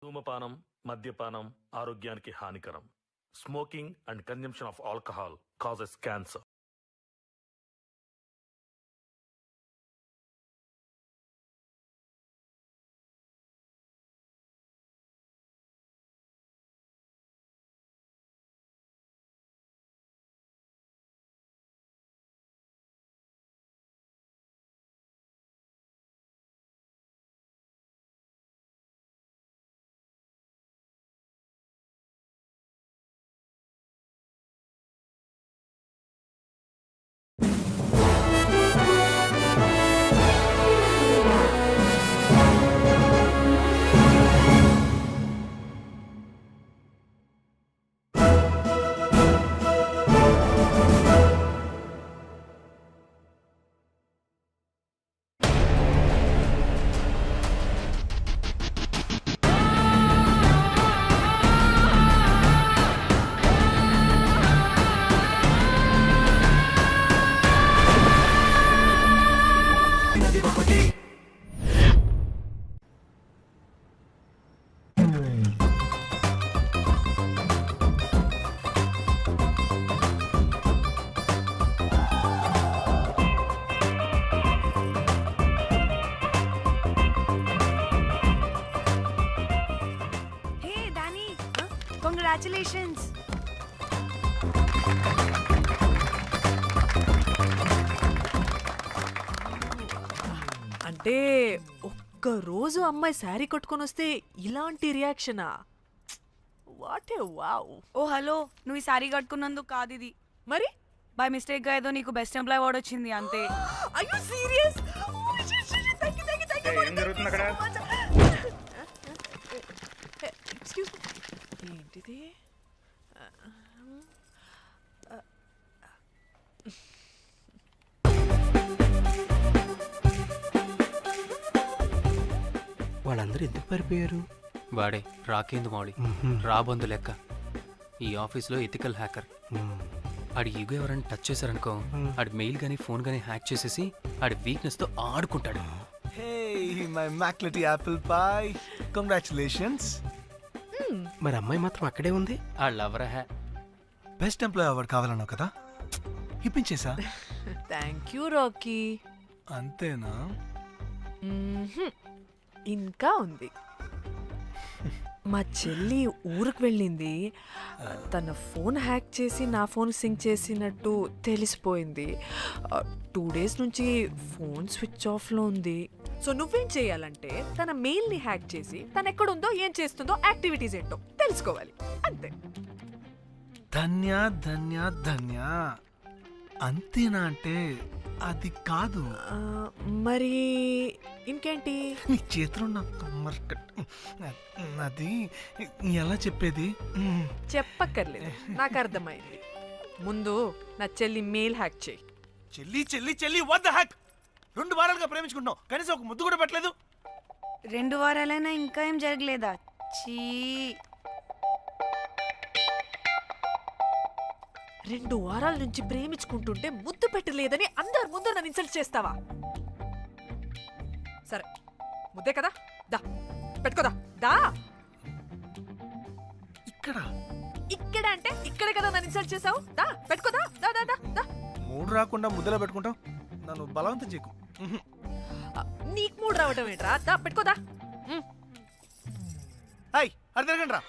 ధూమపానం, మద్యపానం ఆరోగ్యానికి హానికరం. Smoking and consumption of alcohol causes cancer. Congratulations. అంటే ఒక్క రోజు అమ్మాయి శారీ కట్టుకొని వస్తే ఇలాంటి రియాక్షనా? What a wow. Oh hello, నువ్వు ఈ సారీ కట్టుకున్నందుకు కాదు ఇది. మరి బై మిస్టేక్ గా ఏదో నీకు బెస్ట్ ఎంప్లాయ్ అవార్డ్ వచ్చింది అంతే. Are you serious? ఏం జరుగుతుంది అక్కడ? Excuse me. ఏంటిది? వాళ్ళందరూ ఎందుకు పారిపోయారు? వాడే రాకేందు మౌళి, రాబందు లెక్క. ఈ ఆఫీస్లో ఎథికల్ హ్యాకర్. ఆడి ఈగో ఎవరైనా టచ్ చేశారనుకో, ఆడి మెయిల్ గానీ ఫోన్ గానీ హ్యాక్ చేసేసి ఆడి వీక్నెస్ తో ఆడుకుంటాడు. Hey, my immaculate apple pie. Congratulations. మరి అమ్మాయి మాత్రం అక్కడే ఉంది. ఆ లవర్ హ్యా బెస్ట్ ఎంప్లాయ్ అవార్డు కావాలన్నావు కదా, ఇప్పించేసా. Thank you Rocky. అంతేనా? ఇంకా ఉంది. మా చెల్లి ఊరికి వెళ్ళింది. తన ఫోన్ హ్యాక్ చేసి నా ఫోన్ సింక్ చేసినట్టు తెలిసిపోయింది. 2 days నుంచి ఫోన్ స్విచ్ ఆఫ్లో ఉంది. సో నువ్వేం చేయాలంటే తన మెయిల్ని హ్యాక్ చేసి తను ఎక్కడుందో, ఏం చేస్తుందో, యాక్టివిటీస్ ఏంటో తెలుసుకోవాలి, అంతే. ధన్య ధన్య ధన్య. అంతేనా అంటే అది కాదు. మరి ఇంకేంటి? నీ చేతిలో అది ఎలా చెప్పేది? చెప్పక్కర్లేదు, నాకు అర్థమైంది. ముందు నా చెల్లి మెయిల్ హ్యాక్ చేయి. చెల్లి చెల్లి చెల్లి, వాట్ ద హ్యాక్? 2 వారాలుగా ప్రేమించుకుంటున్నావు, కనీసం ఒక ముద్దు కూడా పెట్టలేదు. 2 వారాలైనా ఇంకా ఏం జరగలేదా? చీ. 2 వారాల నుంచి ప్రేమించుకుంటుంటే ముద్దు పెట్టలేదని అందరి ముందు నన్ను ఇన్సల్ట్ చేస్తావా? సరే, ముద్దే కదా, దా పెట్టుకోదా. దా. ఇక్కడ ఇక్కడ అంటే ఇక్కడే కదా నన్ను ఇన్సల్ట్ చేసావు. దా పెట్టుకోదా. దా దా దా దా. మూడు రాకుండా ముద్దలో పెట్టుకుంటావు, నన్ను బలవంతం చేయకు. నీకు మూడు రావడం ఏంట్రా? దా పెట్టుకోదా. హాయ్, అది తిరగండి రా.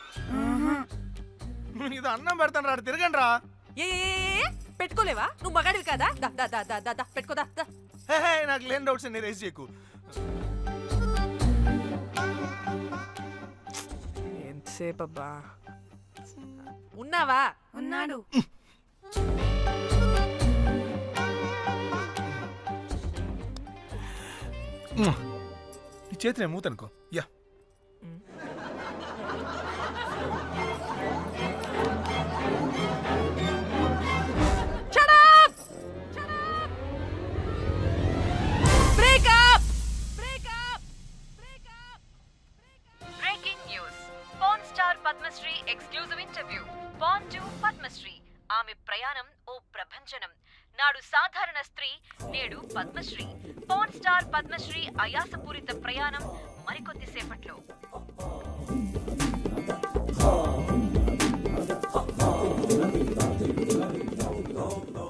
ఇది అన్నం పెడతాను రా, తిరగండి రా. ఏ పెట్టుకోలేవా? నువ్వు మగాడివి కదా. దా దా దా దా దా పెట్టుకోదా. దా. నాకు లేని డౌట్స్ అన్ని రేస్ చేయకు. ఎంతసేపు అబ్బా? ఉన్నావా? ఉన్నాడు. నీ చేతి నేను మూతనుకో. Yeah, Padmashri exclusive interview. Born to Padmashri. ఆమె ప్రయాణం ఓ ప్రభంజనం. నాడు సాధారణ స్త్రీ, నేడు పద్మశ్రీ. పవన్ స్టార్ పద్మశ్రీ అయాసపూరిత ప్రయాణం మరికొద్దిసేపట్లో.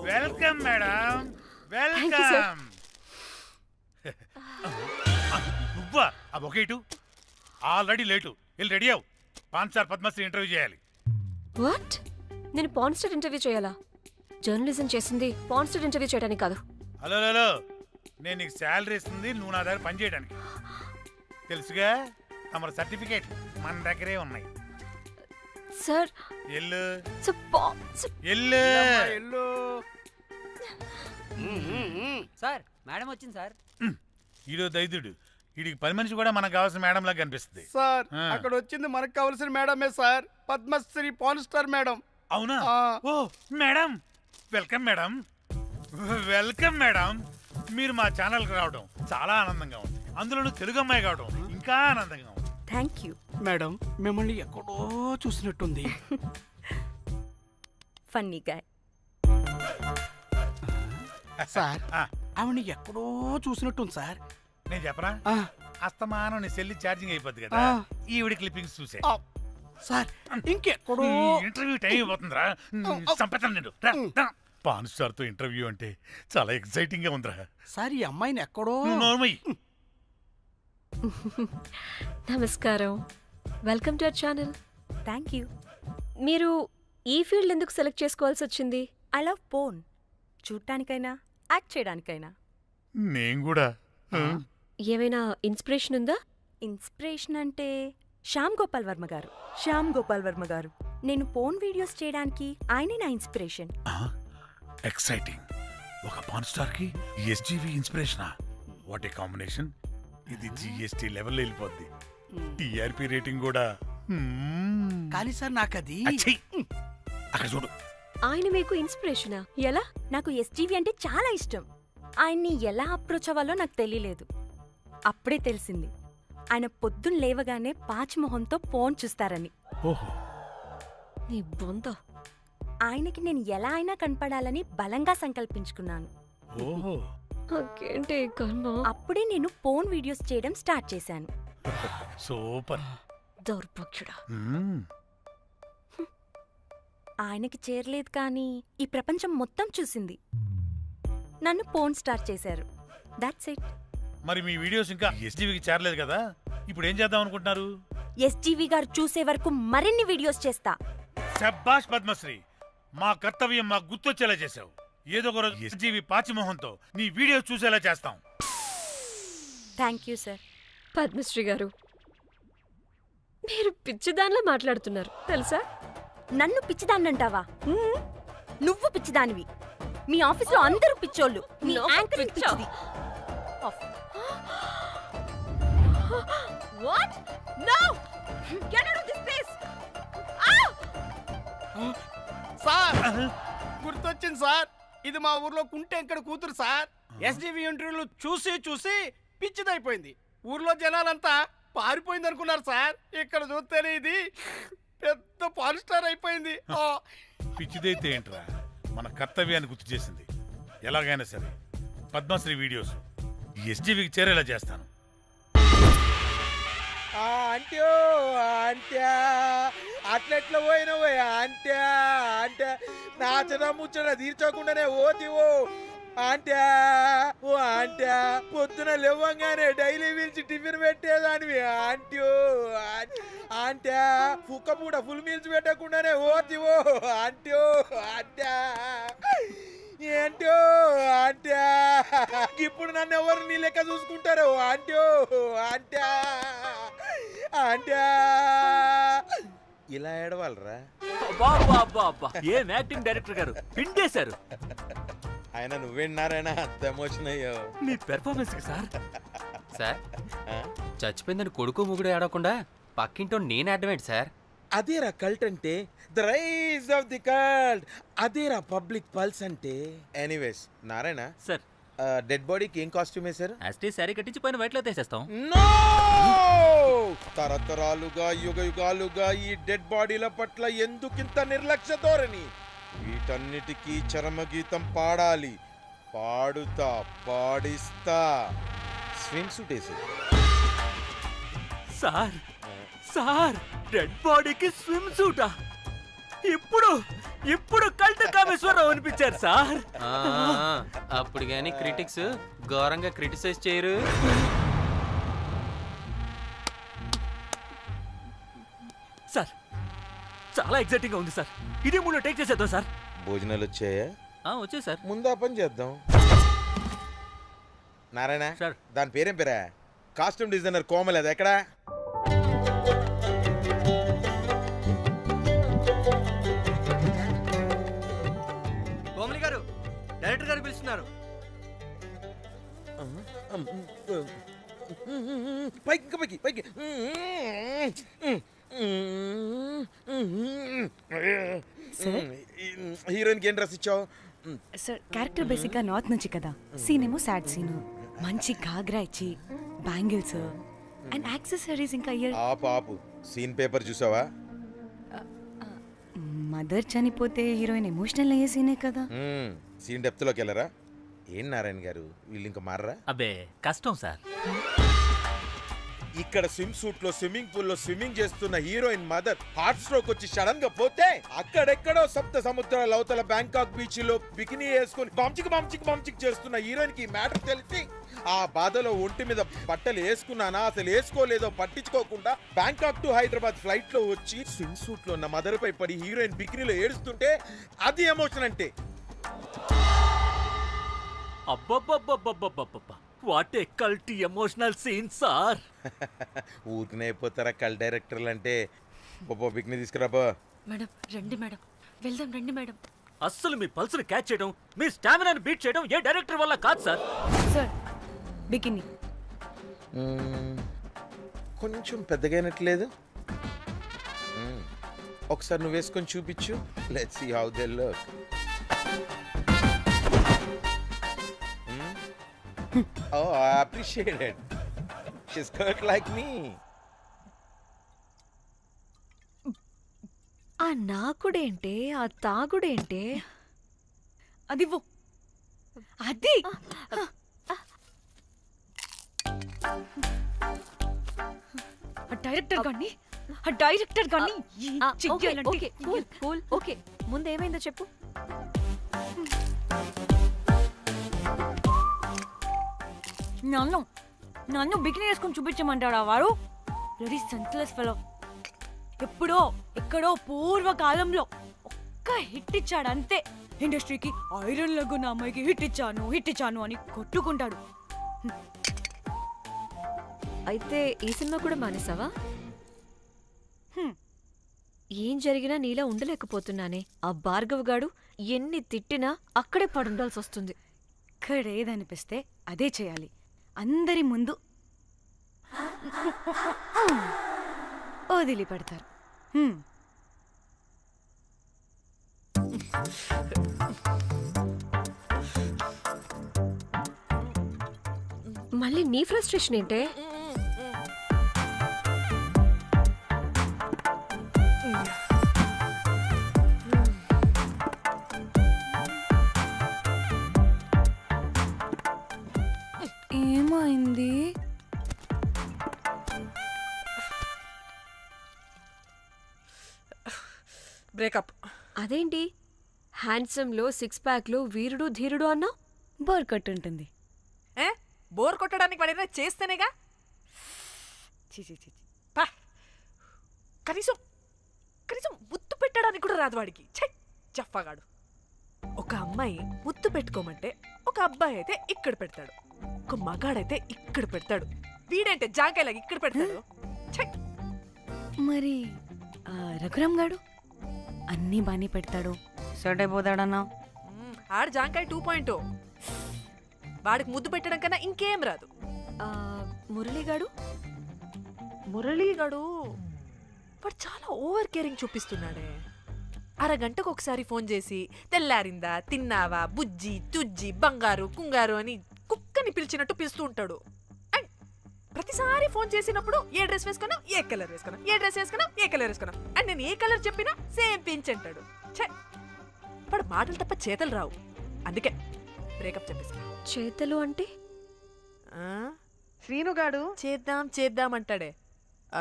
Welcome madam, Thank you, sir. Welcome. నువ్వా ఆ బొకేటు? Already late. వెళ్ళి రెడీ అవు. 5 స్టార్ పద్మశ్రీ ఇంటర్వ్యూ చేయాలి. వాట్? నేను పాన్స్టర్ ఇంటర్వ్యూ చేయాలా? జర్నలిజం చేసింది పాన్స్టర్ ఇంటర్వ్యూ చేయడానికి కాదు. హలో హలో, నేను నీకు శాలరీ ఇస్తుంది, నువ్వు నా దగ్గర పని చేయడానికి. తెలుసుగా, తమరు సర్టిఫికేట్ మన దగ్గరే ఉన్నాయి. సార్ ఎల్లు ఎల్లు ఎల్లు. సార్ మేడం వచ్చింది సార్. ఈడో దైదుడు. వీడికి పని మనిషి కూడా మనకు కావాల్సిన మేడం లాగా కనిపిస్తుంది. సార్ ఆ. అక్కడ వచ్చింది మనకు కావాల్సిన మేడమే sir, Padmashri pan star madam. అవునా? ఆ. Oh madam, welcome madam, welcome madam. మీరు మా ఛానల్కి రావడం చాలా ఆనందంగా ఉంది. అందులోనూ తెలుగు అమ్మాయి కావడం ఇంకా ఆనందంగా ఉంది. Thank you. మేడం మిమ్మల్ని ఎక్కడో చూసినట్టుంది. Funny guy. సార్ ఆ, ఆవిడ ఎక్కడో చూసినట్టుంది సార్. నేను చెప్పనా? ఆ, అస్తమానం నీ సెల్లి ఛార్జింగ్ అయిపోద్ది కదా, ఆ. ఈవిడ క్లిప్పింగ్స్ చూసే. ఆ, సార్ ఇంకెక్కడో ఇంటర్వ్యూ టైం అయిపోతుందిరా. సంపేతాను నేను. రా, రా. పాన్ స్టార్ తో ఇంటర్వ్యూ అంటే చాలా ఎక్సైటింగ్ గా ఉందిరా. సార్ ఈ అమ్మాయిని ఎక్కడో నువ్వు నోర్మయ్యి. నమస్కారం. Welcome to our channel. Thank you. మీరు ఈ ఫీల్డ్ ఎందుకు సెలెక్ట్ చేసుకోవాల్సి వచ్చింది? I love porn. చూడటానికైనా యాక్ట్ చేయడానికైనా. నేను కూడా. ఏమైనా ఇన్స్పిరేషన్ ఉందా? ఇన్స్పిరేషన్ అంటే శ్యామ్ గోపాల్ వర్మ గారు. శ్యామ్ గోపాల్ వర్మ గారు. నేను పోన్ వీడియోస్ చేయడానికి ఆయనే నా ఇన్స్పిరేషన్. ఎక్సైటింగ్. ఒక పాన్ స్టార్ కి ఎస్జీవి ఇన్స్పిరేషనా? What a combination. ఇది జిఎస్టీ లెవెల్లో వెళ్ళిపోద్ది. టిఆర్పి రేటింగ్ కూడా. కానీ సార్ నాకది అచ్చయ్. అక్కడ చూడు. ఆయన మీకు ఇన్స్పిరేషనా? ఎలా? నాకు ఎస్జీవి అంటే చాలా ఇష్టం. ఆయన్ని ఎలా అప్రోచ్ అవ్వాలో నాకు తెలియలేదు. అప్పుడే తెలిసింది ఆయన పొద్దున్న లేవగానే పాచిమొహంతో ఫోన్ చూస్తారని. ఓహో. నీ బొంద. ఆయనకి నేను ఎలా అయినా కనపడాలని బలంగా సంకల్పించుకున్నాను. ఓహో. నాకేంటి ఈ కర్మ? అప్పుడే నేను ఫోన్ వీడియోస్ చేయడం స్టార్ట్ చేశాను. సూపర్. దౌర్భాగ్యుడా. ఆయనకి చేరలేదు కానీ ఈ ప్రపంచం మొత్తం చూసింది. నన్ను ఫోన్ స్టార్ట్ చేశారు. That's it. మరి మీ వీడియోస్ ఇంకా ఎస్జీవికి చేరలేదు కదా, ఇప్పుడు ఏం చేద్దాం అనుకుంటున్నారు? ఎస్జీవి గారు చూసే వరకు మరిన్ని వీడియోస్ చేస్తా. శబ్బాష్ పద్మశ్రీ, మా కర్తవ్యం మాకు గుర్తొచ్చేలా చేసావు. ఏదో ఒక రోజు ఎస్జీవి పాచిమోహంతో నీ వీడియోస్ చూసేలా చేస్తాం. Thank you sir. పద్మశ్రీ గారు, మీరు పిచ్చిదానిలా మాట్లాడుతున్నారు తెలుసా? నన్ను పిచ్చిదాన్నంటావా? నువ్వు పిచ్చిదానివి. మీ ఆఫీస్లో అందరూ పిచ్చోళ్ళు. మీ నాకు యాంకరింగ్ పిచ్చా? పిచ్చిది. Of. What? No! Get out of this place! Sir గుర్తొచ్చింది సార్, ఇది మా ఊర్లో కుంటెంకడ కూతురు సార్. ఎస్జీవి ఇంటర్వ్యూలు చూసి చూసి పిచ్చిదైపోయింది. ఊర్లో జనాలంతా పారిపోయింది అనుకున్నారు సార్. ఇక్కడ చూస్తేనే ఇది పెద్ద పాన్ స్టార్ అయిపోయింది. పిచ్చిదైతే ఏంట్రా, మన కర్తవ్యాన్ని గుర్తు చేసింది. ఎలాగైనా సరే పద్మశ్రీ వీడియోస్ ఎస్జీవికి చేరేలా చేస్తాను. అంట్యో అంట్యా అట్లెట్లా పోయినవో అంట్యా అంటే నాచన ముచ్చట తీర్చకుండానే ఓతివో అంట్యా. ఓ అంట్యా పొద్దున లేవంగానే డైలీ పిలిచి టిఫిన్ పెట్టేదానివి అంట్యో అంట్యా. కుక్క పూట ఫుల్ మీల్స్ పెట్టకుండానే ఓతివో అంట్యో అంట్యా. ఏంటో అంట్యా, ఇప్పుడు నన్ను ఎవరు నీ లెక్క చూసుకుంటారు అంట్యో అంట్యా అంట్యా. ఇలా ఏడవాలరా? ఏం యాక్టింగ్ డైరెక్టర్ గారు పిండేశారు. ఆయన నువ్వేనారాయణ అంత ఎమోషన్ అయ్యో. మీ పెర్ఫార్మెన్స్ కి సార్. సార్ చచ్చిపోయిందని కొడుకు ముగుడు ఆడకుండా పక్కింటో నేను ఆడమేంటి సార్? అదేరా కల్ట్ అంటే, the rise of the cult. అదేరా పబ్లిక్ పల్స్ అంటే. ఎనీవేస్ నారాయణ సార్, డెడ్ బాడీకి ఏం కాస్ట్యూమ్ వేశారు? యాస్టీ శారీ కట్టించి పైన వైట్లో తీసేస్తాం. నో! తరతరాలుగా యుగ యుగాలుగా ఈ డెడ్ బాడీల పట్ల ఎందుకింత నిర్లక్ష్య ధోరణి? వీటన్నిటికీ చరమగీతం పాడాలి. పాడుతా, పాడిస్తా. స్విమ్ సూట్ వేసి సార్ సార్ డెడ్ బాడీకి స్విమ్ సూటా? ఇప్పుడు ఇప్పుడు కల్ట్ కామేశ్వరరావు అనిపించారు సార్. అప్పుడు కానీ క్రిటిక్స్ ఘోరంగా క్రిటిసైజ్ చేయరు. సార్ చాలా ఎగ్జైటింగ్ గా ఉంది సార్. ఇది మూడు టేక్ చేసేద్దాం సార్. భోజనాలు వచ్చాయా? వచ్చే సార్. ముందు ఆ పని చేద్దాం. నారాయణ సార్. దాని పేరేం పేరా? కాస్ట్యూమ్ డిజైనర్ కోమల్, అది ఎక్కడా? కోమలి గారు, డైరెక్టర్ గారు పిలుస్తున్నారు. పైకి ఇంకా పైకి పైకి. హీరోయిన్కి ఏం డ్రెస్ ఇచ్చావు? సార్ క్యారెక్టర్ బేసిక్గా నార్త్ నుంచి కదా, సీన్ ఏమో సాడ్ సీన్, మంచి ఘాగ్రా ఇచ్చి బ్యాంగిల్స్ అండ్ యాక్సెసరీస్ ఇంకా ఇయర్. ఆపు సీన్ పేపర్ చూసావా? మదర్ చనిపోతే హీరోయిన్ ఎమోషనల్ అయ్యే సీనే కదా. సీన్ డెప్త్లోకి వెళ్ళరా? ఏం నారాయణ గారు వీళ్ళు ఇంకా మారరా? అబ్బే కష్టం సార్. ఇక్కడ స్విమ్ సూట్ లో స్విమ్మింగ్ పూల్ లో స్విమ్మింగ్ చేస్తున్న హీరోయిన్ మదర్ హార్ట్ స్ట్రోక్ వచ్చి సడన్ గా పోతే, అక్కడెక్కడో సప్త సముద్రాల అవతల బ్యాంకాక్ బీచ్ లో బికినీ వేసుకుని బంచిక్ చేస్తున్న హీరోయిన్ కి మ్యాటర్ తెలిసి ఆ బాధలో ఒంటి మీద బట్టలు వేసుకున్నానా అసలు వేసుకోలేదో పట్టించుకోకుండా బ్యాంకాక్ టు హైదరాబాద్ ఫ్లైట్ లో వచ్చి స్విమ్ సూట్ లో ఉన్న మదర్ పై పడి హీరోయిన్ బికినీలో ఏడుస్తుంటే అది ఎమోషన్ అంటే. అబ్బబ్బబ్బబ్బబ్బబ్బబ్బ what a cult emotional scene sir. ఊరికనే అయిపోతారా కల్ డైరెక్టర్లు అంటే? బికినీ తీసుకురాబో. మేడం రండి మేడం, వెళ్దాం రండి మేడం. అస్సలు మీ పల్స్ని క్యాచ్ చేయడం, మీ స్టామినాని బీట్ చేయడం ఏ డైరెక్టర్ వల్ల కాదు సార్. సార్ బికినీ కొంచెం పెద్దగైనట్లేదు. ఒకసారి నువ్వు వేసుకొని చూపించు. Let's see how they look. Oh, I appreciate it. She's cut like me. ఆ నాకుడేంటే, ఆ తాగుడేంటే? అదివ్వు, అది డైరెక్టర్ గాని ఓకే ముందు ఏమైందో చెప్పు. నన్ను బికినీ వేసుకొని చూపించమంటాడా వాడు? Very senseless fellow. ఎప్పుడో ఎక్కడో పూర్వకాలంలో ఒక్క హిట్ ఇచ్చాడు అంతే. ఇండస్ట్రీకి ఐరన్ లెగ్ ఉన్న అమ్మాయికి హిట్ ఇచ్చాను అని కొట్టుకుంటాడు. అయితే ఈ సినిమా కూడా మానేసావా? ఏం జరిగినా నీలా ఉండలేకపోతున్నానే. ఆ భార్గవ్ గాడు ఎన్ని తిట్టినా అక్కడే పడుండాల్సి వస్తుంది. ఇక్కడేదనిపిస్తే అదే చేయాలి. అందరి ముందు వదిలిపెడతారు. మళ్ళీ నీ ఫ్రస్ట్రేషన్ ఏంటే? ఏమైంది? బ్రేకప్. అదేంటి హ్యాండ్సమ్ లో సిక్స్ ప్యాక్ లో వీరుడు ధీరుడు అన్నా? బోర్ కట్ ఉంటుంది. బోర్ కొట్టడానికి వాడైనా చేస్తేనేగా. పా. కనీసం ముద్దు పెట్టడానికి కూడా రాదు వాడికి. చెప్పగాడు. ఒక అమ్మాయి ముద్దు పెట్టుకోమంటే ఒక అబ్బాయి అయితే ఇక్కడ పెడతాడు, ఒక మగాడైతే ఇక్కడ పెడతాడు. వీడంటే జాంకాయలాగా ఇక్కడ పెడతాడు. మరి రఘురామ్ గాడు అన్నీ బానే పెడతాడు, సెట్ అయిపోతాడన్నా. ఆడు జాంకాయ 2.0. వాడికి ముద్దు పెట్టడం కన్నా ఇంకేం రాదు. మురళీగాడు వాడు చాలా ఓవర్ కేరింగ్ చూపిస్తున్నాడే. అరగంటకు ఒకసారి ఫోన్ చేసి తెల్లారిందా, తిన్నావా, బుజ్జి, తుజ్జి, బంగారు, కుంగారు అని కుక్కని పిలిచినట్టు పిలుస్తూ ఉంటాడు. అండ్ ప్రతిసారి ఫోన్ చేసినప్పుడు ఏ డ్రెస్ వేసుకున్నావు, ఏ కలర్ వేసుకున్నావు, ఏ డ్రెస్ వేసుకున్నావు, ఏ కలర్ వేసుకున్నావు అండ్ నేను ఏ కలర్ చెప్పినా సేమ్ పించ్ అంటాడు. వాడు మాటలు తప్ప చేతలు రావు. అందుకే బ్రేకప్ చెప్పేసి. చేతలు అంటే శ్రీనుగాడు చేద్దాం అంటాడే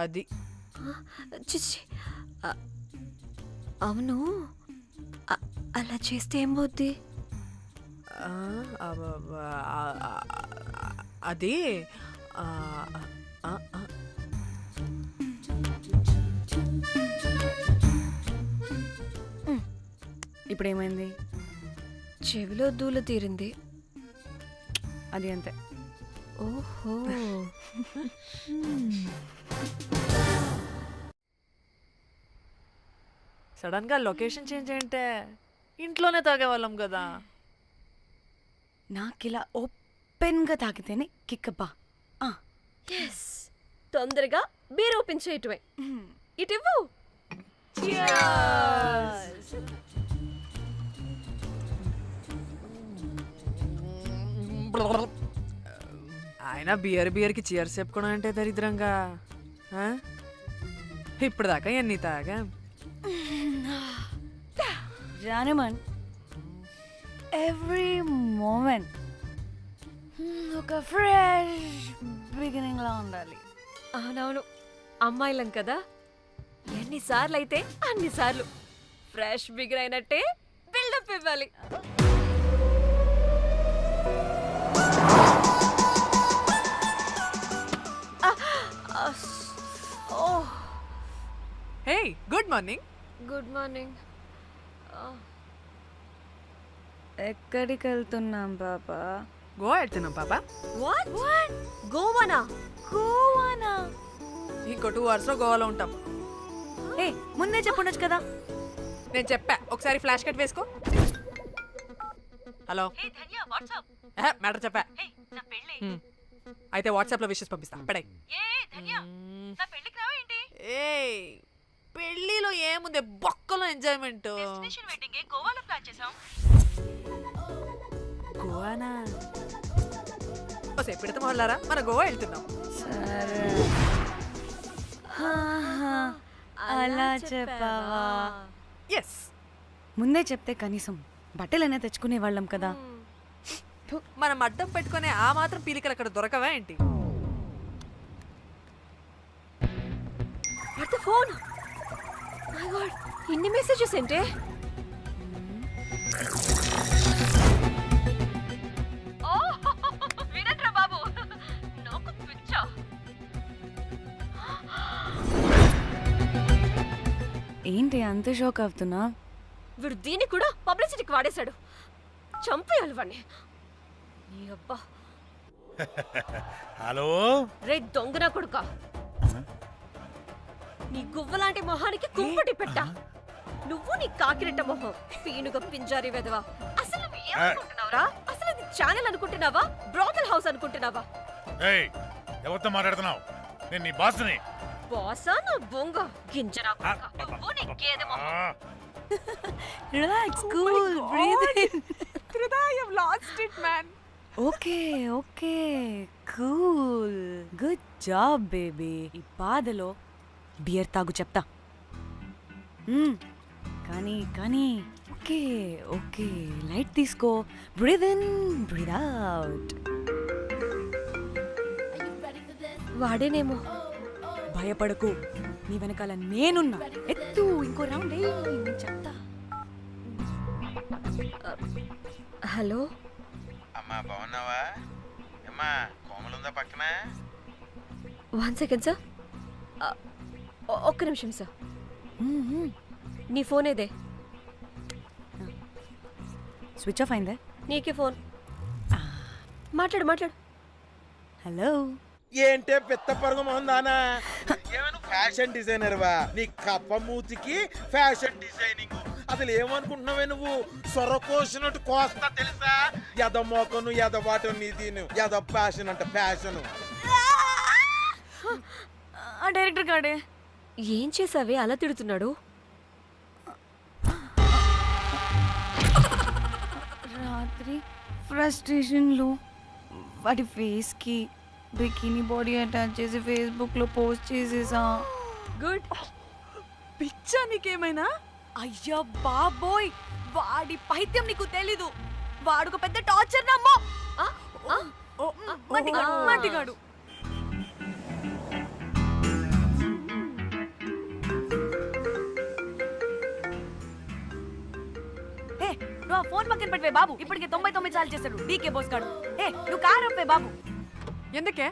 అది. చిచ్చి అవును అలా చేస్తే ఏమవుద్ది? అది ఇప్పుడు ఏమైంది? చెవిలో దూల తీరింది. అది అంతే. ఓహో. సడన్ గా లొకేషన్ చేంజ్ అంటే ఇంట్లోనే తాగేవాళ్ళం కదా. నాకిలా ఓపెన్గా తాగితేనే కిక్కబ్బా. ఎస్, తొందరగా బీర్ ఓపెన్ చేయటమే. ఇటివ్వు. ఆయన బియర్కి చీర్స్ చెప్పుకోవడం అంటే దరిద్రంగా. ఇప్పుడు దాకా ఎన్ని తాగా. జానమన్, ఎవ్రీ మూమెంట్ ఒక ఫ్రెష్ బిగినింగ్ లా ఉండాలి. అవునవును, అమ్మాయిలం కదా, ఎన్నిసార్లు అయితే అన్నిసార్లు ఫ్రెష్ బిగిన్ అయినట్టే బిల్డప్ ఇవ్వాలి. హే, గుడ్ మార్నింగ్. Good morning. ఎక్కడికి వెళ్తున్నాం పాపా? గోవా వెళ్తున్నాం పాపా. వాట్? గోవానా? గోవానా? ఇంకో 2 hours లో గోవాలో ఉంటాం. ఏ, ముందే చెప్పుండొచ్చు కదా. నేను చెప్పా, ఒకసారి ఫ్లాష్ కట్ వేసుకో. హలో, మ్యాటర్ చెప్పా. అయితే వాట్సాప్ లో విషెస్ పంపిస్తా. పడే. ఏ పెళ్ళిలో ఏముంది, బొక్కలో ఎంజాయ్మెంట్. గోవానా? పెడితే మొదలారా, మన గోవా వెళ్తున్నాం. సరే, అలా చెప్పావా? ఎస్, ముందే చెప్తే కనీసం బట్టలైనా తెచ్చుకునే వాళ్ళం కదా. మనం అడ్డం పెట్టుకునే ఆ మాత్రం పీలికలు అక్కడ దొరకవా ఏంటి? ఫోన్. మై గాడ్, ఇన్ని మెసేజెస్ ఏంటే? వినట్రా బాబు, నాకు పిచ్చా. ఏంటి అంత షాక్ అవుతున్నా? వీడు దీన్ని కూడా పబ్లిసిటీకి వాడేశాడు. చంపేయాలి వాడిని. నీ అబ్బా. హలో రే దొంగన కొడుకా, నీ గువ్వలాంటి మొహానికి కుంపటి పెట్ట. నువ్వు నీ కాకిరెట్ట మొహం, పీనుగ పింజారి వెదవా. అసలు నువ్వు ఏమనుకుంటున్నావురా? అసలు ఇది ఛానల్ అనుకుంటున్నావా, బ్రోకల్ హౌస్ అనుకుంటున్నావా? ఏయ్, ఎవరితో మాట్లాడుతున్నావు? నేను నీ బాస్ని. బాసా నా బొంగ గింజరా కొడుకా. నువ్వు నీ గేదె మొహం. Relax, cool, breathe in. I have lost it, man. Okay okay, cool, good job baby. ఈ బాధలో బియర్ తాగు చెప్తా. కానీ కానీ ఓకే ఓకే, లైట్ తీసుకో. Breathe in, breathe out. వాడేనేమో. భయపడకు, నీ వెనకాల నేనున్నా. ఎత్తు, ఇంకో రౌండ్ నేను చెప్తా. హలో అమ్మా, బాగున్నావా? అమ్మా, కోమలుందా పక్కన? 1 second సార్. ఒక్క నిమిషం సార్. నీ ఫోన్ ఏదే? స్విచ్ ఆఫ్ అయిందే. నీకే ఫోన్. మాట్లాడు మాట్లాడు. హలో. ఏంటే పెద్ద పరుగు మొహందానా? ఏమైనా ఫ్యాషన్ డిజైనర్ వా? నీ కప్ప మూతికి ఫ్యాషన్ డిజైనింగ్. అసలు ఏమనుకుంటున్నావే నువ్వు? సొర కోసినట్టు కోస్తా తెలుసా? ఎద మోకను, ఎద వాటను, నీ దీని ఎద ఫ్యాషన్ అంట ఫ్యాషన్. ఆ డైరెక్టర్ గాడే. ఏం చేసావే అలా తిడుతున్నాడు? రాత్రి ఫ్రస్ట్రేషన్లో వాడి ఫేస్కి బికినీ బాడీ అటాచ్ చేసి ఫేస్బుక్లో పోస్ట్ చేసేసా. గుడ్. పిచ్చా నీకేమైనా? అయ్యా బాబోయ్, వాడి పైత్యం నీకు తెలీదు. వాడుకు పెద్ద టార్చర్ నమ్మో. మట్టిగాడు. ఫోన్ పక్కన పెట్టవే బాబు. ఇప్పటికే 99 సార్లు చేశాడు డీకే బోస్ గాడు. ఏ నువ్వు కారు అప్పే బాబు. ఎందుకే?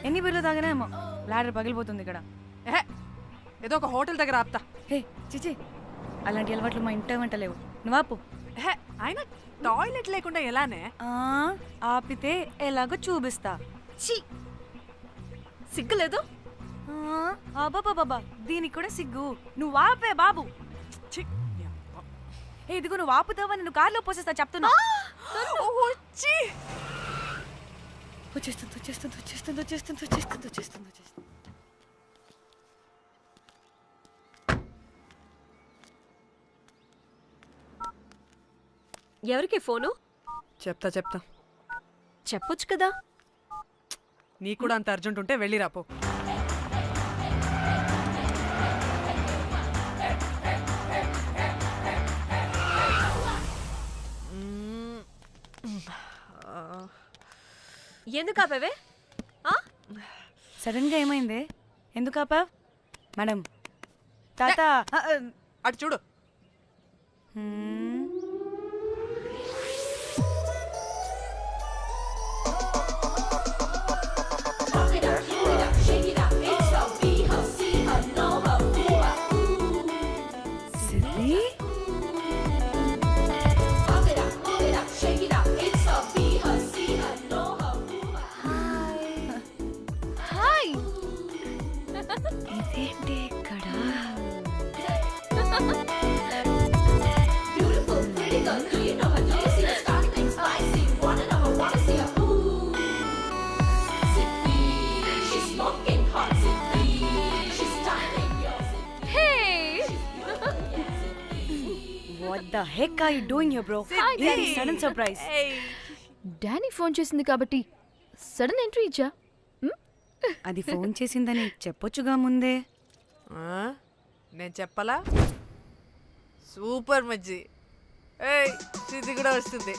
ఎన్ని బిర్లు తాగినాయేమో లాడర్ పగిలిపోతుంది ఇక్కడ. ఏహే, ఏదో ఒక హోటల్ దగ్గర ఆపుతా. హే చిచి, అలాంటి అలవాట్లు మా ఇంట వెంట లేవు. నువ్వు ఆపు. ఏహే, అయినా టాయిలెట్ లేకుండా ఎలానే? ఆపితే ఎలాగో చూపిస్తా. ఛీ సిగ్గులేదు. బాబా దీనికి కూడా సిగ్గు. నువ్వు ఆపే బాబు. ఛీ, ఏ ఇదిగో నువ్వు ఆపుతావా నేను కార్లో పోసేస్తా చెప్తున్నా. వచ్చేస్తుంది. ఎవరికి ఫోను? చెప్తా చెప్పొచ్చు కదా. నీ కూడా అంత అర్జెంట్ ఉంటే వెళ్ళి రాపో. ఎందుకు ఆపేవే? సడన్ గా ఏమైంది? ఎందుకు ఆపా? మేడం తాత అటు చూడు. ఇదేంటి ఇక్కడ? What the heck are you doing here, bro? ఏంటి సడన్ సర్ప్రైజ్? డానీ ఫోన్ చేసింది కాబట్టి సడన్ ఎంట్రీ ఇచ్చా. అది ఫోన్ చేసిందని చెప్పొచ్చుగా ముందే. నేను చెప్పలా? సూపర్ మజ్జి. ఏయ్ సిద్ధి కూడా వస్తుంది.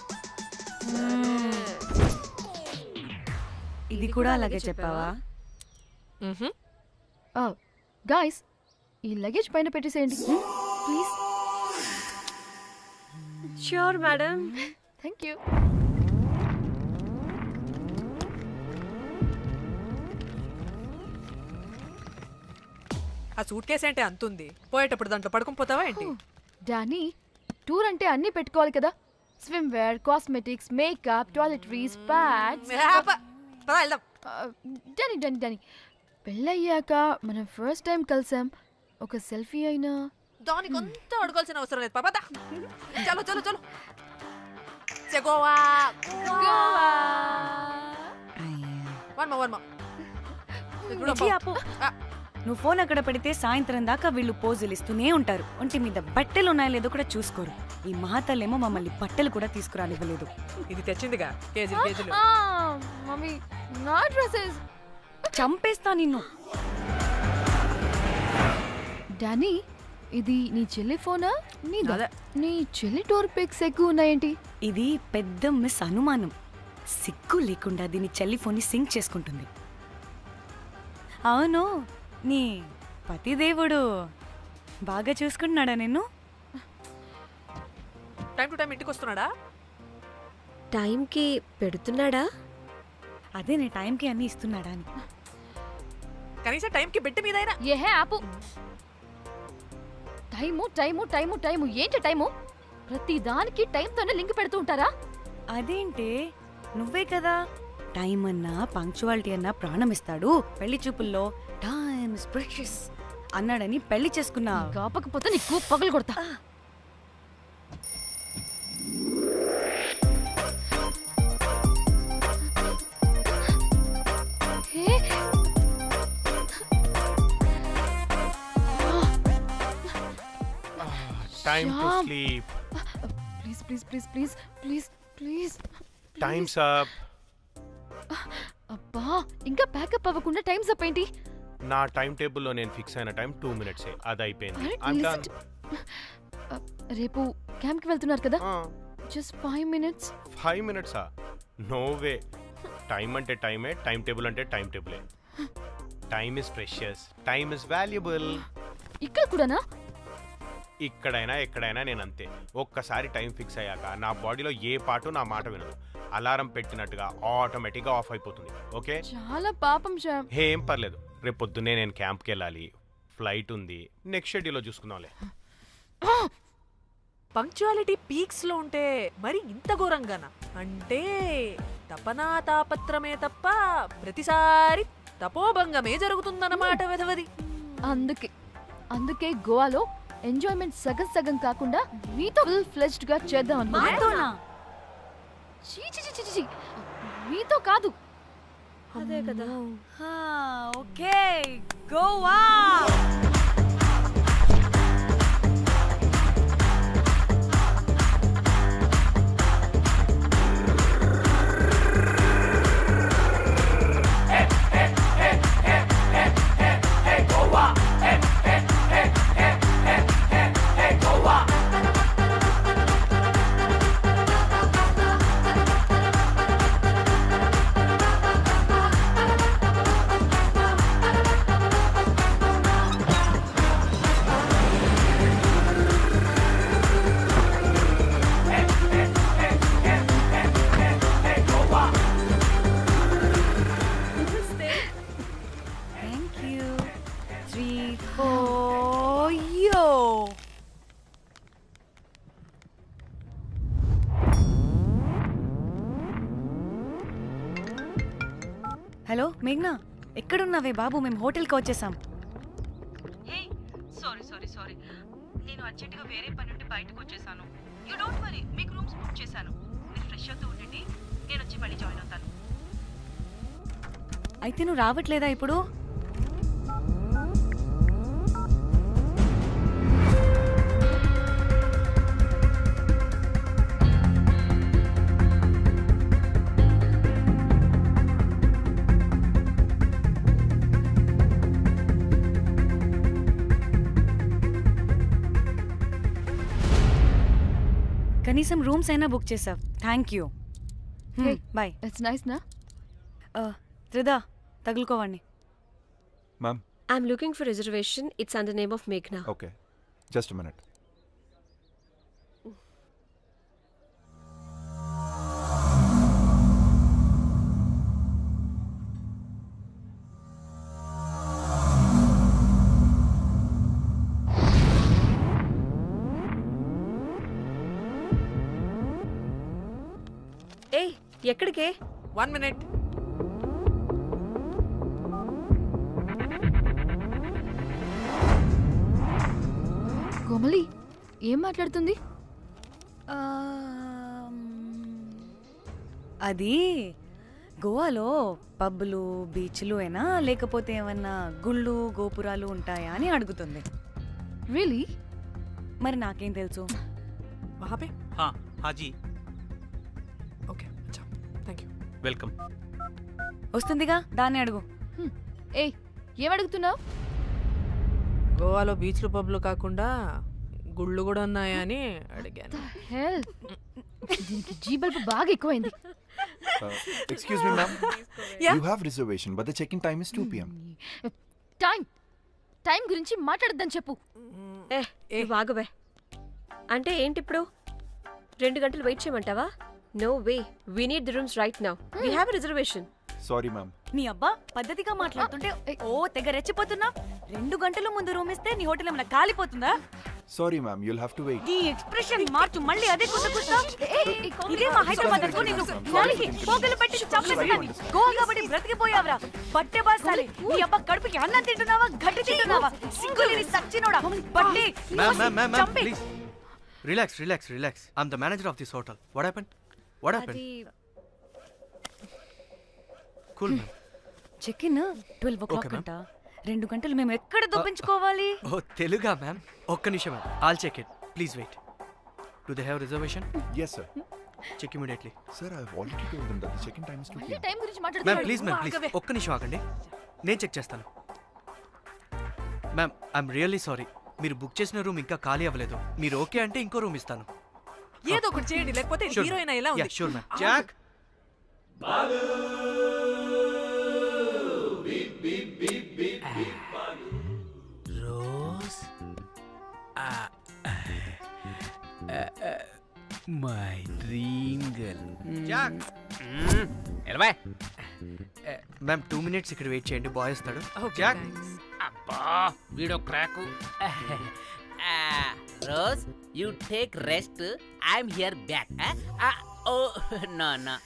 ఇది కూడా అలాగే చెప్పావా? గాయ్స్ ఈ లగేజ్ పైన పెట్టేసేయండి please. Sure madam. Thank you. ఆ సూట్ కేసు అంటే అంతుంది, పోయేటప్పుడు దాంట్లో పడుకుని పోతావా ఏంటి? డానీ టూర్ అంటే అన్నీ పెట్టుకోవాలి కదా. Swimwear, cosmetics, makeup, toiletries, pads. వెళ్దాం. డానీ పెళ్ళయ్యాక మనం ఫస్ట్ టైం కలిసాం. ఒక సెల్ఫీ అయినా దానికి అంతా అడగాల్సిన అవసరం లేదు పాపా. చలో చలో చలో. గోవా వర్మ. నువ్వు ఫోన్ అక్కడ పెడితే సాయంత్రం దాకా వీళ్ళు పోజులు ఇస్తూనే ఉంటారు. ఒంటి మీద బట్టలు ఉన్నాయో లేదో కూడా చూసుకోరు. ఈ మహాతల్లేమో మమ్మల్ని బట్టలు కూడా తీసుకురానివ్వలేదు. ఇది తెచ్చిందిగా కేజీలు. మమ్మీ నా డ్రెస్సెస్. చంపేస్తా నిన్ను. డానీ ఇది నీ చెల్లి ఫోనా? నీదా? అదే. నీ చెల్లి టోర్ పిక్స్ ఎక్కువ ఉన్నాయేంటి? ఇది పెద్ద మిస్ అనుమానం. సిగ్గు లేకుండా దీని చెల్లి ఫోన్ని సింక్ చేసుకుంటుంది. అవును, నీ పతిదేవుడు బాగా చూసుకుంటున్నాడా నిన్ను? టైం టు టైం ఇంటికి వస్తున్నాడా? టైంకి పెడుతున్నాడా? అదే నీ టైంకి అన్ని ఇస్తున్నాడా అని. కనీసం టైంకి బెడ్ మీదైనా. ఏహే ఆపు. టైము ఏంటి టైము? ప్రతి దానికి టైంతోనే లింక్ పెడుతూ ఉంటారా? అదేంటి, నువ్వే కదా టైం అన్నా పంక్చువాలిటీ అన్నా ప్రాణం ఇస్తాడు, పెళ్లి చూపుల్లో టైమ్ ఇస్ ప్రెషియస్ అన్నాడని పెళ్లి చేసుకున్నా. కాపకపోతే నీకు పగలు కొడతా. Time to sleep. Please. Time's up. అబ్బా ఇంకా ప్యాకప్ అవ్వకుండా టైమ్స్ అప్ ఏంటి? నా టైం టేబుల్లో నేను ఫిక్స్ అయిన టైం 2 minutes. అది అయిపోయింది. Alright, listen రేపు క్యాంప్ కి వెళ్తున్నారు కదా? Just 5 minutes. 5 minutes? No way. Time అంటే టైమే, టైం టేబుల్ అంటే టైం టేబులే. Time is precious, time is valuable. ఇక్కడ కూడానా? ఇక్కడైనా ఎక్కడైనా నేను అంతే. ఒక్కసారి టైం ఫిక్స్ అయ్యాక నా బాడీలో ఏ పాటు నా మాట వినదు. అలారం పెట్టినట్టుగా ఆటోమేటిక్గా ఆఫ్ అయిపోతుంది. ఓకే, చాలా పాపం శ్యామ్. ఏం పర్లేదు. రేపు పొద్దున్నే నేను క్యాంప్కి వెళ్ళాలి, ఫ్లైట్ ఉంది. నెక్స్ట్ షెడ్యూల్లో చూసుకుందాంలే. పంక్చువాలిటీ పీక్స్ లో ఉంటే మరి ఇంత ఘోరంగానా? అంటే తపనా తాపత్రమే తప్ప ప్రతిసారి తపోభంగమే జరుగుతుందన్నమాట వెధవది. అందుకే గోవాలో ఎంజాయ్మెంట్ సగం సగం కాకుండా మీతో ఫుల్ ఫ్లెజ్డ్ గా చేద్దాం అనుకున్నా. మాతోనా? చీ చీ చీ చీ చీ. మీతో కాదు. అదే కదా. ఓకే, గోవా. హలో మేఘ్నా, ఎక్కడున్నావే బాబు? మేము హోటల్కి వచ్చేసాం. సారీ నేను అర్జెంటుగా వేరే పని నుండి బయటకు వచ్చేసాను. యూ డోంట్ వరీ, మీకు రూమ్స్ బుక్ చేశాను. మీరు ఫ్రెష్ అవుతూ ఉండండి, నేను వచ్చి మళ్ళీ జాయిన్ అవుతాను. అయితే నువ్వు రావట్లేదా ఇప్పుడు? కనీసం రూమ్స్ అయినా బుక్ చేసావు. Thank you. Bye. It's nice నా. త్రిదా, తగులుకోవండి. Ma'am, I'm looking for reservation. It's under name of మేఘ్నా. Okay, just minute. ఏయ్, ఎక్కడికే? 1 minute. కోమలి ఏం మాట్లాడుతుంది? అది గోవాలో పబ్బులు, బీచ్లు అయినా లేకపోతే ఏమన్నా గుళ్ళు, గోపురాలు ఉంటాయా అని అడుగుతుంది. రియలీ? మరి నాకేం తెలుసు? వహాపే? హాజీ, ఓకే, అచ్చా, థ్యాంక్ యూ. వెల్కమ్. వస్తుందిగా, దాన్ని అడుగు. ఏయ్, ఏం అడుగుతున్నావు? గోవాలో బీచ్లు పబ్లు కాకుండా గుళ్ళు కూడా ఉన్నాయా అని అడిగాను. హెల్, దీనికి జీబల్బ్ బాగా ఎక్కువైంది. Excuse me, ma'am. Yeah? You have reservation, but the check-in time is 2 p.m. Time గురించి మాట్లాడద్దని చెప్పు. బాగుబే. అంటే ఏంటి ఇప్పుడు? 2 గంటలు వెయిట్ చేయమంటావా? No way, we need the rooms right now. We have a reservation. Sorry, ma'am. నీ అబ్బా పద్ధతిగా మాట్లాడుతుంటే ఓ తెగ రెచ్చిపోతున్నా. 2 గంటల ముందు రూమ్ ఇస్తే నీ హోటల్ ఏమైనా కాలిపోతుందా? Sorry, ma'am. You'll have to wait. నీ ఎక్స్ప్రెషన్ మార్చు, మళ్ళీ అదే కుట్టుకుంటా. ఇదే మా హైదరాబాద్ అనుకో, నిన్ను నాలికి పోగలు పెట్టి చంపేస్తాను. గోవా కాబట్టి బ్రతికిపోయావరా బట్టే బాసాలి. నీ అబ్బా కడుపుకి అన్నం తింటున్నావా, గడ్డి తింటున్నావా? సింగులేని సచ్చినోడా బట్టే చంపే. Please relax. I'm the manager of this hotel. What happened? Cool ma'am. Check in 12 o'clock అంట. 2 గంటలు మేము ఎక్కడ దొప్పించుకోవాలి? ఓ తెలుగా మ్యామ్? ఒక్క నిమిషం ma'am, all check it. Please wait. Do they have reservation? Yes, sir. Check immediately. Sir, I've already told them that the check-in time is 2 p.m. Time గురించి ma'am మాట్లాడుతున్నావు. Please ఒక్క నిమిషం ఆగండి, నేను చెక్ చేస్తాను. Ma'am, I'm really sorry. మీరు book చేసిన room ఇంకా ఖాళీ అవ్వలేదు. మీరు ఓకే అంటే ఇంకో రూమ్ ఇస్తాను. ఏదో ఒకటి చేయండి, లేకపోతే హీరోయిన్ ఎలా ఉంది? Sure ma'am. Jack, Rose, my dream girl. ఎలవా మ్యామ్ 2 minutes ఇక్కడ వెయిట్ చేయండి, బాయ్ వస్తాడు. జాక్ అబ్బా వీడో crack. Rose you take rest, I'm here back. Oh no no.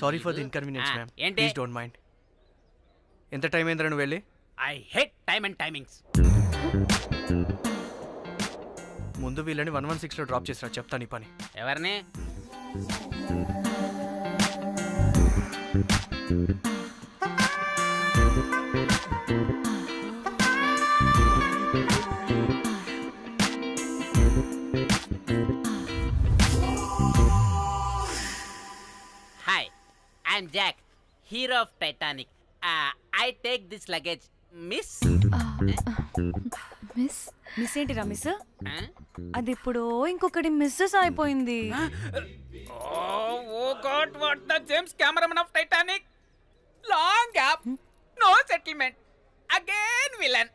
Sorry for the inconvenience ma'am, ఏంటి? Please don't mind. ఎంత time అయిందిరా నువ్వు వెళ్ళి? I hate time and timings. ముందు వీళ్ళని 116 లో డ్రాప్ చేసిరా, చెప్తాను ఈ పని. ఎవరిని? Hi, I'm Jack, hero of Titanic. I take this luggage. Miss miss miss ఏంటిరా మిస్? అది ఇప్పుడు ఇంకొకటి మిస్సెస్ అయిపోయింది. Oh God, what the James cameraman of Titanic. Long gap, no settlement, again villain.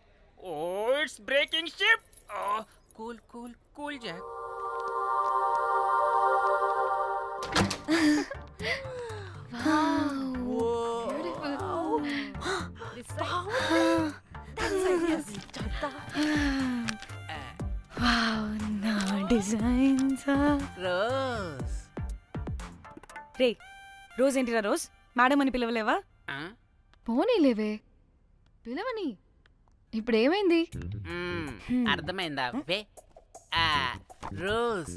Oh it's breaking ship. Cool cool cool Jack. నా designs. Rose. రే Rose ఏంటిరా Rose? Madam అని పిలవలేవా? పోనీలేవే, పిలవని. ఇప్పుడు ఏమైంది? అర్థమైందా? వే రోజ్,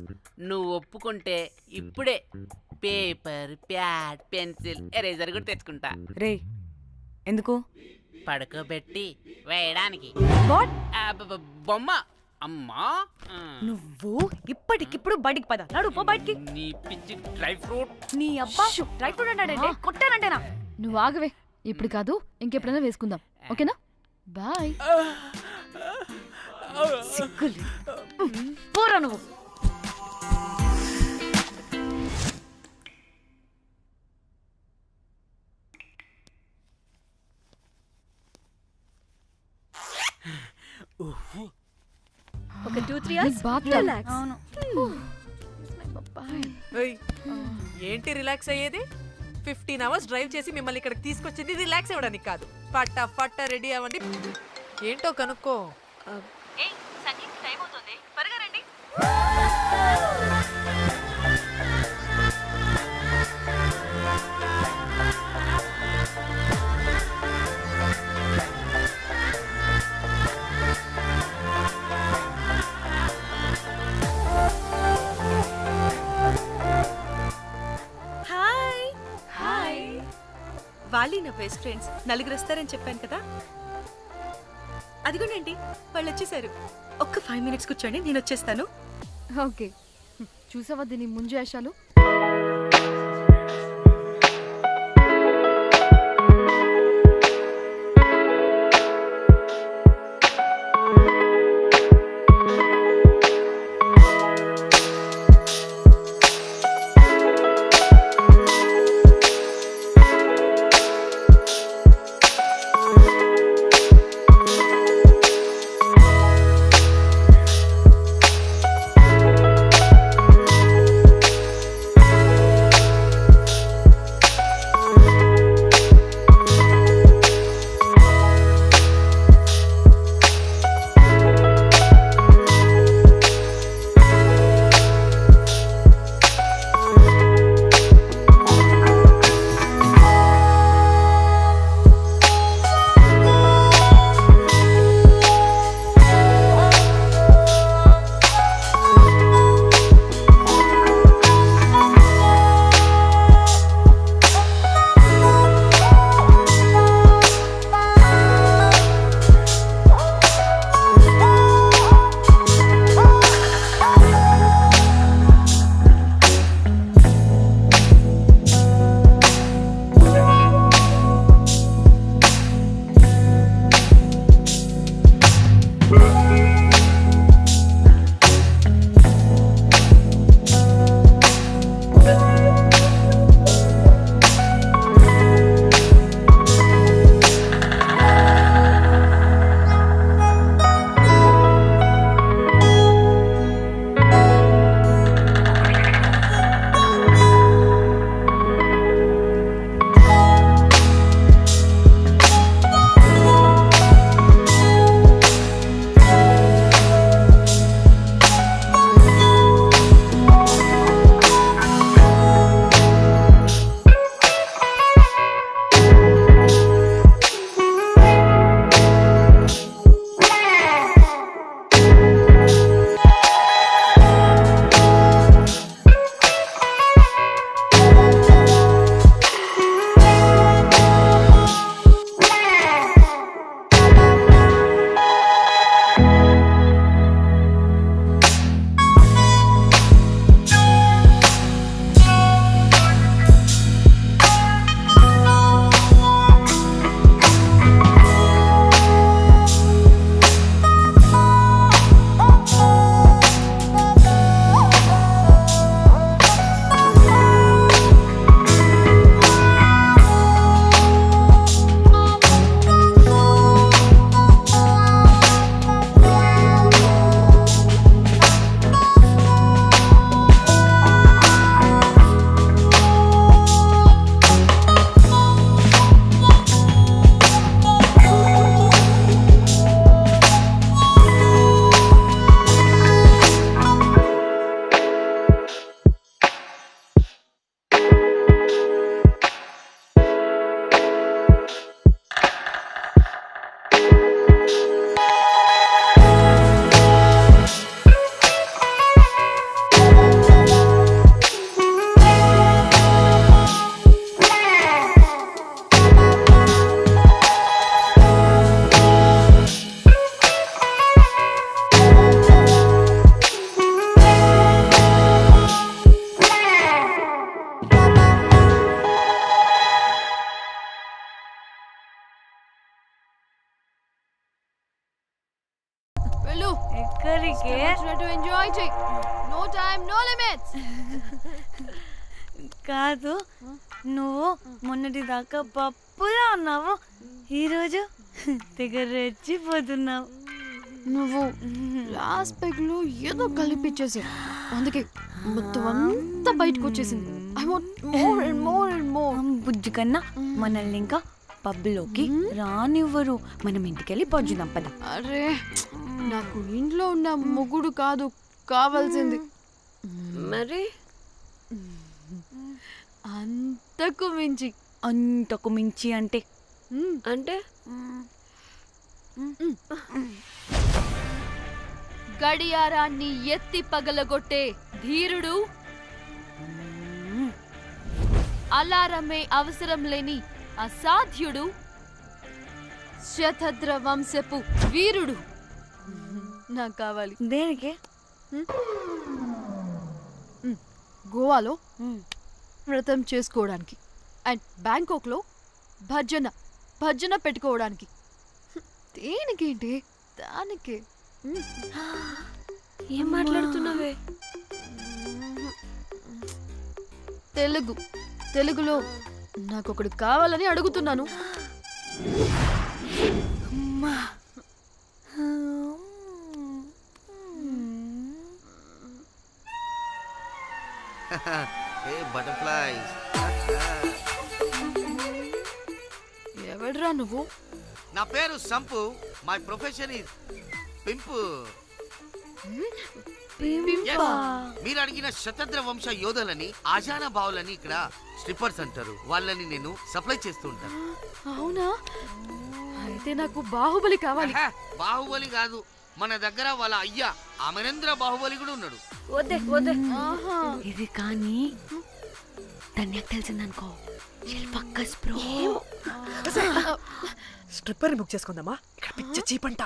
నువ్వు ఒప్పుకుంటే ఇప్పుడే పేపర్, ప్యాడ్, పెన్సిల్, ఎరేజర్ కూడా తెచ్చుకుంటా. రే ఎందుకు? పడుకోబెట్టి వేయడానికి. వాట్? బొమ్మ. అమ్మా, నువ్వు ఇప్పటికిప్పుడు బయటికి పద. నడు పో బయటికి. నీ పిచ్చి డ్రై ఫ్రూట్. నీ అబ్బా డ్రై ఫ్రూట్ అన్నాడంటే కొట్టానంటేనా? నువ్వు ఆగవే, ఇప్పుడు కాదు ఇంకెప్పుడైనా వేసుకుందాం, ఓకేనా? బాయ్. సిగ్గులు పోరా నువ్వు. ఒక 2-3 hours relax. అవును. ఏంటి రిలాక్స్ అయ్యేది? 15 hours డ్రైవ్ చేసి మిమ్మల్ని ఇక్కడికి తీసుకొచ్చింది రిలాక్స్ అవ్వడానికి కాదు. పట్ట రెడీ అవ్వండి, ఏంటో కనుక్కో. సంగీత్ టైం అవుతుంది, త్వరగా రండి. Hi hi. వాళ్ళు నా బెస్ట్ ఫ్రెండ్స్. నలుగురు వస్తారని చెప్పాను కదా, అదిగోనండి వాళ్ళు వచ్చేసారు. ఒక్క 5 minutes కూర్చోండి, నేను వచ్చేస్తాను. ఓకే, చూసావా దీని ముంజు వేషాలు? ఎంజాయ్ చెయ్యి. No time no limits. కాదు, నువ్వు మొన్నటి దాకా పప్పులా ఉన్నావు, ఈరోజు తెగ రెచ్చిపోతున్నావు. నువ్వు లాస్ట్ పెగ్ లో ఏదో కలిపిచ్చేసావు, అందుకే మొత్తం అంతా బయటకు వచ్చేసింది. I want more and more and more. బుజ్జి కన్నా మనల్ని ఇంకా పబ్లోకి రానివ్వరు. మనం ఇంటికెళ్ళి పొంచుదాం పద. అరే నాకు ఇంట్లో ఉన్న మొగుడు కాదు కావాల్సింది. మరి అంతకు మించి. అంతకు మించి అంటే అంటే గడియారాన్ని ఎత్తి పగలగొట్టే ధీరుడు, అలారమే అవసరం లేని అసాధ్యుడు, శతద్ర వంశపు వీరుడు నాకు కావాలి. దేనికి? గోవాలో వ్రతం చేసుకోవడానికి అండ్ బ్యాంకాక్లో భజన పెట్టుకోవడానికి. దేనికేంటి? దానికే. ఏం మాట్లాడుతున్నావే? తెలుగులో నాకొకడు కావాలని అడుగుతున్నాను. ఎవడ్రా నువ్వు? నా పేరు Sampu. My profession is pimp. మీరు అడిగిన శతద్ర వంశ యోధులని, ఆజానా బావులని ఇక్కడ స్ట్రిప్పర్స్ అంటారు. వాళ్ళని నేను సప్లై చేస్తూ ఉంటాను. అవునా? అయితే నాకు బాహుబలి కావాలి. బాహుబలి కాదు, మన దగ్గర వాళ్ళ అయ్యా అమరేంద్ర బాహుబలి కూడా ఉన్నాడు. వద్దే వద్దే. ఇది కానీ ధన్యకు తెలిసిందనుకో, స్ట్రిప్పర్ బుక్ చేసుకుందామా? ఇక్కడ పిచ్చ చీపంట.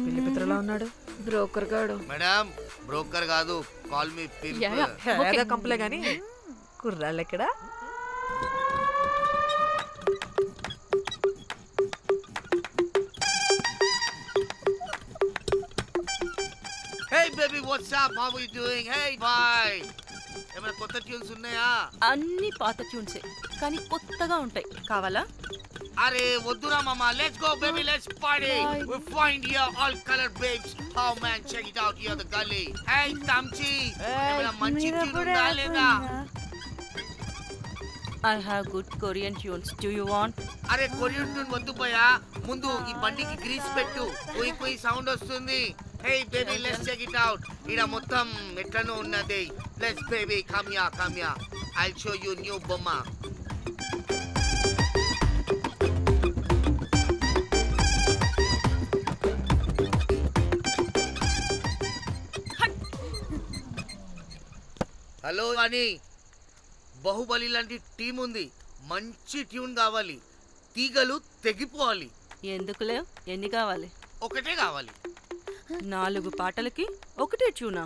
పెళ్లి పిత్రలా ఉన్నాడు. బ్రోకర్ గాడు. మేడం బ్రోకర్ కాదు, కాల్ మీ ఏదో కంపలే గాని కుర్రాళ్ళు ఎక్కడ? Hey baby, what's up? How are you doing? Hey bye. ఏమైనా కొత్త ట్యూన్స్ ఉన్నాయా? అన్ని పాత ట్యూన్సే కానీ కొత్తగా ఉంటాయి. కావాలా? అరే వద్దురా మామ. Let's go baby, let's party. We find here all colored babes. Oh man, check it out here the gully. Hey Tamchi, ఏమైనా మంచి ట్యూన్ ఉందా లేదా? I have good Korean tunes. Do you want? అరే కొరియన్ ట్యూన్ వద్దు పోయా, ముందు ఈ బండికి గ్రీస్ పెట్టు. కుయ్ కుయ్ సౌండ్ వస్తుంది. Hey baby, let's check it out. ఇడ మొత్తం ఎట్లనో ఉన్నది. Let's baby, come here. I'll show you new బొమ్మ. హలో అని బాహుబలి లాంటి టీం ఉంది. మంచి ట్యూన్ కావాలి. తీగలు తెగిపోవాలి. ఎందుకులే, ఎన్ని కావాలి? ఒకటే కావాలి. 4 పాటలకి ఒకటే ట్యూనా?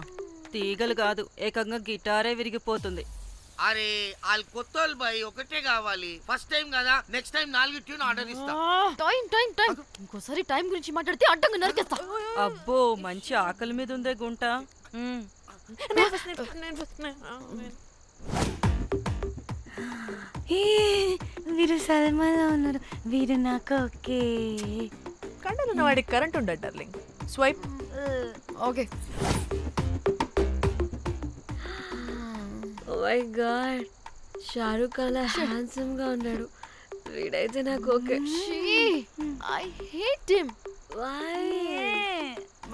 తీగలు కాదు, ఏకంగా గిటారే విరిగిపోతుంది. అరే వాళ్ళు కొత్త బాయ్, ఒకటే కావాలి. ఫస్ట్ టైం కదా, నెక్స్ట్ టైం 4 ట్యూన్ ఆర్డర్ ఇస్తా. టైం ఇంకోసారి టైం గురించి మాట్లాడితే అడ్డంగా నరికేస్తా. అబ్బో, మంచి ఆకలి మీద ఉందే గుంట. వీరు సల్మాలో ఉన్నారు. వీరు నాకు ఓకే. కండలున్న వాడికి కరెంట్ ఉండదు darling. Swipe. Okay. Oh my god, Shahrukh అలా హ్యాండ్సమ్ గా ఉన్నాడు. వీడైతే నాకు ఓకే. I hate him.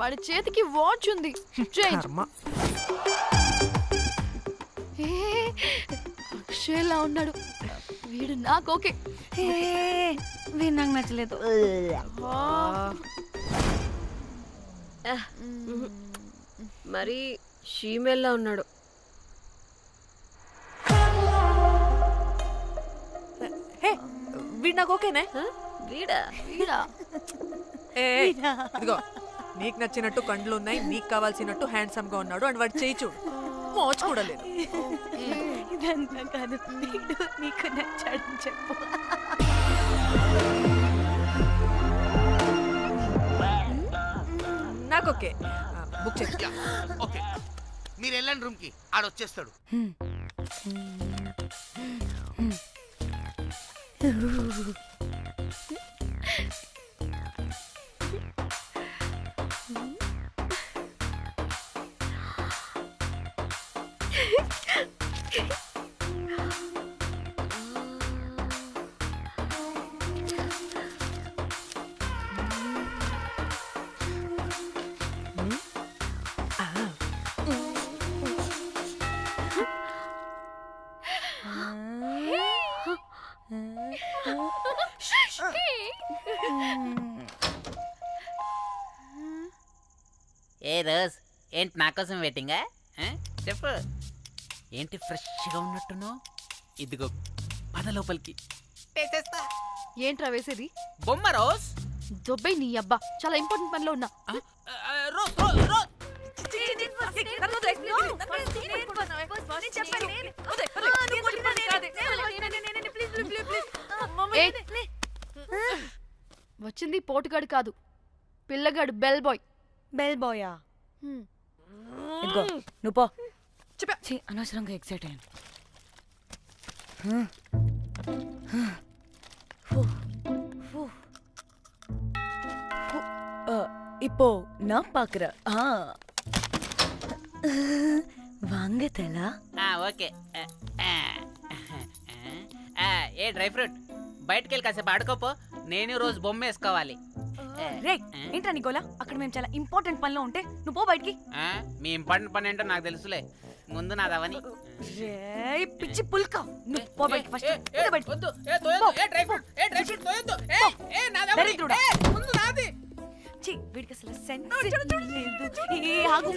వాడి చేతికి వాచ్ ఉంది. చేంజ్. అక్షయ్లా ఉన్నాడు. వీడు నాకు ఓకే. వీడు నాకు నచ్చలేదు. మరి షీమెల్లా ఉన్నాడు. వీడు నాకు ఓకేనే. వీడా? ఇదిగో, నీకు నచ్చినట్టు కండ్లు ఉన్నాయి, నీకు కావాల్సినట్టు హ్యాండ్సమ్ గా ఉన్నాడు అండ్ వాడు చేయి చూడు, మోచు కూడా లేదు. ఇదంతా కాదు, వీడు నీకు నచ్చాడని చెప్పు. నాకు ఓకే బుక్ చేయి. ఓకే మీరు వెళ్ళండి రూమ్ కి ఆడొచ్చేస్తాడు. ఏ రోజ్ ఏంటి నా కోసం వెయిటింగా చెప్పు ఏంటి ఫ్రెష్గా ఉన్నట్టున్నావు? ఇదిగో పద లోపలికి వేసేస్తా. ఏంట్రా వేసేది? బొమ్మ రోజ్. దొబ్బై నీ అబ్బా, చాలా ఇంపార్టెంట్ పనిలో ఉన్నా. రోజ్ రోజ్ రోజ్ వచ్చింది పోటుగాడు కాదు, పిల్లగాడు బెల్ బాయ్. బెల్ బాయా? ఇదిగో నువ్వు పో. ఛీ, అనవసరంగా ఎక్సైట్ అయ్యాను. இப்போ நான் பாக்குறேன். வாங்க தலா. ఓకే. ఏ డ్రై ఫ్రూట్ బయటకు వెళ్ళి కాసేపు ఆడుకోపో, నేను రోజు బొమ్మ వేసుకోవాలి. రే ఏంట్రా నికోలా, అక్కడ మేము చాలా ఇంపార్టెంట్ పనిలో ఉంటే నువ్వు పో బయటికి. మీ ఇంపార్టెంట్ పని ఏంటో నాకు తెలుసులే, ముందు నాదవని. రే పిచ్చి పుల్క, నువ్వు పో బయటికి ఫస్ట్. వీడికి అసలు సెన్స్ లేదు. ఏ ఆగు.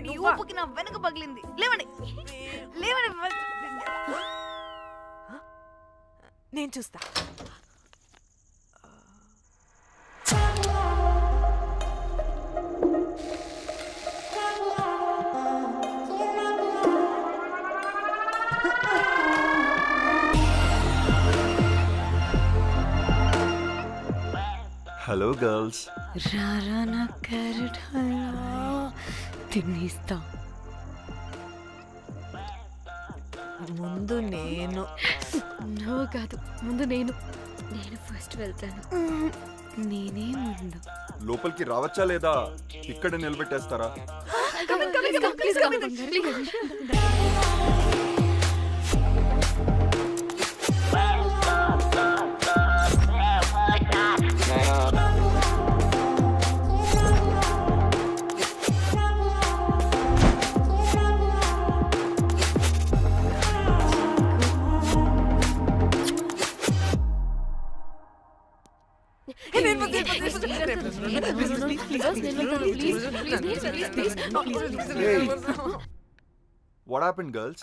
నీ ఊపుకి నా వెనక పగిలింది. లేవండి లేవండి. నేను చూస్తా. Hello, girls. రారా నా క్యారెట్ హల్వా తినేస్తా. ముందు నేను. నో కాదు, ముందు నేను ఫస్ట్ వెళ్తాను. నేనే ముందు. లోపలికి రావచ్చా లేదా ఇక్కడ నిలబెట్టేస్తారా? What happened, girls?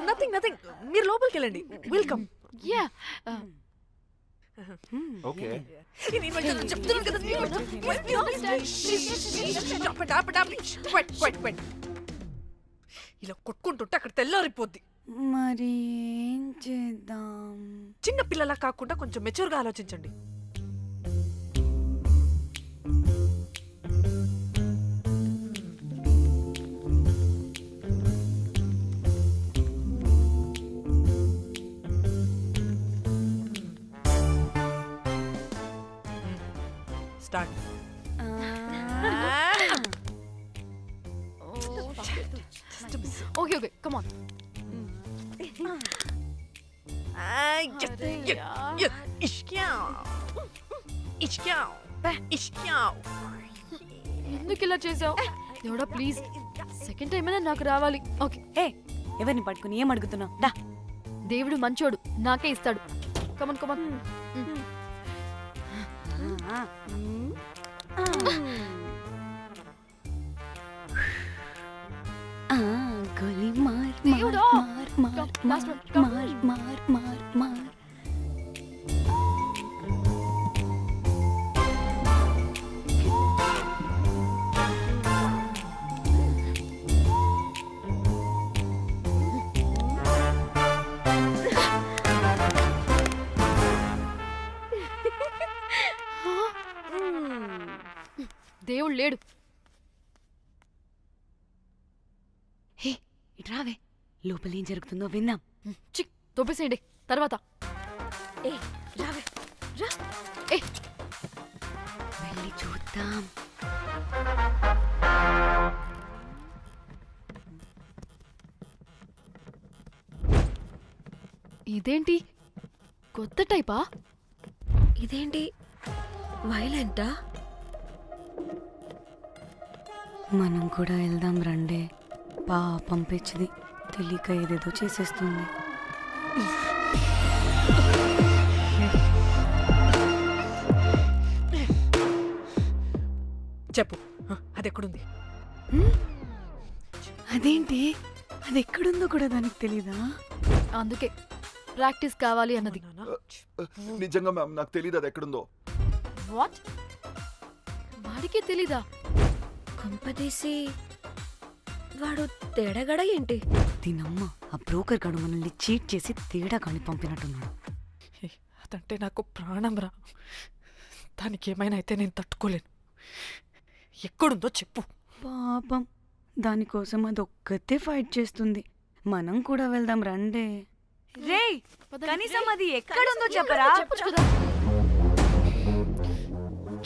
నథింగ్ మీరు లోపలికి వెళ్ళండి. వెల్కమ్. Yeah Okay. ఇలా కొట్టుకుంటుంటే అక్కడ తెల్లారిపోద్ది. మరి ఏం చేద్దాం? చిన్న పిల్లలా కాకుండా కొంచెం మెచ్యూర్గా ఆలోచించండి. Start. Okay okay come on. ఎందుకు ఇలా చేసావు? దేవుడా ప్లీజ్, సెకండ్ టైం అయినా నాకు రావాలి. ఓకే. ఏ ఎవరిని పట్టుకుని ఏం అడుగుతున్నావు? దా. దేవుడు మంచోడు, నాకే ఇస్తాడు. Come on come on. గోలీ మార్ దేవుడా. మార్ మార్ మార్ మార్ మార్ మార్. దేవుడు లేడు. హే ఇట్రావే, లోపల ఏం జరుగుతుందో విందాం. చిక్ తోపేసేయండి తర్వాత. ఏ రావే రా, ఏ వెళ్ళి చూద్దాం. ఇదేంటి కొత్త టైపా? ఇదేంటి వైలెంటా? మనం కూడా వెళ్దాం రండే. పాపం పిచ్చిది, తెలియక ఏదేదో చేసేస్తుంది. చెప్పు, అది ఎక్కడుంది? అదేంటి, అది ఎక్కడుందో కూడా దానికి తెలీదా? అందుకే ప్రాక్టీస్ కావాలి అన్నది. నిజంగా మ్యామ్ నాకు తెలియదు అది ఎక్కడుందో. వాట్? వాడికి తెలీదా? కొంపదీసి వాడు తేడగడ ఏంటి? దీనమ్మ, ఆ బ్రోకర్ గాడు మనల్ని చీట్ చేసి తేడా కాని పంపినట్టున్నాడు. అదంటే నాకు ప్రాణం రా. దానికి ఏమైనా అయితే నేను తట్టుకోలేను. ఎక్కడుందో చెప్పు. పాపం, దానికోసం అది ఒక్కతే ఫైట్ చేస్తుంది. మనం కూడా వెళ్దాం రండే. రేయ్, కనీసం అది ఎక్కడుందో చెప్పరా? చెప్పొచ్చు కదా.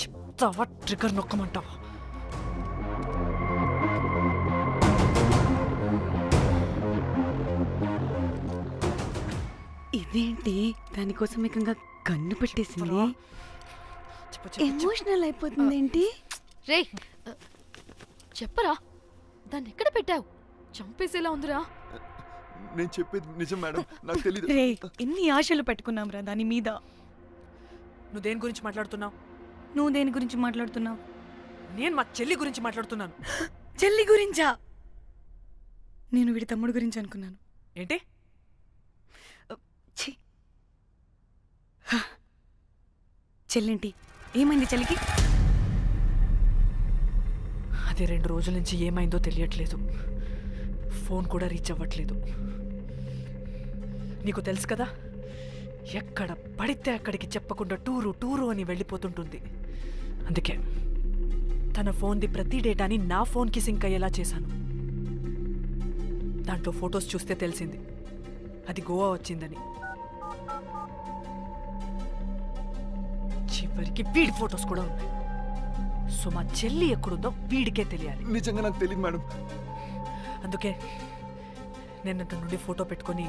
చెప్తావా? ట్రిగర్ నొక్కమంటావా? ఇదేంటి, దానికోసం ఏకంగా కన్ను పెట్టేసింది. ఎమోషనల్ అయిపోతుంది ఏంటి? రే చెప్పరా, దాన్ని ఎక్కడ పెట్టావు? చంపేసేలా ఉందిరా. నేను చెప్పేది నిజం మేడం, నాకు తెలియదు. రే, ఎన్ని ఆశలు పెట్టుకున్నాం రా దాని మీద. నువ్వు దేని గురించి మాట్లాడుతున్నావు? నువ్వు దేని గురించి మాట్లాడుతున్నావు? నేను మా చెల్లి గురించి మాట్లాడుతున్నాను. చెల్లి గురించా? నేను వీడి తమ్ముడు గురించి అనుకున్నాను. ఏంటి? ఛీ. చెల్లేంటి, ఏమైంది చెల్లికి? అది 2 రోజుల నుంచి ఏమైందో తెలియట్లేదు. ఫోన్ కూడా రీచ్ అవ్వట్లేదు. నీకు తెలుసు కదా, ఎక్కడ పడితే అక్కడికి చెప్పకుండా టూరు టూరు అని వెళ్ళిపోతుంటుంది. అందుకే తన ఫోన్ది ప్రతి డేటాని నా ఫోన్కి సింక్ అయ్యేలా చేశాను. దాంట్లో ఫొటోస్ చూస్తే తెలిసింది అది గోవా వచ్చిందని. చివరికి వీడి ఫొటోస్ కూడా ఉన్నాయి. సో మా చెల్లి ఎక్కడుందో వీడికే తెలియాలి. నిజంగా నాకు తెలియదు మేడం. అందుకే నేను అతని నుండి ఫోటో పెట్టుకొని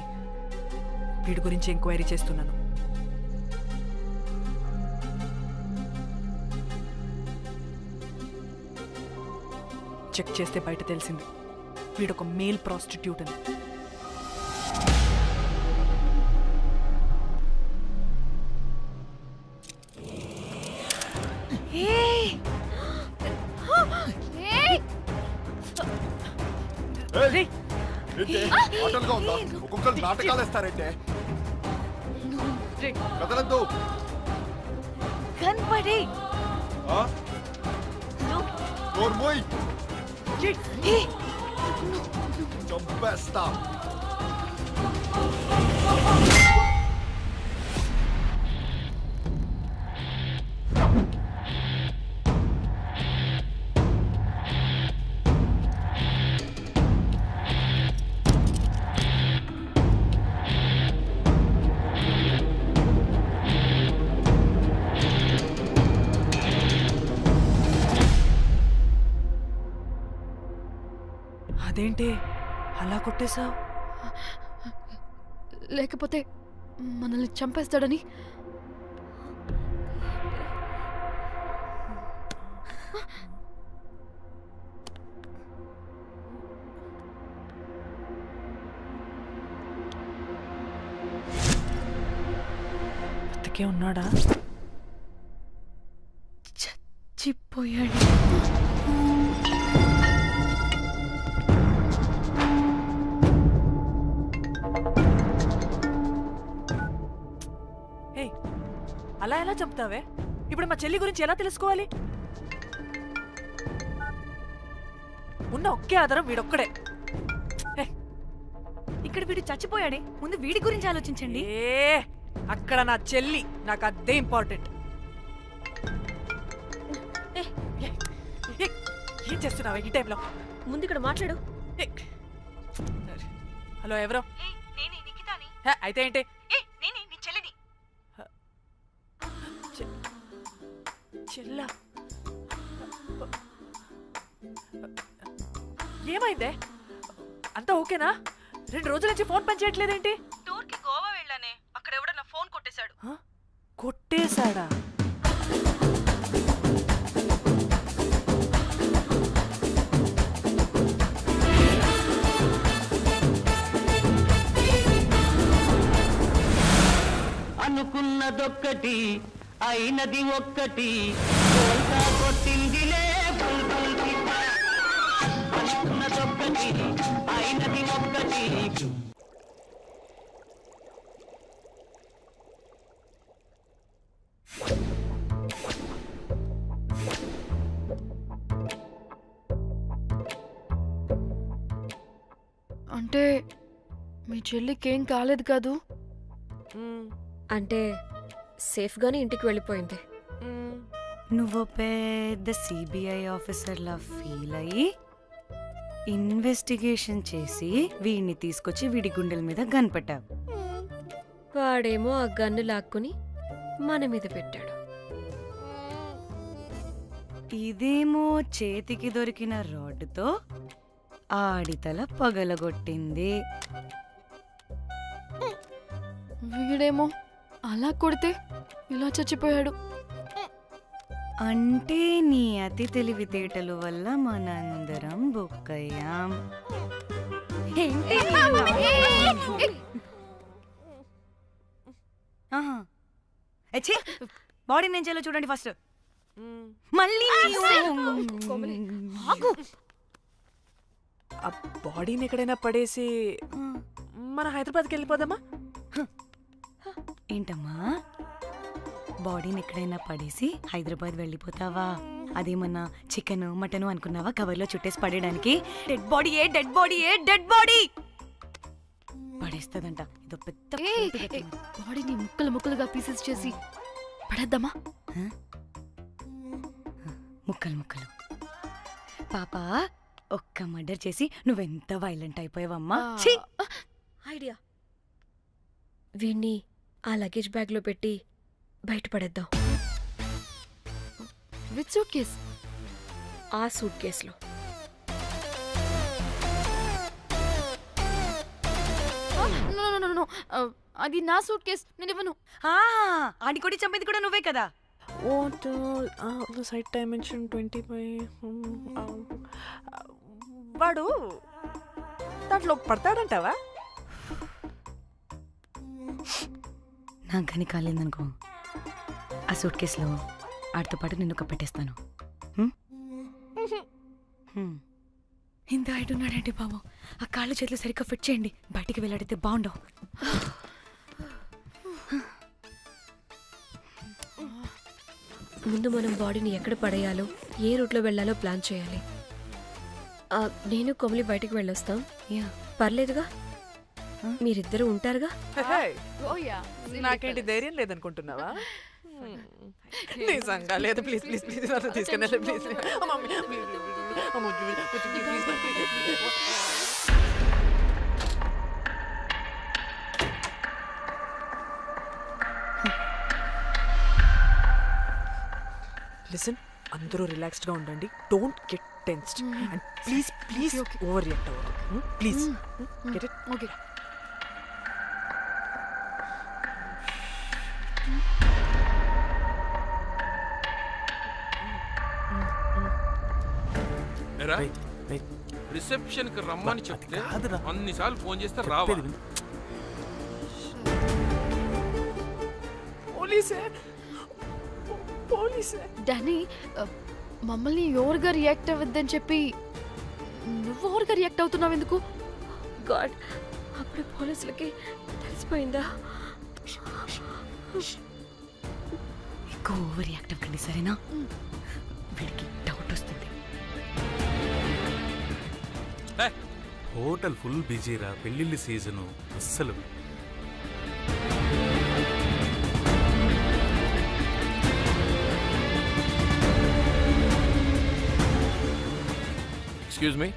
వీడి గురించి ఎంక్వైరీ చేస్తున్నాను. చెక్ చేస్తే బయట తెలిసింది వీడొక మేల్ ప్రాస్టిట్యూట్ అని. ఆటలుగా ఉందా? ఒక్కొక్కరు నాటకాలు వేస్తారంటే కదలద్దు. కనపడి చంపేస్తా. అదేంటి అలా కొట్టేశావు? లేకపోతే మనల్ని చంపేస్తాడని. బతికే ఉన్నాడా? చచ్చిపోయాడు. అలా ఎలా చంపుతావే? ఇప్పుడు మా చెల్లి గురించి ఎలా తెలుసుకోవాలి? ఉన్న ఒకే ఆధారం వీడొక్కడే. ఇక్కడ వీడు చచ్చిపోయాడే, ముందు వీడి గురించి ఆలోచించండి. అక్కడ నా చెల్లి, నాకు అదే ఇంపార్టెంట్. ఏం చేస్తున్నావు ఈ టైంలో? ముందు ఇక్కడ మాట్లాడు. హలో, ఎవరో? నేనే నిఖితాని. అయితే ఏంటి? నేనే నీ చెల్లిని. చెల్లా, ఏమైందే? అంతా ఓకేనా? 2 రోజుల నుంచి ఫోన్ పని చేయట్లేదేంటి? టూర్ కి గోవా వెళ్ళానే, అక్కడ ఎవడో నా ఫోన్ కొట్టేశాడు. కొట్టేశాడా? అనుకున్నదొక్కటి అయినది ఒక్కటి కొట్టిందిలే అనుకున్నదొక్కటి అయినది ఒక్కటి. అంటే మీ చెల్లికి ఏం కాలేదు కాదు? అంటే సేఫ్ గానే ఇంటికి వెళ్ళిపోయింది. నువ్వు పెద్ద సిబిఐ ఆఫీసర్లా ఫీల్ అయ్యి ఇన్వెస్టిగేషన్ చేసి వీడిని తీసుకొచ్చి వీడి గుండెల మీద కనిపెట్టావు. వాడేమో ఆ గన్ను లాక్కుని మన మీద పెట్టాడు. ఇదేమో చేతికి దొరికిన రాడ్డుతో ఆడితల పగలగొట్టింది. వీడేమో అలా కొడితే ఇలా చచ్చిపోయాడు. అంటే నీ అతి తెలివితేటల వల్ల మనందరం బుక్కయ్యాం. బాడీ నేను చేయాలో చూడండి ఫస్ట్. మళ్ళీ ఆ బాడీని ఎక్కడైనా పడేసి మన హైదరాబాద్కి వెళ్ళిపోదామా? ఏంటమ్మా, బాడీని ఎక్కడైనా పడేసి హైదరాబాద్ వెళ్ళిపోతావా? అదేమన్నా చికెన్ మటన్ అనుకున్నావా కవర్లో చుట్టేసి పడేయడానికి? డెడ్ బాడీ ఏ డెడ్ బాడీ ఏ డెడ్ బాడీ పడేస్తుందంట. ఇదో పెద్ద బాడీని ముక్కలు ముక్కలుగా పీసెస్ చేసి పడేద్దామా? ముక్కలు ముక్కలు. పాప, ఒక్క మర్డర్ చేసి నువ్వెంత వైలెంట్ అయిపోయావమ్మా. ఐడియా, వీణ్ణి ఆ లగేజ్ బ్యాగ్ లో పెట్టి బయటపడేద్దాం. With suitcase? ఆ సూట్ కేసులో. అది నా సూట్ కేస్, నేను ఇవ్వను. ఆడి కొట్టి చంపేది కూడా నువ్వే కదా. Site dimension 25. వాడు దాంట్లో పడతాడంటావా? నాకు కానీ కాలేదనుకో, ఆ సూట్ కేసులో ఆడితో పాటు నిన్ను కప్పెట్టేస్తాను. ఇంత హైట్ ఉన్నాడండి బాబు. ఆ కాళ్ళు చేతులు సరిగ్గా ఫిట్ చేయండి, బయటికి వెళ్ళాడితే బాగుండవు. ముందు మనం బాడీని ఎక్కడ పడేయాలో, ఏ రూట్లో వెళ్ళాలో ప్లాన్ చేయాలి. నేను కొమలి బయటికి వెళ్ళొస్తాం. పర్లేదుగా, మీరిద్దరూ ఉంటారుగా. నాకేంటి ధైర్యం లేదనుకుంటున్నావా? నిజంగా లేదు. ప్లీజ్ ప్లీజ్ ప్లీజ్ తీసుకెళ్ళండి ప్లీజ్. లిసన్, అందరూ రిలాక్స్డ్ గా ఉండండి. Don't get tensed and please please overreact అవ్వదు. Please get it? Okay. Reception కి రమ్మని చెప్తే అన్నిసార్లు ఫోన్ చేస్తే రావాలి. పోలీసే. డానీ, మమ్మల్ని ఎవరుగా రియాక్ట్ అవ్వద్దని చెప్పి నువ్వు ఎవరుగా రియాక్ట్ అవుతున్నావు ఎందుకు? గాడ్, అప్పుడే పోలీసులకి తెలిసిపోయిందా? ఎక్కువ ఓవర్ రియాక్ట్ అవ్వకండి, సరేనా? వీడికి డౌట్ వస్తుంది. హోటల్ ఫుల్ బిజీరా, పెళ్ళిళ్ళ సీజను అస్సలు. Excuse me.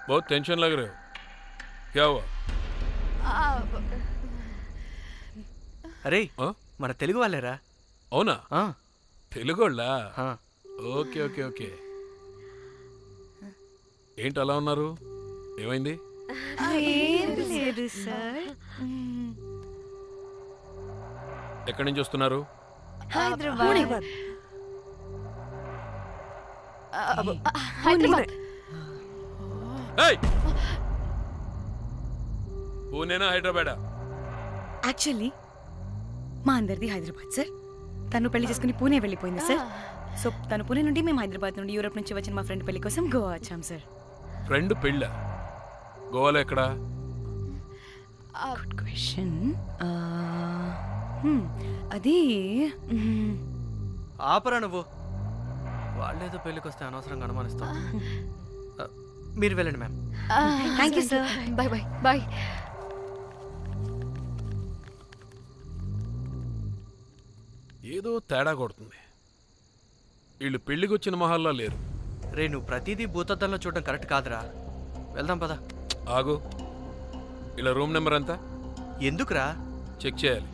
बहुत टेंशन लग रहे हो, क्या हुआ? అరే మన తెలుగు వాళ్ళేరా. అవునా? తెలుగోళ్ళా? Okay okay okay. ఏంటి అలా ఉన్నారు, ఏమైంది? లేదు సార్. ఎక్కడి నుంచి వస్తున్నారు? హైదరాబాద్. హైదరాబాద్. ఏయ్! పూణేనా హైదరాబాదా? యాక్చువల్లీ మా అందరిది హైదరాబాద్ సార్. తను పెళ్లి చేసుకుని పూణే వెళ్ళిపోయింది సార్. సో తను పూణే నుండి మేము హైదరాబాద్ నుండి యూరోప్ నుంచి వచ్చిన మా ఫ్రెండ్ పెళ్లి కోసం గోవా వచ్చాం సార్. ఫ్రెండ్ పెళ్ళ గోవాలో ఎక్కడా? Good question. అది ఆపరా నువ్వు. వాళ్ళేదో పెళ్ళికి వస్తే అనవసరంగా అనుమానిస్తాం. మీరు వెళ్ళండి ma'am. Thank you sir. Bye bye bye. ఏదో తేడా కొడుతుంది. వీళ్ళు పెళ్లికి వచ్చిన మహల్లా లేరు. రే నువ్వు ప్రతిదీ భూతద్దంలో చూడడం కరెక్ట్ కాదురా. వెళ్దాం పద. ఆగు, ఇలా రూమ్ నెంబర్ ఎంత? ఎందుకురా? చెక్ చేయాలి.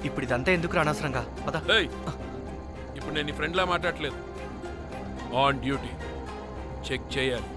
ఇప్పుడు ఇదంతా ఎందుకురా అనవసరంగా? పద. ఏయ్, ఇప్పుడు నేను నీ ఫ్రెండ్లా మాట్లాడట్లేదు. ఆన్ డ్యూటీ చెక్ చేయాలి.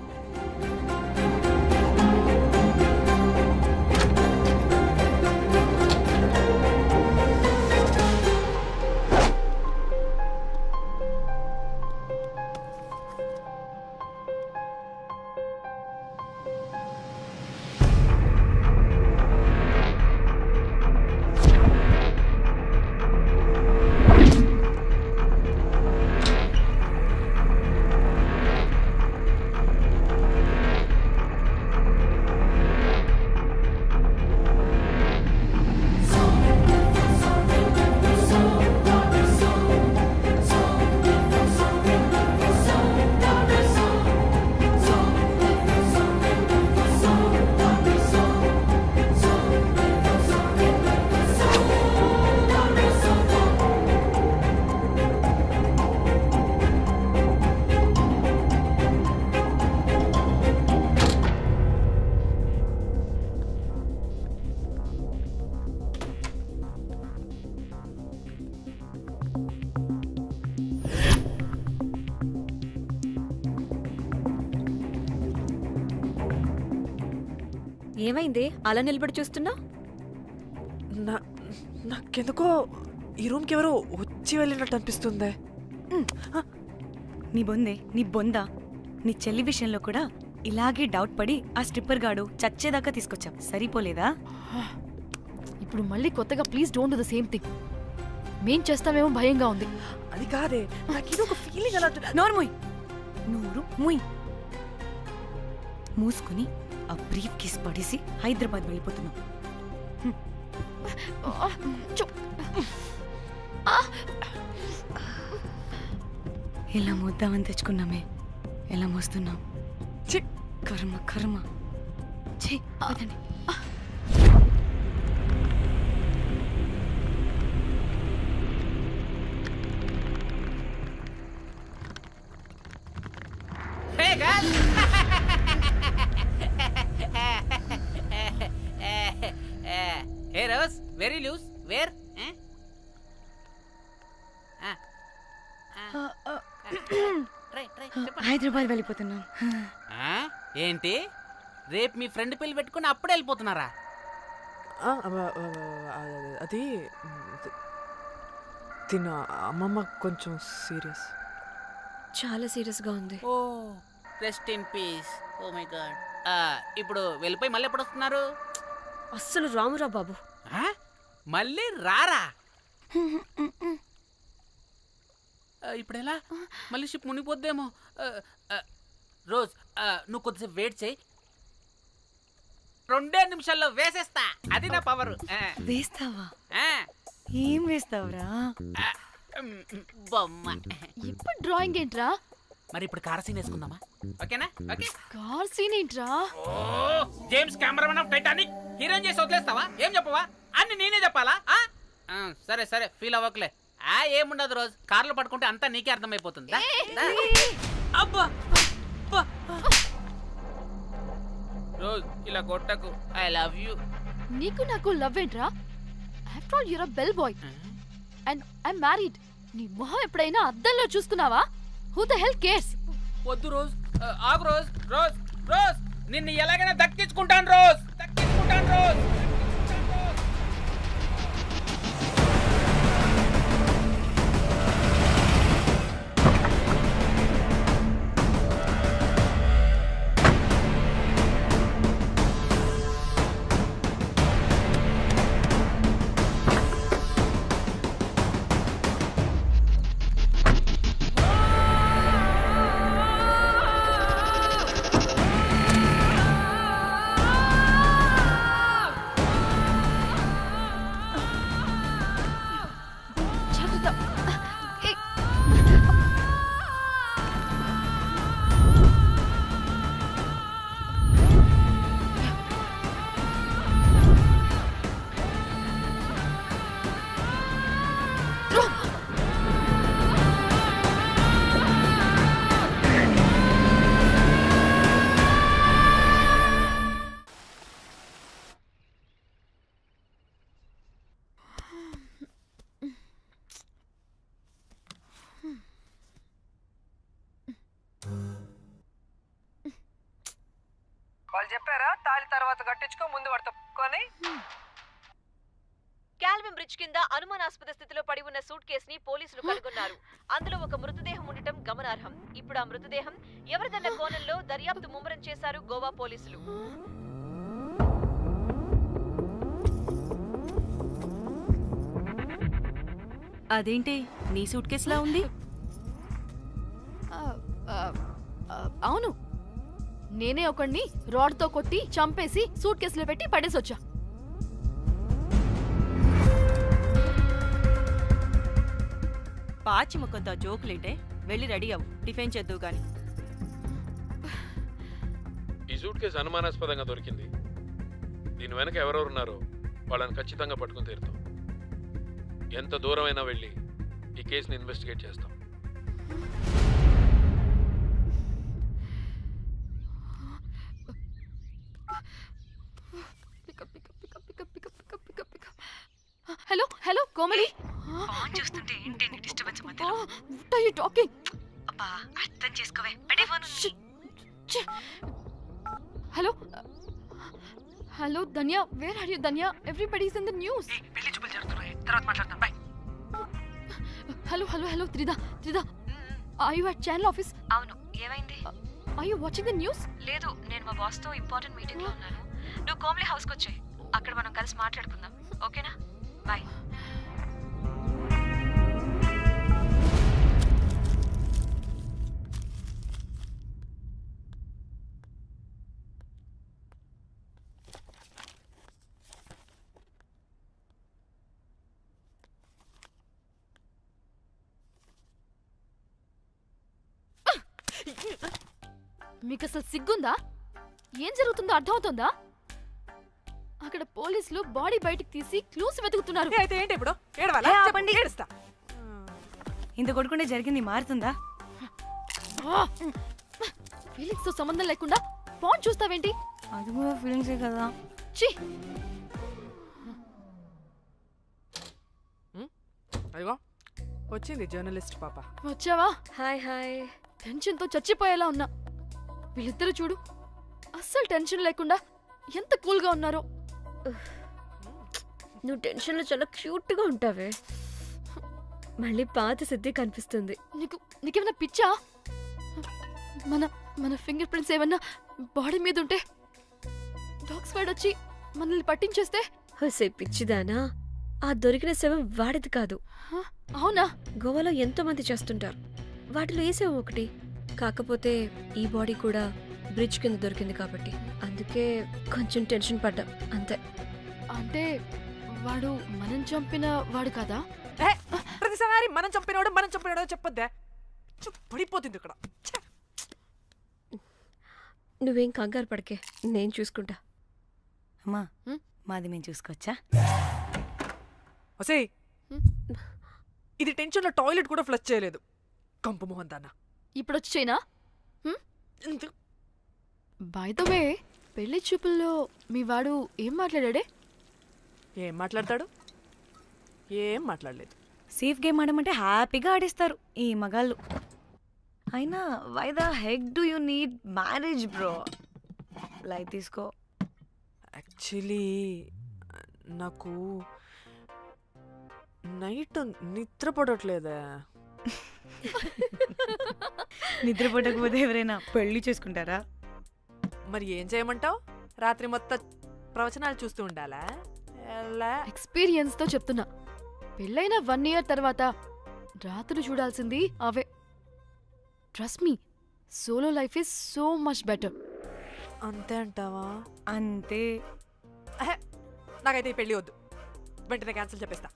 ఏమైంది అలా నిలబడి చూస్తున్నా? నాకెందుకో ఈ రూమ్కి ఎవరో వచ్చి వెళ్ళినట్టు అనిపిస్తుంది. నీ బొందే, నీ బొందా, నీ చెల్లి విషయంలో కూడా ఇలాగే డౌట్ పడి ఆ స్ట్రిప్పర్ గాడు చచ్చేదాకా తీసుకొచ్చాం. సరిపోలేదా? ఇప్పుడు మళ్ళీ కొత్తగా please don't do the same thing. మేం చేస్తామేమో భయంగా ఉంది. అది కాదే, నాకు ఒక ఫీలింగ్ అలా. నోరు ముయ్, నోరు ముయ్. మూసుకుని ఆ బ్రీఫ్ కేస్ పడేసి హైదరాబాద్ వెళ్ళిపోతున్నాం. ఇలా మోద్దామని తెచ్చుకున్నామే, ఎలా మోస్తున్నాం. కర్మ కర్మ. అదండి. Hey Rose, very loose. Where? Hyderabad వెళ్ళిపోతున్నాం. ఏంటి రేపు మీ ఫ్రెండ్ పెళ్లి పెట్టుకుని అప్పుడే వెళ్ళిపోతున్నారా? అది తిన్న అమ్మమ్మ కొంచెం సీరియస్, చాలా సీరియస్ గా ఉంది. Oh rest in peace. Oh my god. ఇప్పుడు వెళ్ళిపోయి మళ్ళీ ఎప్పుడు వస్తున్నారు? అస్సలు రామురా బాబు. మళ్ళీ రారా? ఇప్పుడు ఎలా? మళ్ళీ షిప్ మునిగిపోద్దేమో. రోజ్ నువ్వు కొద్దిసేపు వెయిట్ చేయి, 2 నిమిషాల్లో వేసేస్తా. అది నా పవర్. వేస్తావా? ఏం వేస్తావురా? బొమ్మ. ఇప్పుడు డ్రాయింగ్ ఏంట్రా? మరి ఇప్పుడు కార్ సీన్ వేసుకుందామా? ఓకేనా? ఓకే. కార్ సీన్ ఏంట్రా? Oh James cameraman of Titanic heroine చేసి వదిలేస్తావా? ఏం చెప్పవా? అన్ని నేనే చెప్పాలా? సరే సరే ఫీల్ అవ్వకలే. ఏముండదు రోజు కార్లో పడుకుంటే అంతా నీకే అర్థమైపోతుంది. అబ్బా రోజ్ ఇలా కొట్టకు. I love you. నీకు నాకు లవ్ ఏంట్రా? After all your a bell boy and I married. నీ మొహం ఎప్పుడైనా అద్దంలో చూసుకున్నావా? Who the hell cares? వద్దు రోజ్. ఆగు రోజ్. రోజ్ రోజ్ నిన్ను ఎలాగైనా దక్కించుకుంటాను రోజ్. దక్కించుకుంటాను రోజ్. వాళ్ళు చెప్పారా తాళి తర్వాత కట్టించుకో ముందు పడుకొని. కాల్విన్ బ్రిడ్జ్ కింద అనుమానాస్పద స్థితిలో పడి ఉన్న సూట్ కేసుని పోలీసులు కనుగొన్నారు. అందులో ఒక మృతదేహం ఉండటం గమనార్హం. ఇప్పుడు ఆ మృతదేహం ఎవరిదన్న కోణంలో దర్యాప్తు ముమ్మరం చేశారు గోవా పోలీసులు. అదేంటి నీ సూట్ కేసులా ఉంది? అవును, నేనే ఒకడిని రాడ్తో కొట్టి చంపేసి సూట్ కేసులో పెట్టి పడేసొచ్చా. పాచి ముఖంతో జోకులేంటే వెళ్ళి రెడీ అవ్వు, టిఫిన్ చేద్దువు గాని. ఈ సూట్ కేసు అనుమానాస్పదంగా దొరికింది. దీని వెనక ఎవరెవరున్నారో వాళ్ళని ఖచ్చితంగా పట్టుకుని తీరుతాం. ఎంత దూరమైనా వెళ్ళి ఈ కేసుని ఇన్వెస్టిగేట్ చేస్తాం. Hello hello Komali. చూస్తుంటే ఏంటి డిస్టర్బెన్స్ మధ్యలో? What are you talking? అబ్బా అర్థం చేసుకోవే. పెట్టే phone. Hello hello Dhanya, where are you Dhanya? Everybody is in the news. పెళ్లి చూపులు జరుగుతున్నాయి, తర్వాత మాట్లాడతాం. Bye. Hello hello hello Tridha Tridha, are you at channel office? అవును, ఏమైంది? Are you watching the news? లేదు, నేను మా బాస్ తో ఇంపార్టెంట్ మీటింగ్ లో ఉన్నాను. నువ్వు కోమ్లీ హౌస్ కి వచ్చాయి, అక్కడ మనం కలిసి మాట్లాడుకుందాం. ఓకేనా? బాయ్. మీకు అసలు సిగ్గుందా? ఏం జరుగుతుందో అర్థమవుతుందా? అక్కడ పోలీసులు బాడీ బయటికి తీసి క్లూస్ వెతుకుతున్నారు. అయితే ఏంటి ఇప్పుడు? ఏడవాలా? ఆపండి. ఏడుస్తా. ఇంత కొడుకుంటే జరిగింది మారుతుందా? ఫీలింగ్స్ తో సంబంధం లేకుండా ఫోన్ చూస్తావేంటి? అది కూడా ఫీలింగ్సే కదా. ఛీ! అయ్యో వచ్చింది జర్నలిస్ట్ పాప. వచ్చావా? Hi hi. టెన్షన్ తో చచ్చిపోయేలా ఉన్నా. వీళ్ళిద్దరు చూడు, అస్సలు టెన్షన్ లేకుండా ఎంత కూల్ గా ఉన్నారో. నువ్వు టెన్షన్ లో చాలా క్యూట్ గా ఉంటావే. మళ్ళీ పాత సిద్ధి కనిపిస్తుంది. నీకేమైనా పిచ్చా? మన మన ఫింగర్ ప్రింట్స్ ఏమన్నా బాడీ మీద ఉంటే డాగ్స్ వైడ్ వచ్చి మనల్ని పట్టించేస్తే? హోసే పిచ్చిదానా, ఆ దొరికిన శవం వాడిది కాదు. అవునా? గోవాలో ఎంతో మంది చేస్తుంటారు, వాటిలో ఏ శవం ఒకటి. కాకపోతే ఈ బాడీ కూడా బ్రిడ్జ్ కింద దొరికింది కాబట్టి అందుకే కొంచెం టెన్షన్ పడ్డా అంతే. అంటే వాడు మనం చంపిన వాడు కదా? ప్రతిసారి ప్రతిసారి మనం చంపినాడో చెప్పొద్దే పడిపోతుంది ఇక్కడ. ఛే! నువ్వేం కంగారు పడకే, నేను చూసుకుంటా. అమ్మా మాది మేము చూసుకోవచ్చా? ఒసేయ్ ఇది టెన్షన్లో టాయిలెట్ కూడా ఫ్లష్ చేయలేదు. కంపు మొహం దాన్న. ఇప్పుడు వచ్చి చేయనా? బై ద వే, పెళ్లి చూపుల్లో మీ వాడు ఏం మాట్లాడాడే? ఏం మాట్లాడతాడు? ఏం మాట్లాడలేదు. సేఫ్ గేమ్ ఆడమంటే హ్యాపీగా ఆడిస్తారు ఈ మగాళ్ళు. అయినా why the heck do you need marriage bro? Light తీసుకో. యాక్చువల్లీ నాకు నైట్ నిద్ర పడట్లేదా? నిద్ర పడకపోతే ఎవరైనా పెళ్లి చేసుకుంటారా? మరి ఏం చేయమంటావు? రాత్రి మొత్తం ప్రవచనాలు చూస్తూ ఉండాలా? ఎక్స్పీరియన్స్తో చెప్తున్నా, పెళ్ళైన 1 year తర్వాత రాత్రి చూడాల్సింది అవే. Trust me, solo life is so much better. అంతే అంటావా? అంతే. నాకైతే ఈ పెళ్ళి వద్దు, వెంటనే క్యాన్సిల్ చెప్పేస్తా.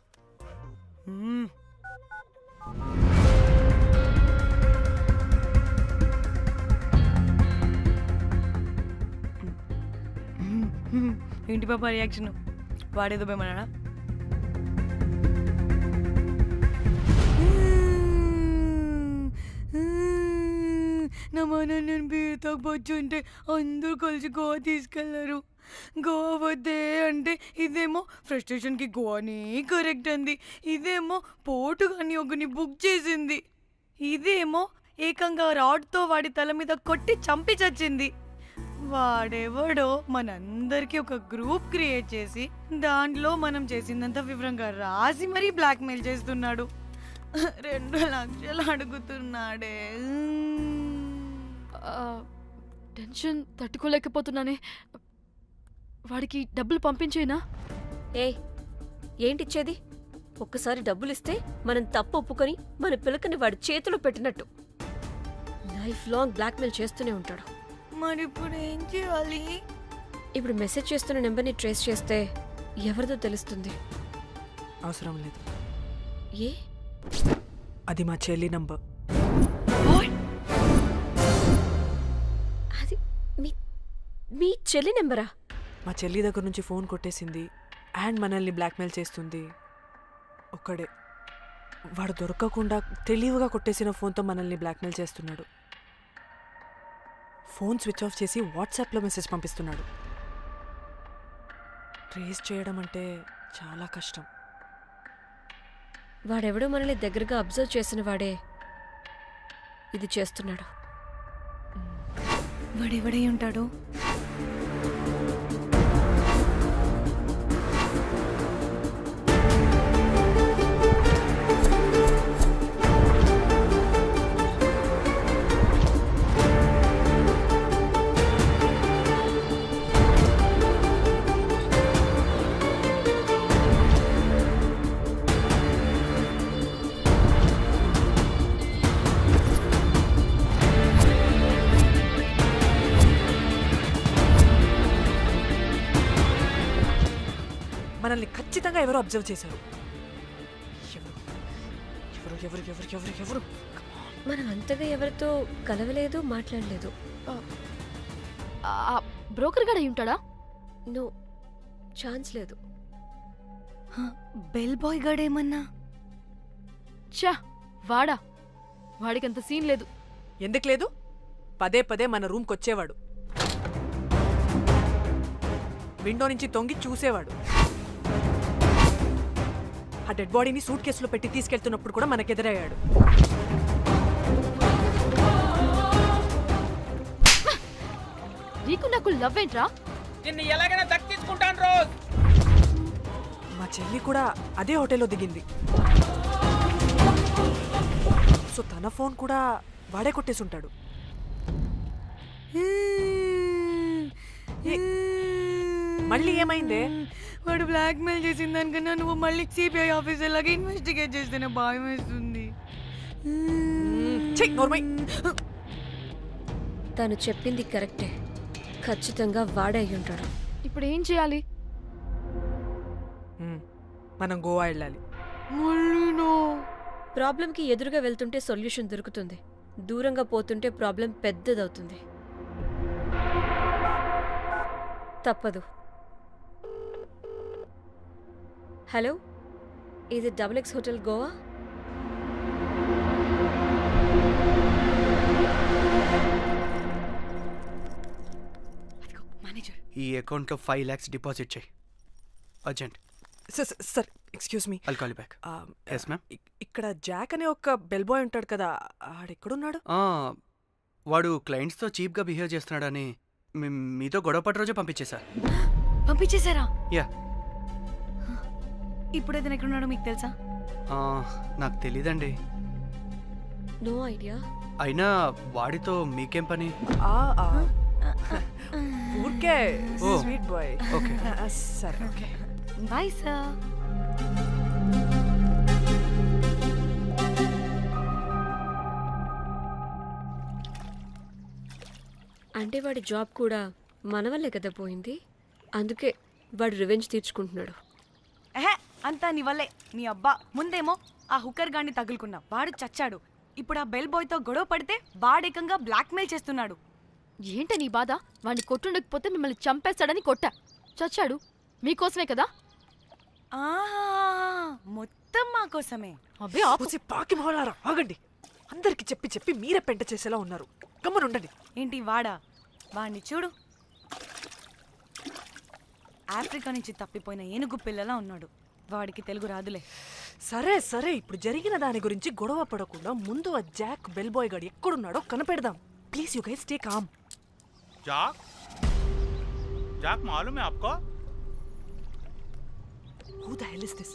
ఏంటి పాప రియాక్షన్? వాడేదో భయమన్నాడా? నా మన నేను బీరుతో వచ్చుంటే అందరూ కలిసి గోవా తీసుకెళ్లారు. గోవా వద్దే అంటే ఇదేమో ఫ్రస్ట్రేషన్కి గోవానే కరెక్ట్ అంది, ఇదేమో పోటు కానీ ఒకని బుక్ చేసింది, ఇదేమో ఏకంగా రాడ్తో వాడి తల మీద కొట్టి చంపి చచ్చింది. వాడెవడో మనందరికీ ఒక గ్రూప్ క్రియేట్ చేసి దాంట్లో మనం చేసిందంత వివరంగా రాసి మరీ బ్లాక్మెయిల్ చేస్తున్నాడు. 2 లక్షలు అడుగుతున్నాడే. టెన్షన్ తట్టుకోలేకపోతున్నానే. వాడికి డబ్బులు పంపించేనా? ఏంటిచ్చేది? ఒక్కసారి డబ్బులిస్తే మనం తప్పు ఒప్పుకొని మన పిలకని వాడి చేతిలో పెట్టినట్టు. లైఫ్ లాంగ్ బ్లాక్మెయిల్ చేస్తూనే ఉంటాడు. మరి ఇప్పుడు ఏం చేయాలి? ఇప్పుడు మెసేజ్ చేస్తున్న నెంబర్ని ట్రేస్ చేస్తే ఎవరిదో తెలుస్తుంది. అవసరం లేదు, ఏ? అది మా చెల్లి నంబర్. అది మీ చెల్లి నెంబరా? మా చెల్లి దగ్గర నుంచి ఫోన్ కొట్టేసింది అండ్ మనల్ని బ్లాక్మెయిల్ చేస్తుంది. ఒక్కడే, వాడు దొరకకుండా తెలివిగా కొట్టేసిన ఫోన్తో మనల్ని బ్లాక్మెయిల్ చేస్తున్నాడు. ఫోన్ స్విచ్ ఆఫ్ చేసి వాట్సాప్లో మెసేజ్ పంపిస్తున్నాడు. ట్రేస్ చేయడం అంటే చాలా కష్టం. వాడెవడో మనల్ని దగ్గరగా అబ్జర్వ్ చేసిన వాడే ఇది చేస్తున్నాడు. వాడెవడై ఉంటాడు? మనల్ని ఖచ్చితంగా ఎవరో అబ్జర్వ్ చేశారు. ఎవరు ఎవరు ఎవరు ఎవరు ఎవరు? మనం అంతగా ఎవరితో కలవలేదు, మాట్లాడలేదు. బ్రోకర్ గడ ఉంటాడా? నో, ఛాన్స్ లేదు. బెల్ బాయ్ గాడేమన్నా? చా, వాడా? వాడికంత సీన్ లేదు. ఎందుకు లేదు? పదే పదే మన రూమ్కి వచ్చేవాడు, విండో నుంచి తొంగి చూసేవాడు. ఆ డెడ్ బాడీని సూట్ కేసులో పెట్టి తీసుకెళ్తున్నప్పుడు కూడా మనకెదురయ్యాడు. నీకు నాకు లవ్ ఏంట్రా? నిన్ను ఎలాగైనా దక్కించుకుంటాను రోజ్. మా చెల్లి కూడా అదే హోటల్లో దిగింది. సో తన ఫోన్ కూడా వాడే కొట్టేసుంటాడు. మళ్ళీ ఏమైందే? వాడు బ్లాక్మెయిల్ చేసిన దానికన్నా నువ్వు మళ్ళీ సిబిఐ ఆఫీసర్ లాగా ఇన్వెస్టిగేట్ చేస్తేనే భయం వేస్తుంది. తను చెప్పింది కరెక్టే, ఖచ్చితంగా వాడే అయి ఉంటాడు. ఇప్పుడు ఏం చేయాలి? మనం గోవా వెళ్ళాలి. ప్రాబ్లంకి ఎదురుగా వెళ్తుంటే సొల్యూషన్ దొరుకుతుంది, దూరంగా పోతుంటే ప్రాబ్లం పెద్దదవుతుంది. తప్పదు. హలో, ఇది XX హోటల్ గోవా? మేనేజర్, ఈ అకౌంట్లో 5 lakhs డిపాజిట్ చేయి. Urgent. Sir excuse me, I'll call back. Yes ma'am. ఇక్కడ జాక్ అనే ఒక బెల్ బాయ్ ఉంటాడు కదా, ఆడెక్కడున్నాడు? వాడు క్లయింట్స్తో చీప్గా బిహేవ్ చేస్తున్నాడని మీతో గొడవ పట్ట రోజే పంపించేశా. పంపించేశారా? యా. ఇప్పుడు అతను ఎక్కడున్నాడో మీకు తెలుసా? నాకు తెలీదండి. No idea. అయినా వాడితో మీకేం పని? ఊరికే ఓ. Sweet boy. ఓకే. సరే, ఓకే. Bye sir. అంటే వాడి జాబ్ కూడా మన వల్లే కదా పోయింది. అందుకే వాడు రివెంజ్ తీర్చుకుంటున్నాడు. అంతా నీ వల్లే. నీ అబ్బా ముందేమో ఆ హుకర్ గాన్ని తగులుకున్నా, వాడు చచ్చాడు. ఇప్పుడు ఆ బెల్ బాయ్తో గొడవ పడితే వాడేకంగా బ్లాక్మెయిల్ చేస్తున్నాడు. ఏంట నీ బాధ? వాడిని కొట్టుండకపోతే మిమ్మల్ని చంపేస్తాడని కొట్టా. చచ్చాడు మీకోసమే కదా. మొత్తం మా కోసమే. అబ్బే ఆపుసి పాకి మొహలారా, ఆగండి. అందరికి చెప్పి చెప్పి మీరే పెంట చేసేలా ఉన్నారు. గమ్మునుండండి. ఏంటి వాడా? వాడిని చూడు, ఆఫ్రికా నుంచి తప్పిపోయిన ఏనుగు పిల్లలా ఉన్నాడు. వాడికి తెలుగు రాదులే. సరే సరే, ఇప్పుడు జరిగిన దాని గురించి గొడవ పడకుండా ముందు ఆ జాక్ బెల్ బాయ్ గాడు ఎక్కడున్నాడో కనిపెడదాం. Please you guys take calm. Jack Jack मालूम है आपको? Who the hell is this?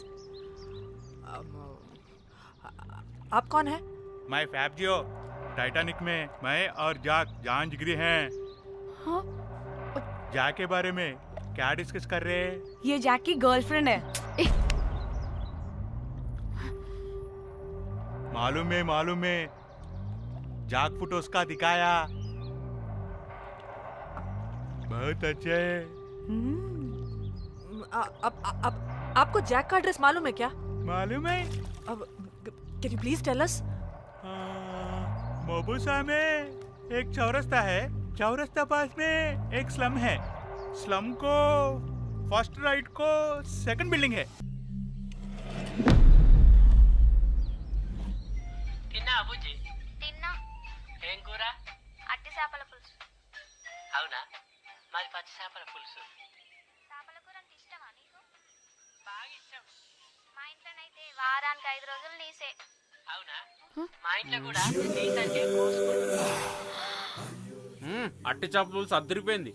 आप कौन है? मैं फैब्जियो, टाइटैनिक में मैं और जाक जान जिगरी हैं। हाँ? जाक के बारे में क्या डिस्कस कर रहे हैं? ये जैक की गर्लफ्रेंड है. मालूम है जाक फोटोस का दिखाया, बहुत अच्छे है। आपको जैक का एड्रेस मालूम है क्या? मालूम है। अब can you please tell us? मोबुसा में एक चौरस्ता है, चौरस्ता पास में एक स्लम है, स्लम को फर्स्ट राइट को सेकंड बिल्डिंग है। తిన్నా అబుజీ? తిన్నా. ఏం కూర? అట్టి చేపల పులుసు. అవునా, మాది పచ్చి చేపల పులుసు. చేపల కూర అంటే ఇష్టమా నీకు? బాగా ఇష్టం. మా ఇంట్లోనైతే వారానికి 5 రోజులు నీసే. అవునా, మా ఇంట్లో కూడా నీకంటే కోసుకుంటుంది. అట్టి చేపల పులుసు అద్దరిపోయింది.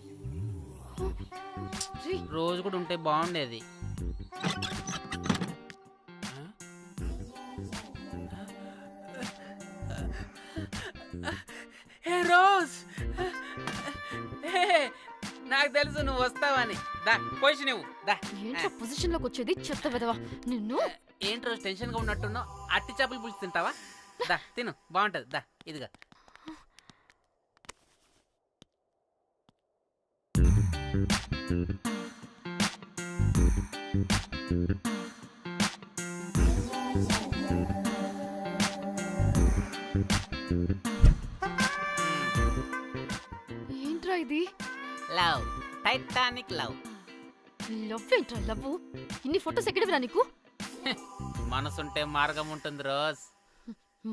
రోజు కూడా ఉంటే బాగుండేది. హే రోజ్, నాకు తెలుసు నువ్వు వస్తావని. దా పోయి నువ్వు దా. ఏంట్రా పొజిషన్ లోకి వచ్చేది చెత్త విధవా నిన్ను. ఏంటి రోజు టెన్షన్ గా ఉన్నట్టున్నావు? అట్టి చేపల పులుసు తింటావా? దా తిను, బాగుంటది. దా ఇదిగా. ఏంట్రా ఇది? Love, Titanic love. లవ్ ఏంట్రా లవ్? ఇన్ని ఫొటోస్ ఎక్కడివిరా నీకు? మనసుంటే మార్గం ఉంటుంది రోజ్.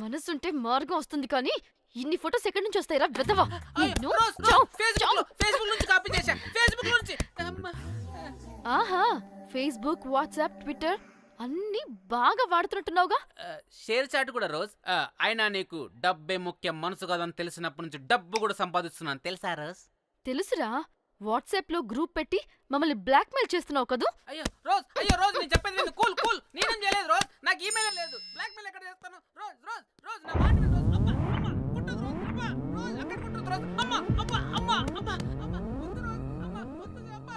మనసుంటే మార్గం వస్తుంది కానీ ఇన్ని ఫొటోస్ ఎక్కడి నుంచి వస్తాయిరా విధవా? నిన్ను ఫేస్బుక్ నుంచి కాపీ చేశా, ఫేస్బుక్ నుంచి. ఆహా, ఫేస్బుక్, వాట్సాప్, ట్విట్టర్ అన్ని బాగా వాడుతున్నట్టున్నావుగా. షేర్ చాట్ కూడా రోజ్. అయినా నీకు డబ్బే ముఖ్యం, మనసు కదని తెలిసినప్పటి నుంచి డబ్బు కూడా సంపాదిస్తున్నాను తెలుసా రోజ్? తెలుసురా, వాట్సాప్ లో గ్రూప్ పెట్టి మమ్మల్ని బ్లాక్మెయిల్ చేస్తున్నావు కదూ. అయ్యో రోజ్ నేను చెప్పేది విను. కూల్ కూల్, నేనేం చేయలేదు రోజ్, నాకు ఈమెయిల్ లేదు. బ్లాక్మెయిల్ ఎక్కడ చేస్తాను రోజ్? రోజ్ నా మాట విను రోజ్. అమ్మ కుట్టదు రోజ్. అమ్మ రోజ్ అక్కడ కుట్టదు రోజ్. అమ్మ అమ్మ అమ్మ అమ్మ అమ్మ వద్దు రోజ్. అమ్మ వద్దు అమ్మ.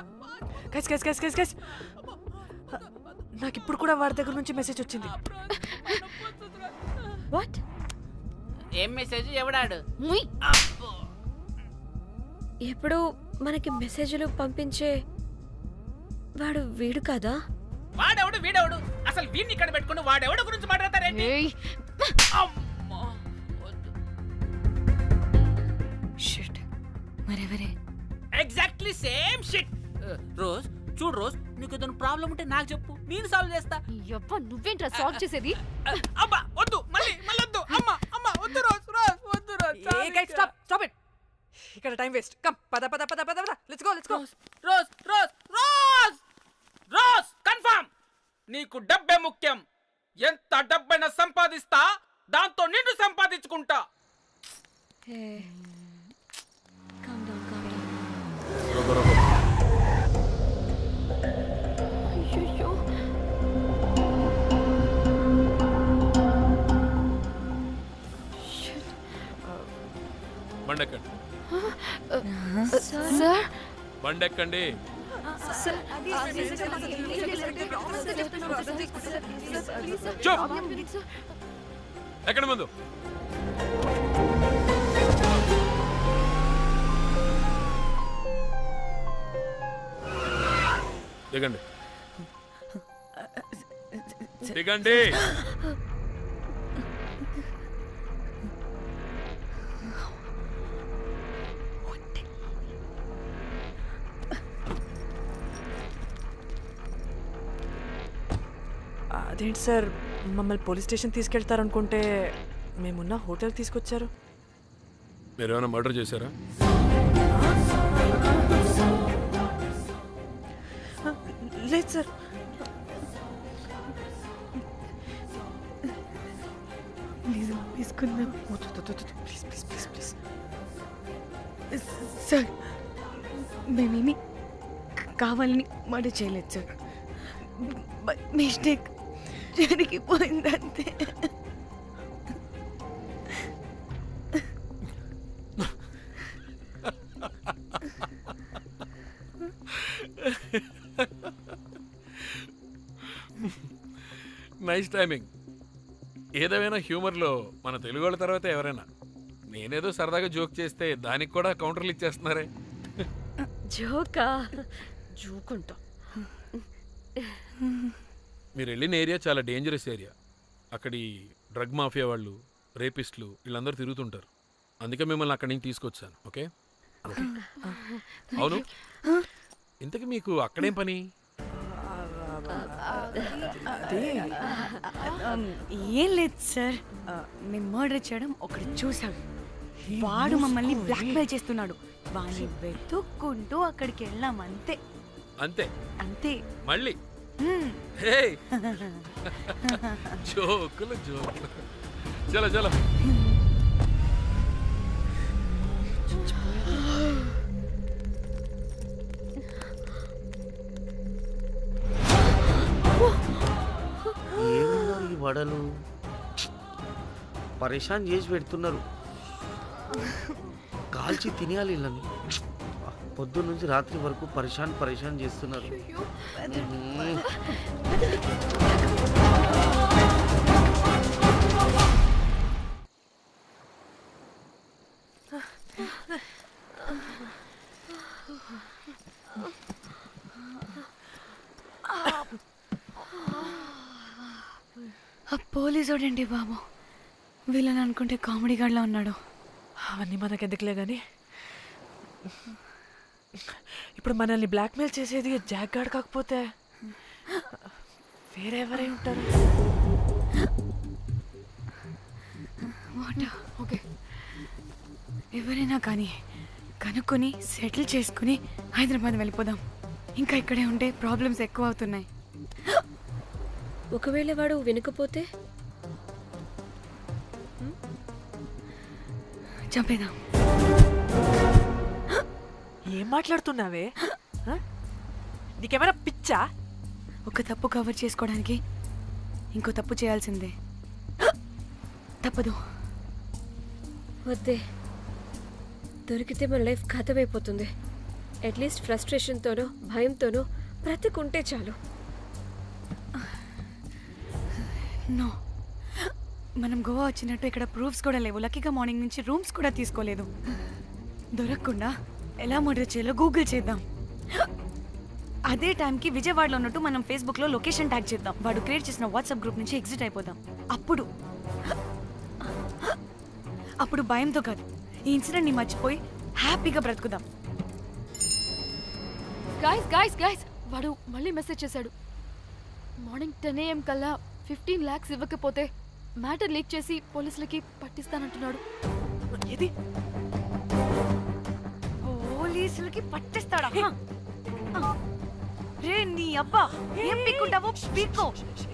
గైస్ నాకు ఇప్పుడు కూడా వాడి దగ్గర నుంచి మెసేజ్ వచ్చింది. వాట్? ఏం మెసేజ్? ఎవడాడు? ఎప్పుడు మనకి మెసేజ్లు పంపించే వాడు వీడు కాదా? వాడెవడు వీడెవడు అసలు వీడిని ఇక్కడ పెట్టుకుని వాడెవడు గురించి మాట్లాడతారేంటి? అమ్మా, వద్దు. షిట్ మరెవరే? Exactly same shit. రోజ్ చూడు రోజ్, నీకు ఏదైనా ప్రాబ్లం ఉంటే నాకు చెప్పు, నేను సాల్వ్ చేస్తా. నువ్వేంట్రా సాల్వ్ చేసేది? అబ్బా వద్దు, మళ్ళీ వద్దు. అమ్మా అమ్మా వద్దు రోజ్, రోజ్ వద్దు రోజ్. Stop stop it. ఇక్కడ టైం వేస్ట్. కమ్ పద పద పద పద పద. Let's go let's go. Rose Rose Rose rose confirm. నీకు డబ్బే ముఖ్యం. ఎంత డబ్బైనా సంపాదిస్తా, దాంతో నిన్ను సంపాదించుకుంటా. అయ్యో బండెక్కండి, సార్ బండెక్కండి. చూప్, ఎక్కడ ముందు దిగండి, దిగండి. అదేంటి సార్ మమ్మల్ని పోలీస్ స్టేషన్ తీసుకెళ్తారనుకుంటే మేమున్న హోటల్ తీసుకొచ్చారు. మీరేమైనా మర్డర్ చేశారా? లేదు సార్. తీసుకుందాం please please please please. Sir. మేమేమి కావాలని మర్డర్ చేయలేదు సార్. మిస్టేక్ జరిగిపోయిందంతే. Nice timing. ఏదేమైనా హ్యూమర్లో మన తెలుగు వాళ్ళ తర్వాత ఎవరైనా. నేనేదో సరదాగా జోక్ చేస్తే దానికి కూడా కౌంటర్లు ఇచ్చేస్తున్నారే. జోకా? జోకుంటా. మీరు వెళ్ళిన ఏరియా చాలా డేంజరస్ ఏరియా. అక్కడి డ్రగ్ మాఫియా వాళ్ళు, రేపిస్టులు వీళ్ళందరూ తిరుగుతుంటారు. అందుకే మిమ్మల్ని అక్కడి నుంచి తీసుకొచ్చాను. ఓకే? అవును, ఇంతకీ మీకు అక్కడేం పని? ఏం లేదు సార్. మేము మర్డర్ చేయడం ఒకటి చూసాడు. వాడు మమ్మల్ని బ్లాక్మెయిల్ చేస్తున్నాడు. వాడిని వెతుక్కుంటూ అక్కడికి వెళ్ళాం అంతే. అంతే అంతే. మళ్ళీ హే జోకులు జోకులు. చలో చలో. ఏమున్నారు ఈ వడలు? పరేషాన్ చేసి పెడుతున్నారు. కాల్చి తినేయాలి వీళ్ళని. పొద్దున్న నుంచి రాత్రి వరకు పరేషాన్ చేస్తున్నారు. పోలీసోడండి బాబు. వీళ్ళని అనుకుంటే కామెడీ గాడ్లా ఉన్నాడు. అవన్నీ మనకెందుకులే కానీ ఇప్పుడు మనల్ని బ్లాక్మెయిల్ చేసేది జాక్ గార్డ్ కాకపోతే వేరెవరై ఉంటారు? ఓకే, ఎవరైనా కానీ కనుక్కొని సెటిల్ చేసుకుని హైదరాబాద్ వెళ్ళిపోదాం. ఇంకా ఇక్కడే ఉంటే ప్రాబ్లమ్స్ ఎక్కువ అవుతున్నాయి. ఒకవేళ వాడు వినకపోతే చంపేదాం. ఏం మాట్లాడుతున్నావే? నీకేమైనా పిచ్చా? ఒక తప్పు కవర్ చేసుకోవడానికి ఇంకో తప్పు చేయాల్సిందే. తప్పదు. వద్దే, దొరికితే మన లైఫ్ ఖతమైపోతుంది. అట్లీస్ట్ ఫ్రస్ట్రేషన్తోనో భయంతోనో బ్రతుకుంటే చాలు. నో, మనం గోవా వచ్చినట్టు ఇక్కడ ప్రూఫ్స్ కూడా లేవు. లక్కీగా మార్నింగ్ నుంచి రూమ్స్ కూడా తీసుకోలేదు. దొరకకుండా ఎలా మర్డర్ చేయాలో గూగుల్ చేద్దాం. అదే టైంకి విజయవాడలో ఉన్నట్టు మనం ఫేస్బుక్ లో లొకేషన్ ట్యాగ్ చేద్దాం. వాడు క్రియేట్ చేసిన వాట్సాప్ గ్రూప్ నుంచి ఎగ్జిట్ అయిపోదాం. అప్పుడు భయంతో కాదు, ఈ ఇన్సిడెంట్ ని మర్చిపోయి హ్యాపీగా బ్రతుకుదాం. గైస్ వాడు మళ్ళీ మెసేజ్ చేశాడు. మార్నింగ్ 10 AM కల్లా 15 lakhs ఇవ్వకపోతే మ్యాటర్ లీక్ చేసి పోలీసులకి పట్టిస్తానంటున్నాడు. ఇది పోలీసులకి పట్టిస్తాడా? రే నీ అబ్బా, ఏం పీక్కుంటావో పీక్కో.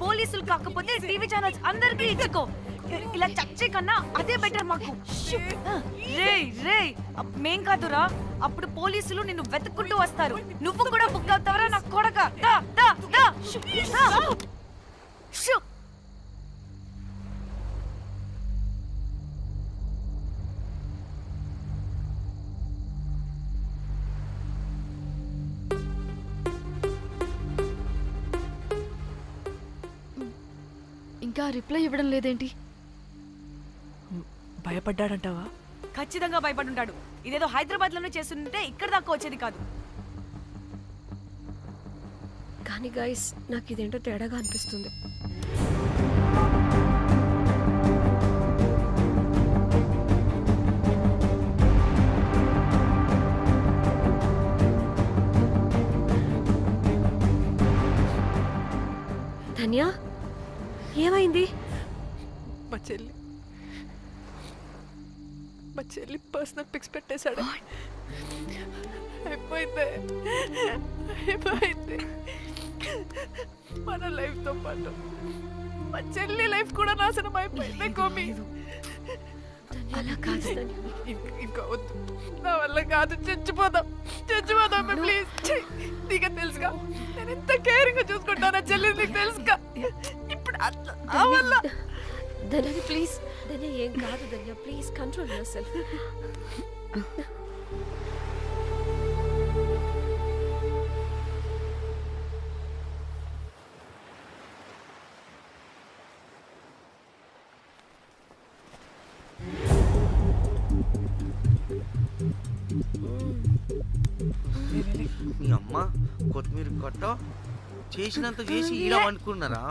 పోలీసులు కాకపోతే టీవీ ఛానల్స్ అందరికీ ఇచ్చుకో. ఇలా చచ్చే కన్నా అదే బెటర్ మాకు. రే మేం కాదురా, అప్పుడు పోలీసులు నిన్ను వెతుక్కుంటూ వస్తారు. నువ్వు కూడా బుక్ అవుతావరా నా కొడక. ఇంకా రిప్లై ఇవ్వడం లేదేంటి? భయపడ్డాడంటావా? ఖచ్చితంగా భయపడుంటాడు. ఇదేదో హైదరాబాద్ లోనే చేస్తుంటే ఇక్కడ దాకా వచ్చేది కాదు. కానీ గైస్, నాకు ఇదేంటో తేడాగా అనిపిస్తుంది. ధన్య, ఏమైంది? మా చెల్లి పర్సనల్ పిక్స్ పెట్టేశాడు. అయిపోయింది. మన లైఫ్ తో పాటు మా చెల్లి లైఫ్ కూడా నాశనం అయిపోయింది. కోమి, అలా కాదు. ఇంకా వద్దు, నా వల్ల కాదు. చచ్చిపోదాం ప్లీజ్. నీకు తెలుసుగా నేను ఎంత కేరింగ్ గా చూసుకుంటానా చెల్లి, నీకు తెలుసుగా. ఇప్పుడు ధన్య ప్లీజ్. ధన్య ఏం కాదు. ధన్య ప్లీజ్ కంట్రోల్ యువర్ సెల్ఫ్. మీ అమ్మ కొత్తిమీర కట్ట చేసినంత చేసి ఈడ అనుకున్నారా?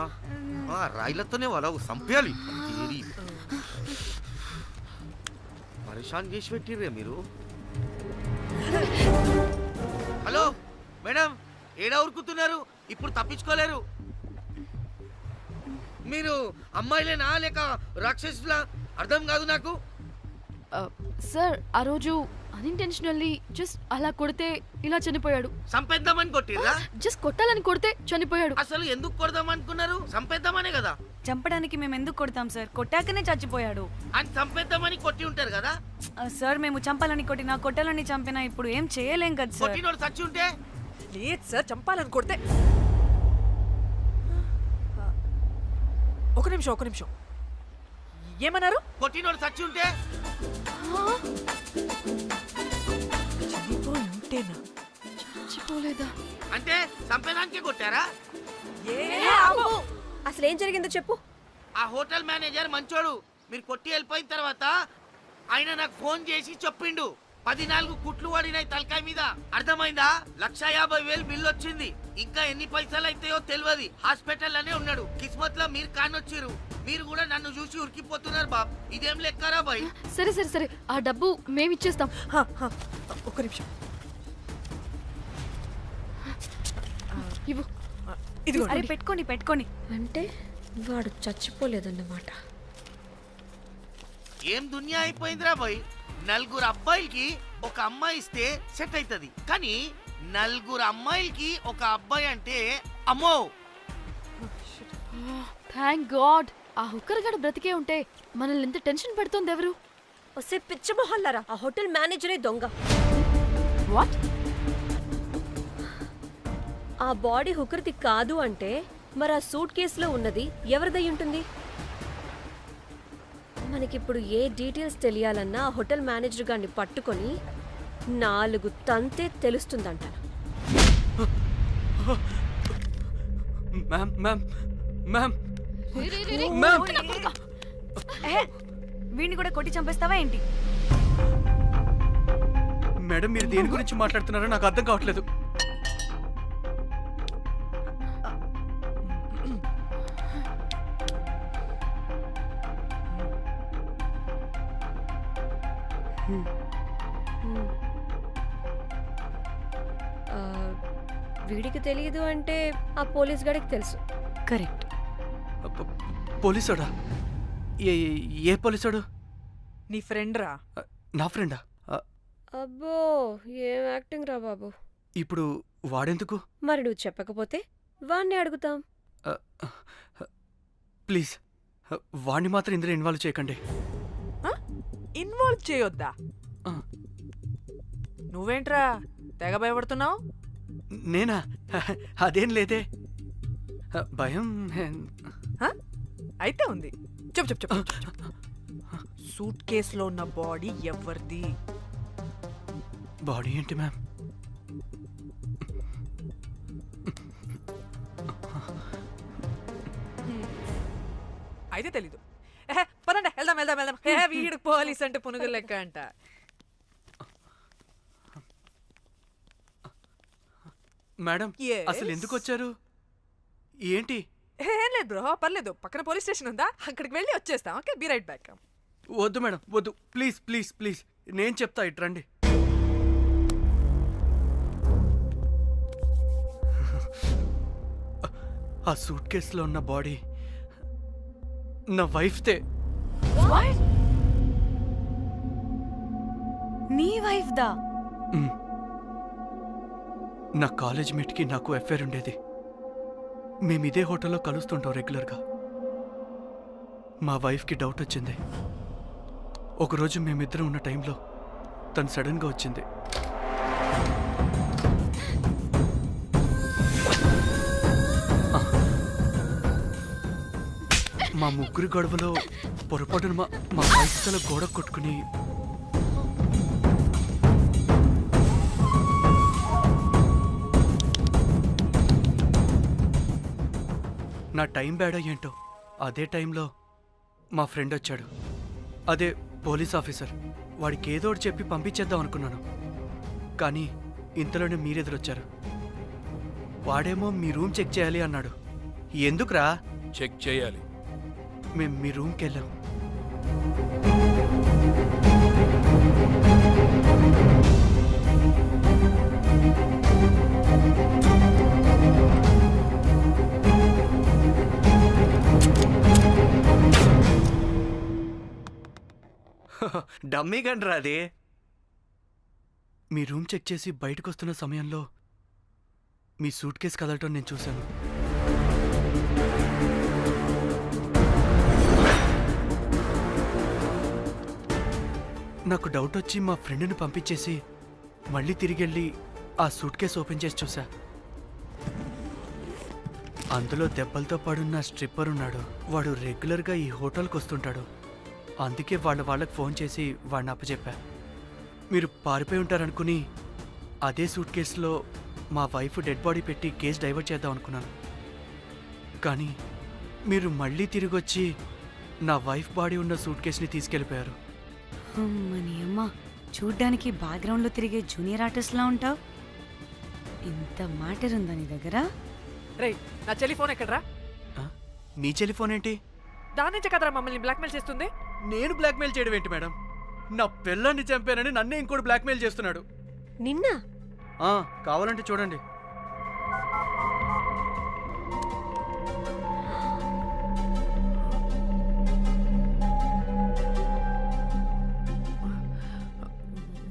రాయిలతోనే వాళ్ళ సంపేయాలి. పరేషాన్ చేసి పెట్టిర్రే మీరు. హలో మేడం, ఏడా ఉరుకుతున్నారు? ఇప్పుడు తప్పించుకోలేరు. మీరు అమ్మాయిలేనా లేక రాక్షసులా? అర్థం కాదు నాకు. సార్, ఆ రోజు అన్ఇంటెన్షనల్లీ జస్ట్ అలా కొడితే ఇలా చనిపోయాడు. సంపేద్దామని కొట్టిర్రా? జస్ట్ కొట్టాలని కొడితే చనిపోయాడు. అసలు ఎందుకు కొడదాం అనుకున్నారు? సంపేద్దామనే కదా. చంపడానికి మేము ఎందుకు కొడతాం సార్? కొట్టాకనే చచ్చిపోయాడు. అని చంపేద్దామని కొట్టి ఉంటారు కదా సార్. మేము చంపాలని కొట్టినా కొట్టాలని చంపినా ఇప్పుడు ఏం చేయలేం కదా సార్. కొట్టినోడు చచ్చి ఉంటే? లేదు సార్, చంపాలని కొడితే. ఒక నిమిషం. ఏమన్నారు? కొట్టినోడు చచ్చి ఉంటే? చచ్చిపోలేదా అంటే చంపేదానికే కొట్టారా? అసలు ఏం జరిగిందో చెప్పు. ఆ హోటల్ మేనేజర్ మంచోడు. మీరు కొట్టి వెళ్ళిపోయిన తర్వాత ఆయన నాకు ఫోన్ చేసి చెప్పిండు 14 కుట్లు పడినాయి తలకాయ మీద. అర్థమైందా? 1,50,000 బిల్లు వచ్చింది. ఇంకా ఎన్ని పైసలు అయితాయో తెలియదు. హాస్పిటల్ లోనే ఉన్నాడు. కిస్మత్ లో మీరు కానొచ్చిరు. మీరు కూడా నన్ను చూసి ఉరికిపోతున్నారు బాబ్. ఇదేం లెక్కరా బాయ్? సరే, ఆ డబ్బు మేమిచ్చేస్తాం. ఒక నిమిషం. ఇవ్వు. అరే పెట్టుకోని. అంటే వాడు చచ్చిపోలేదన్నమాట. ఏం దునియా అయిపోయిందిరా బాయ్. 4 అబ్బాయిలకి ఒక అమ్మాయి ఇస్తే సెట్ అవుతుంది. కానీ 4 అమ్మాయిలకి ఒక అబ్బాయి అంటే అమ్మో. Thank God. ఆ హుక్కర్ గడ బ్రతికే ఉంటే మనల్ని ఎంత టెన్షన్ పెడుతుంది ఎవరు? వస్తే పిచ్చ మొహల్లారా, ఆ హోటల్ మేనేజరే దొంగ. వాట్? ఆ బాడీ హుకర్ది కాదు అంటే మరి ఆ సూట్ కేసులో ఉన్నది ఎవరిదై ఉంటుంది? మనకిప్పుడు ఏ డీటెయిల్స్ తెలియాలన్నా ఆ హోటల్ మేనేజర్ గారిని పట్టుకొని 4 తంతే తెలుస్తుందంట. వీడిని కూడా కొట్టి చంపేస్తావా ఏంటి? మేడం, మీరు దేని గురించి మాట్లాడుతున్నారో నాకు అర్థం కావట్లేదు. ఆ, వీడికి తెలియదు అంటే ఆ పోలీస్ గాడికి తెలుసు. కరెక్ట్. పోలీసోడా? ఏ పోలీసోడు? నీ ఫ్రెండ్ రా. నా ఫ్రెండా? అబ్బో ఏం యాక్టింగ్ రా బాబు. ఇప్పుడు వాడెందుకు? మరి నువ్వు చెప్పకపోతే వాణ్ణి అడుగుతాం. ప్లీజ్ వాడిని మాత్రం ఇందులో ఇన్వాల్వ్ చేయకండి. ఇన్వాల్వ్ చేయొద్దా? నువ్వేంట్రా తెగ భయపడుతున్నావు? నేనా? అదేం లేదే. భయం అయితే ఉంది. చెప్పు చెప్పు చెప్పు. సూట్ కేసులో ఉన్న బాడీ ఎవరిది? బాడీ ఏంటి మ్యామ్? అయితే తెలీదు. పదండి వెళ్దాం వెళ్దాం వెళ్దాం. వీడు పోలీస్ అంటే పునుగులు లెక్క అంట. మేడం అసలు ఎందుకు వచ్చారు? ఏంటి? ఏం లేదు బ్రో, పర్లేదు. పక్కన పోలీస్ స్టేషన్ ఉందా, అక్కడికి వెళ్ళి వచ్చేస్తాం. Okay, be right back. వద్దు మేడం వద్దు, ప్లీజ్ ప్లీజ్ ప్లీజ్, నేను చెప్తా, ఇట్రండి. ఆ సూట్ కేసులో ఉన్న బాడీ నా వైఫ్దే. నీ వైఫ్ దా? నా కాలేజ్ మేట్కి నాకు అఫైర్ ఉండేది. మేము ఇదే హోటల్లో కలుస్తుంటాం రెగ్యులర్గా. మా వైఫ్కి డౌట్ వచ్చింది. ఒకరోజు మేమిద్దరం ఉన్న టైంలో తను సడన్గా వచ్చింది. మా ముగ్గురి గొడవలో పొరపాటున మా వైఫ్ తల గోడ కొట్టుకుని నా టైం బ్యాడ్ అయ్యేంటో అదే టైంలో మా ఫ్రెండ్ వచ్చాడు. అదే పోలీస్ ఆఫీసర్. వాడికి ఏదో ఒకటి చెప్పి పంపించేద్దాం అనుకున్నాను, కానీ ఇంతలోనే మీరెదురొచ్చారు. వాడేమో మీ రూమ్ చెక్ చేయాలి అన్నాడు. ఎందుకురా? చెక్ చేయాలి. మేము మీ రూమ్కి వెళ్ళాం. డమ్మీ గండ్రా అది. మీ రూమ్ చెక్ చేసి బయటకు వస్తున్న సమయంలో మీ సూట్ కేసు కదలటం నేను చూశాను. నాకు డౌట్ వచ్చి మా ఫ్రెండ్ని పంపించేసి మళ్ళీ తిరిగెళ్ళి ఆ సూట్ కేసు ఓపెన్ చేసి చూసా. అందులో దెబ్బలతో పడున్న స్ట్రిప్పర్ ఉన్నాడు. వాడు రెగ్యులర్గా ఈ హోటల్కి వస్తుంటాడు. అందుకే వాళ్ళకి ఫోన్ చేసి వాడిని అప్పచెప్పా. మీరు పారిపోయి ఉంటారనుకుని అదే సూట్ కేసులో మా వైఫ్ డెడ్ బాడీ పెట్టి కేసు డైవర్ట్ చేద్దాం అనుకున్నాను. కానీ మీరు మళ్ళీ తిరిగి వచ్చి నా వైఫ్ బాడీ ఉన్న సూట్ కేసుని తీసుకెళ్ళిపోయారు. అమ్మని అమ్మ, చూడ్డానికి బ్యాక్గ్రౌండ్లో తిరిగే జూనియర్ ఆర్టిస్ట్లా ఉంటావు. ఇంత మ్యాటర్ ఉందా నీ దగ్గర? రేయ్, నా టెలిఫోన్ ఎక్కడరా? మీ టెలిఫోన్ ఏంటి? దాని నుంచే కదరా మమ్మల్ని బ్లాక్మెయిల్ చేస్తుంది. నేను బ్లాక్మెయిల్ చేయడం ఏంటి మేడం? నా పిల్లాన్ని చంపానని నన్నే ఇంకోటి బ్లాక్మెయిల్ చేస్తున్నాడు. నిన్న కావాలంటే చూడండి.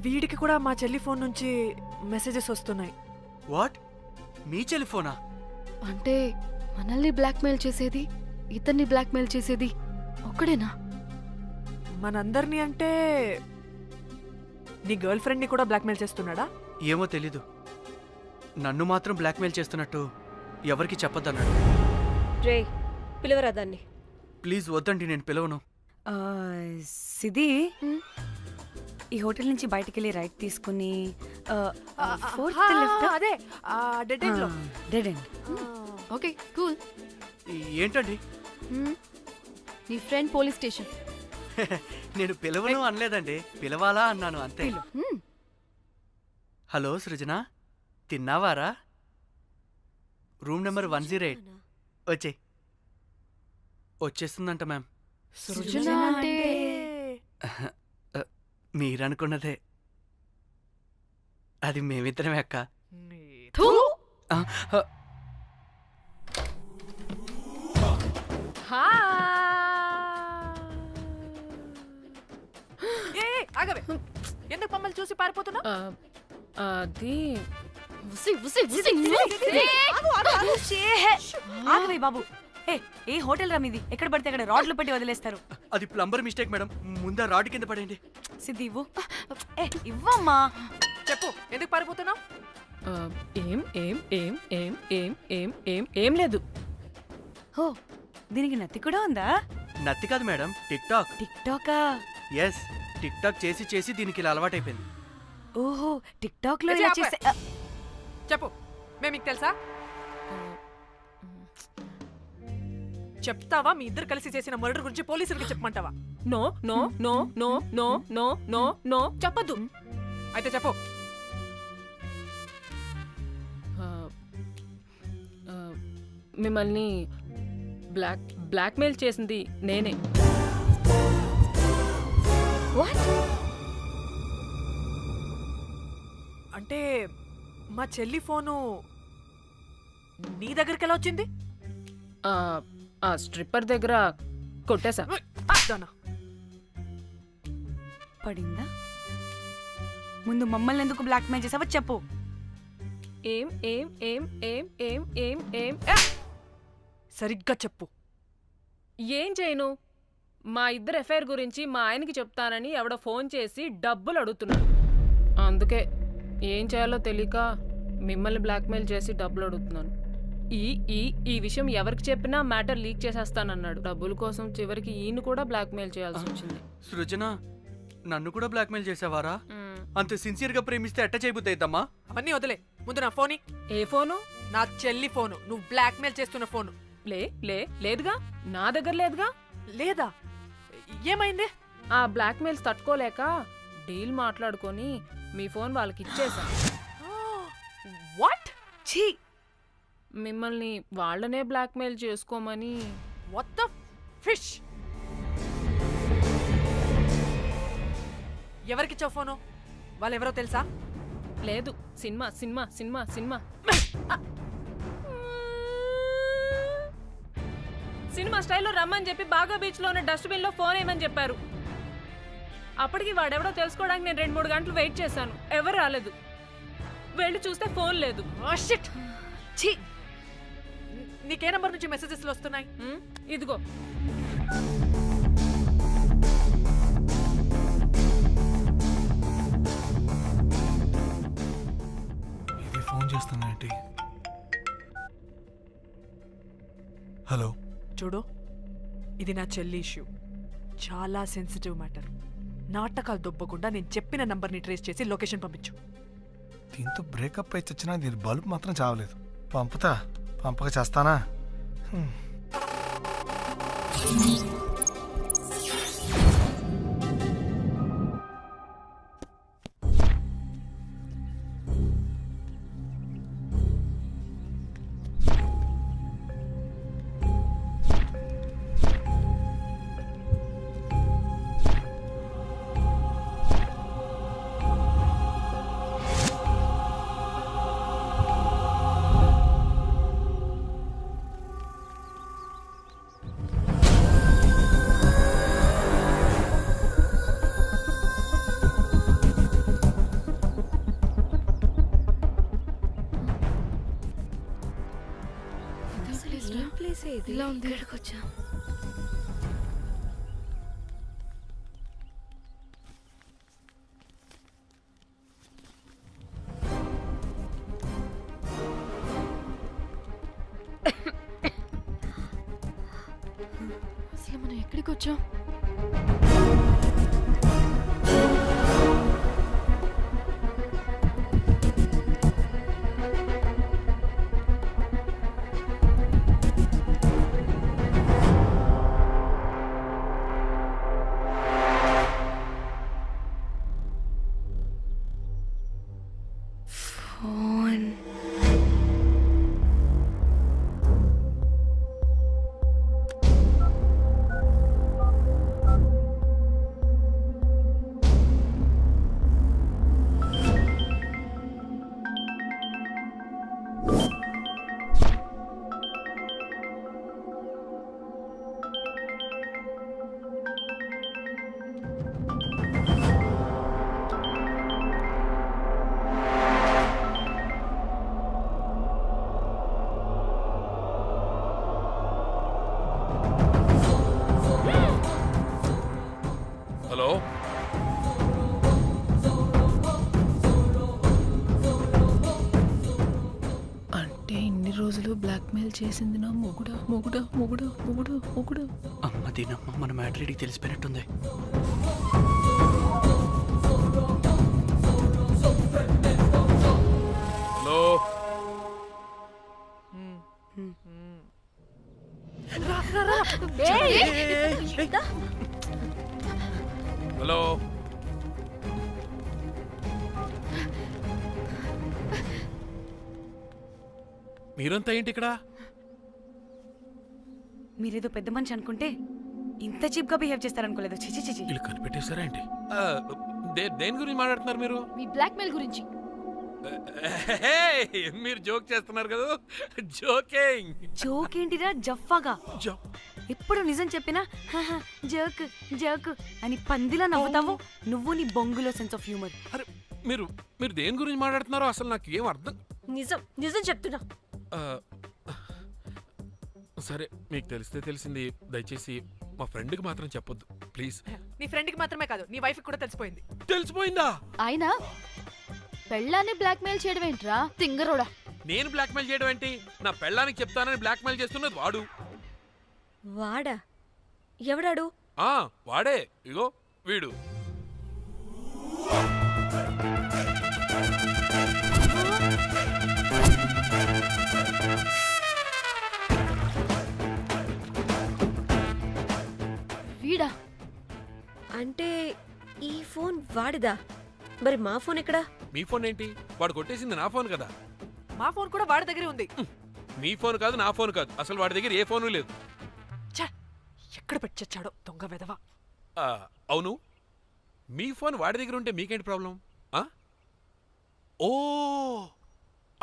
వీడికి కూడా మా చెల్లి ఫోన్ నుంచి మెసేజెస్ వస్తున్నాయి. వాట్? మీ టెలిఫోనా? అంటే మనల్ని బ్లాక్మెయిల్ చేసేది, ఇతన్ని బ్లాక్మెయిల్ చేసేది ఒక్కడేనా? మనందరినీ అంటే నీ గర్ల్ ఫ్రెండ్ని కూడా బ్లాక్మెయిల్ చేస్తున్నాడా? ఏమో తెలీదు. నన్ను మాత్రం బ్లాక్మెయిల్ చేస్తున్నట్టు ఎవరికి చెప్పొద్దన్నాడు. రే, పిలవరా దాన్ని. ప్లీజ్ వద్దండి, నేను పిలవను. సిది, ఈ హోటల్ నుంచి బయటికి వెళ్ళి రైట్ తీసుకుని అదే డెడ్ ఎండ్ లో. Dead end. Okay, cool. ఏంటండి? నీ ఫ్రెండ్ పోలీస్ స్టేషన్. నేను పిలవను అనలేదండి, పిలవాలా అన్నాను అంతే. హలో సృజన, తిన్నావారా? Room number 108. వచ్చేస్తుందంట మ్యామ్. సృజన అంటే మీరనుకున్నదే, అది మేమిద్దరమే అక్క. థూ! ఆ, ఆ, ఆగవే, ఎందుకు మమ్మల్ని చూసి పారిపోతున్నా? అది ఆగవే బాబు. ఏ హోటల్ రా మీది? ఎక్కడ పడితే అక్కడ రాడ్లు పెట్టి వదిలేస్తారు. అది ప్లంబర్ మిస్టేక్ మేడం. ముందా రాడ్ కింద పడండి. సిద్ధి ఇవ్వు. ఇవ్వమ్మా. చెప్పు, ఎందుకు పారిపోతున్నావు? ఏం ఏం ఏం ఏం ఏం ఏం ఏం ఏం లేదు. హో, దీనికి నత్తి కూడా ఉందా? నత్తి కాదు మేడం, టిక్ టాక్. టిక్ టాకా? ఎస్, టిక్ టాక్ చేసి చేసి దీనికి ఇలా అలవాటైపోయింది. ఓహో, టిక్ టాక్ లో ఇలా చేసే. చెప్పు, మేము మీకు తెలుసా? చెప్తావా? మీ ఇద్దరు కలిసి చేసిన మర్డర్ గురించి పోలీసులకి చెప్పమంటావా? No no no no no no no no చెప్పద్దు. అయితే చెప్పు. మిమ్మల్ని బ్లాక్మెయిల్ చేసింది నేనే. అంటే మా చెల్లి ఫోను నీ దగ్గరికి ఎలా వచ్చింది? ఆ స్ట్రిప్పర్ దగ్గర కొట్టేశా. పడిందా? ముందు మమ్మల్ని ఎందుకు బ్లాక్మెయిల్ చేసావో చెప్పు. ఏం ఏం ఏం ఏం ఏం ఏం ఏం సరిగ్గా చెప్పు. ఏం చేయను? మా ఇద్దరు ఎఫ్ఐఆర్ గురించి మా ఆయనకి చెప్తానని ఎవడో ఫోన్ చేసి డబ్బులు అడుగుతున్నాడు. అందుకే ఏం చేయాలో తెలియక మిమ్మల్ని బ్లాక్మెయిల్ చేసి డబ్బులు అడుగుతున్నాను. ఈ ఈ ఈ విషయం ఎవరికి చెప్పినా మ్యాటర్ లీక్ చేసేస్తానన్నాడు. డబ్బుల కోసం చివరికి ఈయన కూడా బ్లాక్మెయిల్ చేయాల్సి వచ్చింది. సృజన, నన్ను కూడా బ్లాక్మెయిల్ చేసావారా? అంత సిన్సియర్ గా ప్రేమిస్తే ఎట్ట చేయబుద్ది అయిద్దమ్మా? అవన్నీ వదిలే, ముందు నా ఫోన్. ఏ ఫోను? నా చెల్లి ఫోను. నువ్వు బ్లాక్మెయిల్ చేస్తున్న ఫోను. లేదుగా, నా దగ్గర లేదుగా. లేదా? ఏమైంది? ఆ బ్లాక్మెయిల్స్ తట్టుకోలేక డీల్ మాట్లాడుకొని మీ ఫోన్ వాళ్ళకి ఇచ్చేసా. వాట్? ఛీ! మిమ్మల్ని వాళ్ళనే బ్లాక్మెయిల్ చేసుకోమని. What the fish! ఎవరికిచ్చావు ఫోను? వాళ్ళెవరో తెలుసా? లేదు, cinema cinema cinema cinema cinema స్టైల్లో రమ్మని చెప్పి బాగా బీచ్లో ఉన్న డస్ట్బిన్లో ఫోన్ వేయమని చెప్పారు. అప్పటికి వాడెవడో తెలుసుకోవడానికి నేను 2-3 గంటలు వెయిట్ చేశాను. ఎవరు రాలేదు. వెళ్ళి చూస్తే ఫోన్ లేదు. ఛీ! నీకే నంబర్ నుంచి మెసేజెస్లు వస్తున్నాయి? ఇదిగో. ఇది ఫోన్ చేస్తున్నాయేంటి? హలో, చూడు, ఇది నా చెల్లి ఇష్యూ. చాలా సెన్సిటివ్ మ్యాటర్. నాటకాలు దొబ్బకుండా నేను చెప్పిన నంబర్ని ట్రేస్ చేసి లొకేషన్ పంపించు. దీంతో బ్రేకప్ అయి చచ్చినా దీని బల్బ్ మాత్రం చావలేదు. పంపక చేస్తానా? ఇలా ఉంది. ఇక్కడికి వచ్చా. అసలు మనం ఎక్కడికి వచ్చాం? చేసింది నా మొగుడా మొగుడా మొగుడా మొగుడా మొగుడా. అమ్మ దీనమ్మ మన మ్యాట్రీడికి తెలిసిపోయినట్టుంది. హలో హలో మీరంతా ఏంటి ఇక్కడ? మీరేదో పెద్ద మనిషి అనుకుంటే ఇంత చీప్ గా బిహేవ్ చేస్తారనుకోలేదు. చిచి చిచి. వీళ్ళు కనిపెట్టేశారా ఏంటి? దేని గురించి మాట్లాడుతున్నారు మీరు? మీ బ్లాక్మెయిల్ గురించి. మీరు జోక్ చేస్తున్నారు కదా? జోకింగ్. జోక్ ఏంటిరా జఫ్ఫాగా? ఎప్పుడు నిజం చెప్పినా జోక్ జోక్ అని పందిలా నవ్వుతావు. నువ్వు నీ బొంగులో సెన్స్ ఆఫ్ హ్యూమర్. అరే మీరు మీరు దేని గురించి మాట్లాడుతున్నారో అసలు నాకు ఏం అర్థం. నిజం నిజం చెప్తున్నా. సరే మీకు తెలిస్తే తెలిసింది. దయచేసి మా ఫ్రెండ్కి మాత్రం చెప్పొద్దు ప్లీజ్. నీ ఫ్రెండ్కి మాత్రమే కాదు, నీ వైఫ్ కూడా తెలిసిపోయింది. తెలిసిపోయిందా? అయినా పెళ్ళాన్ని బ్లాక్మెయిల్ చేయడం ఏంట్రా తింగరోడా? నేను బ్లాక్మెయిల్ చేయడం ఏంటి? నా పెళ్ళానికి చెప్తానని బ్లాక్మెయిల్ చేస్తున్నది వాడు. వాడా? ఎవడాడు? వాడే. ఇగో వీడు. వీడా? అంటే ఈ ఫోన్ వాడిదా? మరి మా ఫోన్ ఎక్కడా? మీ ఫోన్ ఏంటి? వాడు కొట్టేసింది నా ఫోన్ కదా. మా ఫోన్ కూడా వాడి దగ్గరే ఉంది. మీ ఫోన్ కాదు, నా ఫోన్ కాదు. అసలు వాడి దగ్గర ఏ ఫోను లేదు. ఎక్కడ పెట్టొచ్చాడో దొంగ వెధవ. అవును, మీ ఫోన్ వాడి దగ్గర ఉంటే మీకేంటి ప్రాబ్లం? ఓ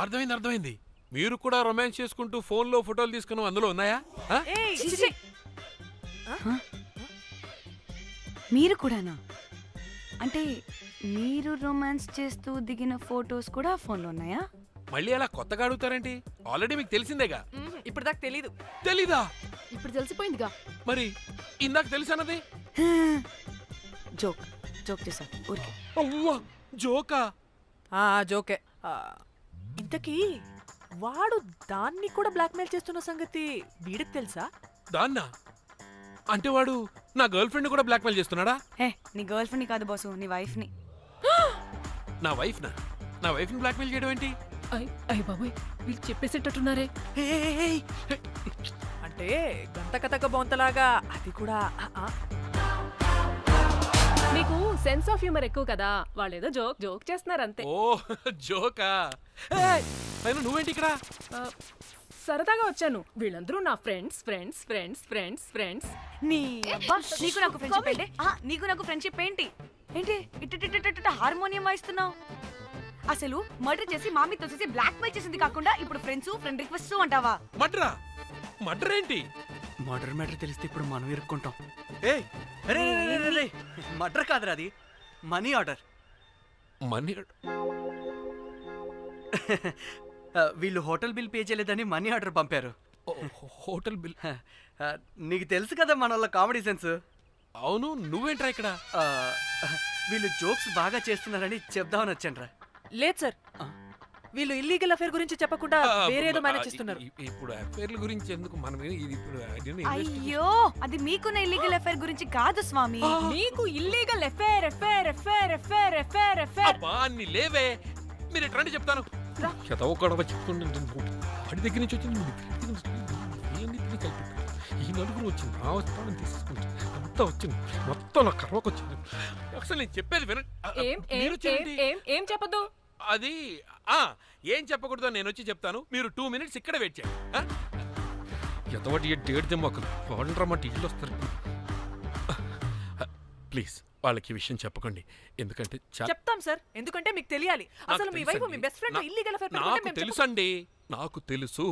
అర్థమైంది అర్థమైంది. మీరు కూడా రొమాన్స్ చేసుకుంటూ ఫోన్లో ఫోటోలు తీసుకున్నాం, అందులో ఉన్నాయా? మీరు కూడానా? అంటే మీరు రొమాన్స్ చేస్తూ దిగిన ఫోటోస్ కూడా ఫోన్లో ఉన్నాయా? మళ్ళీ అలా కొత్తగా అడుగుతారేంటి? ఆల్రెడీ మీకు తెలిసిందేగా. ఇప్పుడు దాకా తెలీదు. తెలీదా? ఇప్పుడు తెలిసిపోయిందిగా. మరి ఇందాక తెలుసన్నది జోక్ జోక్ చేశా ఊరికే. అవ్వా జోకా? జోకే. ఇంతకీ వాడు దాన్ని కూడా బ్లాక్మెయిల్ చేస్తున్న సంగతి వీడికి తెలుసా? దాన్నా? అంటే వాడు నా గర్ల్ ఫ్రెండ్ కూడా బ్లాక్మెయిల్ చేస్తున్నాడా? నీ గర్ల్ ఫ్రెండ్ కాదు బాసు, నీ వైఫ్ ని. నా వైఫ్ ని బ్లాక్మెయిల్ చేయడం ఏంటి? అయ్య బాబోయ్, వీళ్ళు చెప్పేసేటట్టున్నారే. అంటే గంత కథక బొంతలాగా అది కూడా. నీకు సెన్స్ ఆఫ్ హ్యూమర్ ఎక్కువ కదా, వాళ్ళేదో జోక్ జోక్ చేస్తున్నారు అంతే. ఓ జోకా? నువ్వేంటి ఇక్కడ? సరదాగా వచ్చాను. వీళ్ళందరూ నా friends friends friends friends friends. నీకు నాకు ఫ్రెండ్షిప్ ఏంటి? నీకు నాకు ఫ్రెండ్షిప్ ఏంటి? ఏంటి ఇట్ట హార్మోనియం వాయిస్తున్నావు? అసలు మర్డర్ చేసి మామితో చేసి బ్లాక్ మెయిల్ చేసింది కాకుండా ఇప్పుడు ఫ్రెండ్స్ ఫ్రెండ్ రిక్వెస్ట్ అంటావా? మర్డర్ ఏంటి? మర్డర్ మ్యాటర్ తెలిస్తే ఇప్పుడు మనం ఇరుక్కుంటాం. మర్డర్ కాదురా, అది మనీ ఆర్డర్. మనీ? వీళ్ళు హోటల్ బిల్ పే చేయలేదని మనీ ఆర్డర్ పంపారు. Hotel bill? నీకు తెలుసు కదా మన వాళ్ళ కామెడీ సెన్స్. అవును, నువ్వేంట్రా ఇక్కడ? వీళ్ళు జోక్స్ బాగా చేస్తున్నారని చెప్దామని వచ్చానురా. లేదు సార్, వీళ్ళు ఇల్లీగల్ అఫేర్ గురించి చెప్పకుండా వేరేదో మేనేజ్ చేస్తున్నారు. ఇప్పుడు అఫేర్ల గురించి ఎందుకు మనం ఇది ఇప్పుడు? అయ్యో, అది మీకున్న ఇల్లీగల్ అఫేర్ గురించి కాదు స్వామి. మీకు illegal affair affair affair affair affair affair. అబ్బా అన్ని లేవే, మీరు ఎట్రండి చెప్తాను. గొడవ చెప్తుండే వాడి దగ్గర నుంచి వచ్చింది, ఈ నలుగురు వచ్చింది, ఆ వస్తానని తీసుకుంటుంది, అంతా వచ్చింది, మొత్తం నా కర్వకు వచ్చింది. అసలు నేను చెప్పేది వినండి. ఏం చెప్పదు? అది ఏం చెప్పకూడదు, నేను వచ్చి చెప్తాను. మీరు 2 minutes ఇక్కడ వెయిట్ చేయండి. ఎంతవాటి డేట్ దెమ్మకలు వాడండ్రమ్మంటే ఇల్లు వస్తారు. ప్లీజ్ వాళ్ళకి ఈ విషయం చెప్పకండి, ఎందుకంటే చెప్తాం సార్, ఎందుకంటే మీకు తెలియాలి. అసలు మీ వైఫ్ మీ బెస్ట్ ఫ్రెండ్ ఇల్లీగల్ అఫేర్. నాకు తెలుసండి, నాకు తెలుసు.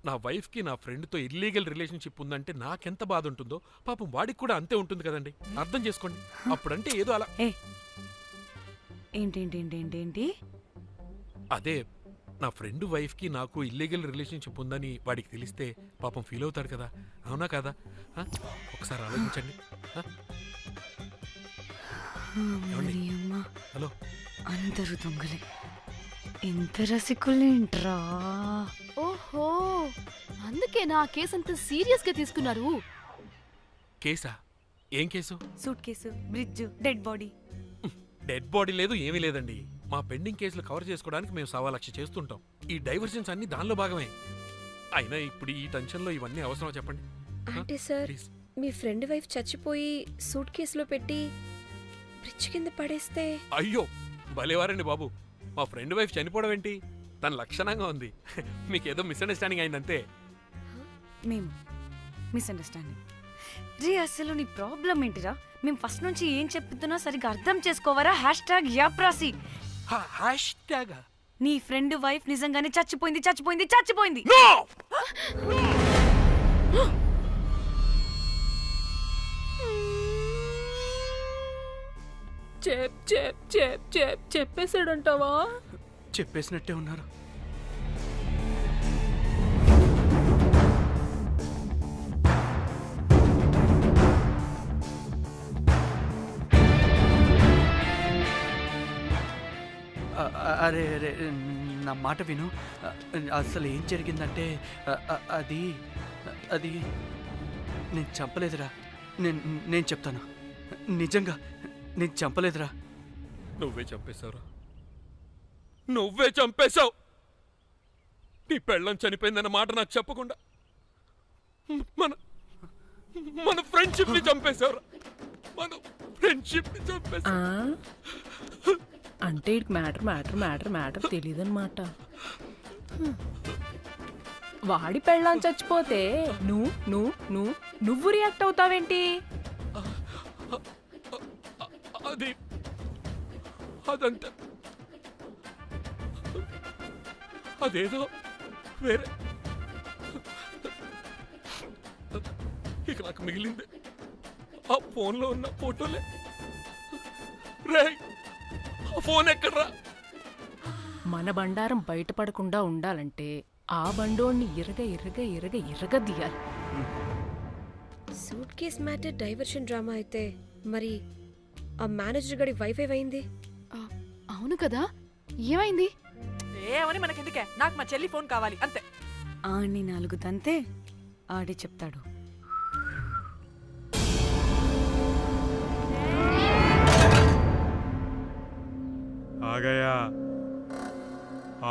నా వైఫ్ కి నా ఫ్రెండ్ తో ఇల్లీగల్ రిలేషన్షిప్ ఉందంటే నాకెంత బాధ ఉంటుందో పాపం వాడికి కూడా అంతే ఉంటుంది కదండి. అర్థం చేసుకోండి. అప్పుడంటే ఏదో అలా. ఏంటి? అదే నా ఫ్రెండ్ వైఫ్ కి నాకు ఇల్లీగల్ రిలేషన్షిప్ ఉందని వాడికి తెలిస్తే పాపం ఫీల్ అవుతాడు కదా, అవునా కదా? ఒకసారి ఆలోచించండి. హలో, అందరూ దొంగలే, ఎంత రసికులేంట్రా. ఓహో, అందుకేనా ఆ కేసు అంత సీరియస్ గా తీసుకున్నారు? కేసా? ఏం case? Suit case, bridge, dead body. Dead body లేదు, ఏమీ లేదండి. మా పెండింగ్ కేసులు కవర్ చేసుకోవడానికి మేము 1,00,000 చేస్తుంటాం. ఈ డైవర్షన్స్ అన్ని దానిలో భాగమే. అయినా ఇప్పుడు ఈ టెన్షన్లో ఇవన్నీ అవసరమా చెప్పండి? అంటే sir, please. Me friend wife చచ్చిపోయి సూట్ కేసులో పెట్టి బ్రిడ్జ్ కింద పడేస్తే? అయ్యో భలేవారండి బాబు. మా ఫ్రెండ్ వైఫ్ చనిపోవడం ఏంటి? తన లక్షణంగా ఉంది. మీకేదో మిస్అండర్స్టాండింగ్ అయిందంతే. మేము మిస్అండర్స్టాండింగ్. రే అసలు నీ ప్రాబ్లం ఏంటిరా? మేము ఫస్ట్ నుంచి ఏం చెప్తున్నా సరిగ్గా అర్థం చేసుకోవరా? #యాప్రాసి. నీ ఫ్రెండ్ వైఫ్ నిజంగానే చచ్చిపోయింది చచ్చిపోయింది చచ్చిపోయింది. చెప్పేసాడంటావా? చెప్పేసినట్టే ఉన్నారు. అరే అరే నా మాట విను. అసలు ఏం జరిగిందంటే అది అది నేను చంపలేదురా. నేను చెప్తాను, నిజంగా నేను చంపలేదురా. నువ్వే చంపేశావురా. నువ్వే చంపేశావు. నీ పెళ్ళం చనిపోయిందన్న మాట నాకు చెప్పకుండా మన మన ఫ్రెండ్షిప్ ని చంపేశావురా. మన ఫ్రెండ్షిప్ ని చంపేశావు. అంటే మ్యాటర్ తెలియదన్నమాట. వాడి పెళ్ళాం చచ్చిపోతే నువ్వు రియాక్ట్ అవుతావేంటి? అదంతా అదేదో వేరే. ఇక నాకు మిగిలింది ఆ ఫోన్లో ఉన్న ఫోటోలే. రే ఆ ఫోన్ ఎక్కడ్రా? మన బండారం బయటపడకుండా ఉండాలంటే ఆ బండోణ్ణి ఇరగదీయాలి. Suitcase matter diversion drama అయితే మరి ఆ మేనేజర్ గడి వైఫ్ ఏమైంది? అవును కదా, ఏమైంది? ఏమని మనకెందుకే, నాకు మా చెల్లి ఫోన్ కావాలి అంతే. ఆడిని 4 తంతే ఆడే చెప్తాడు.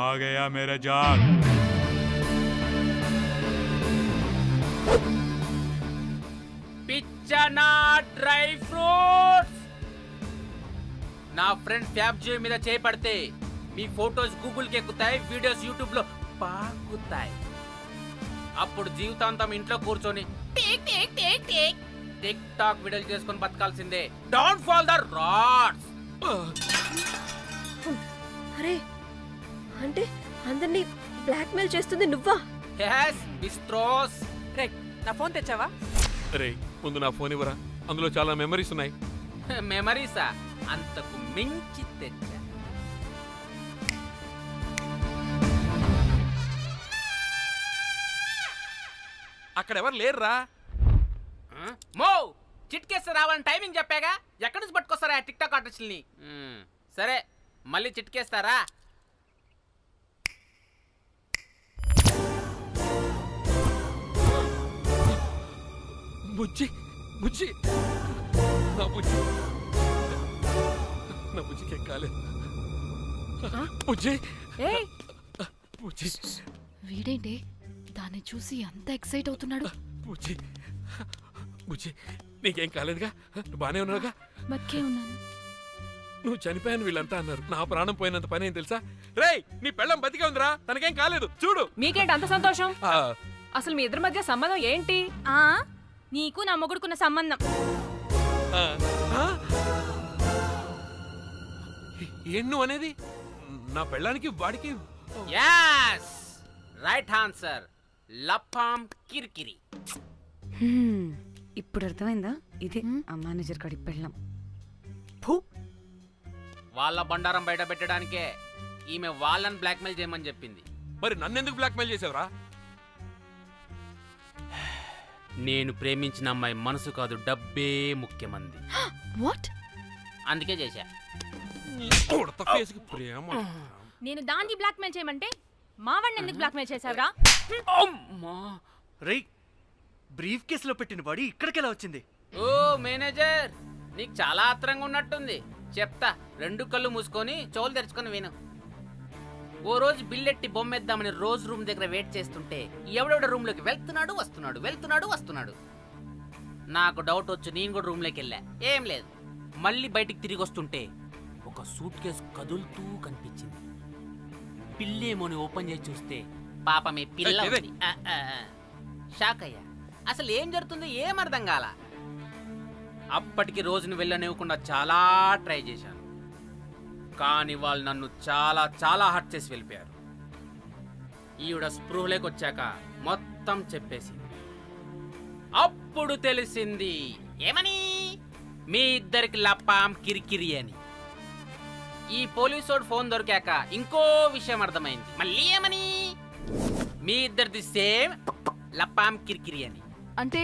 आ गया मेरा जाग. పిచ్చనా డ్రై ఫ్రూట్స్. నా ఫ్రెండ్ ఫ్యాబ్జీ మీద చేపడితే మీ ఫోటోస్ గూగుల్కి ఎక్కుతాయి, వీడియోస్ యూట్యూబ్ లో పాకుతాయి. అప్పుడు జీవితాంతం ఇంట్లో కూర్చొని టిక్ టాక్ వీడియోలు చేసుకొని బతకాల్సిందే. Don't fall the rods. అరే అంటే అందరినీ బ్లాక్మెయిల్ చేస్తుంది నువ్వా? yes బిస్ట్రోస్. రే నా ఫోన్ తెచ్చావా? రే ముందు నా ఫోన్ ఇవ్వరా, అందులో చాలా మెమరీస్ ఉన్నాయి. మెమరీసా? అంతకు మించి తెచ్చా. అక్కడ ఎవరు లేరురా. మో చిట్కేస్తే రావాలని టైమింగ్ చెప్పాగా, ఎక్కడి నుంచి పట్టుకొస్తారా టిక్ టాక్ ఆర్టిస్టుల్ని? సరే మళ్ళీ చిట్కేస్తారా? బుజ్జి బుజ్జి నా బుజ్జి నా బుజ్జికి ఎక్కాలేదు. బుజ్జి బుజ్జి. వీడేంటి దాన్ని చూసి అంత ఎక్సైట్ అవుతున్నాడు? బుజ్జి బుజ్జి నీకేం కాలేదుగా? నువ్వు బానే ఉన్నావుగా? బతికే ఉన్నాను. నువ్వు చనిపోయాను వీళ్ళంతా అన్నారు. నా ప్రాణం పోయినంత పని ఏం తెలుసా? రేయ్ నీ పెళ్ళం బతికే ఉందిరా, తనకేం కాలేదు చూడు. మీకేంటి అంత సంతోషం? అసలు మీ ఇద్దరి మధ్య సంబంధం ఏంటి? నీకు నా మొగుడుకున్న సంబంధం. ఏం నువ్వు అనేది? నా పెళ్ళానికి వాడికి? yes right answer. లపాం కిరికిరి. ఇప్పుడు అర్థమైందా? ఇది ఆ మేనేజర్ గడి పెళ్ళం. వాళ్ళ బండారం బయట పెట్టడానికే ఈమె వాళ్ళని బ్లాక్మెయిల్ చేయమని చెప్పింది. మరి నన్నెందుకు బ్లాక్మెయిల్ చేసావురా? నేను ప్రేమించిన అమ్మాయి మనసు కాదు, డబ్బే ముఖ్యమంది. వాట్? అందుకే చేశా. ప్రేమ. నేను దాన్ని బ్లాక్మెయిల్ చేయమంటే మావాడిని ఎందుకు బ్లాక్మెయిల్ చేశావురా? అమ్మా రై బ్రీఫ్ కేసులో పెట్టిన బాడీ ఇక్కడికి ఎలా వచ్చింది? ఓ మేనేజర్, నీకు చాలా ఆత్రంగా ఉన్నట్టుంది. చెప్తా, 2 కళ్ళు మూసుకొని చెవులు తెరుచుకొని విను. ఓ రోజు బిల్లెట్టి బొమ్మేద్దామని రోజు రూమ్ దగ్గర వెయిట్ చేస్తుంటే ఎవడెవడ రూమ్లోకి వెళ్తున్నాడు వస్తున్నాడు. నాకు డౌట్ వచ్చి నేను కూడా రూమ్లోకి వెళ్ళా. ఏం లేదు. మళ్ళీ బయటికి తిరిగి వస్తుంటే ఒక సూట్ కేసు కదులుతూ కనిపించింది. పిల్లేమోని ఓపెన్ చేసి చూస్తే పాపమే పిల్ల ఉంది. షాక్ అయ్యా. అసలు ఏం జరుగుతుందో ఏం అర్థం కాల. అప్పటికి రోజును వెళ్ళనివ్వకుండా చాలా ట్రై చేశాను, కానీ వాళ్ళు నన్ను చాలా చాలా హర్ట్ చేసి వెళ్ళిపోయారు. ఈవిడ స్పృహలోకి వచ్చాక మొత్తం చెప్పేసింది. అప్పుడు తెలిసింది ఏమని, మీ ఇద్దరికి లపాం కిరికిరి అని. ఈ పోలీసోడు ఫోన్ దొరికాక ఇంకో విషయం అర్థమైంది. మళ్ళీ ఏమని, మీ ఇద్దరిది సేమ్ లపాం కిరికిరి అని. అంటే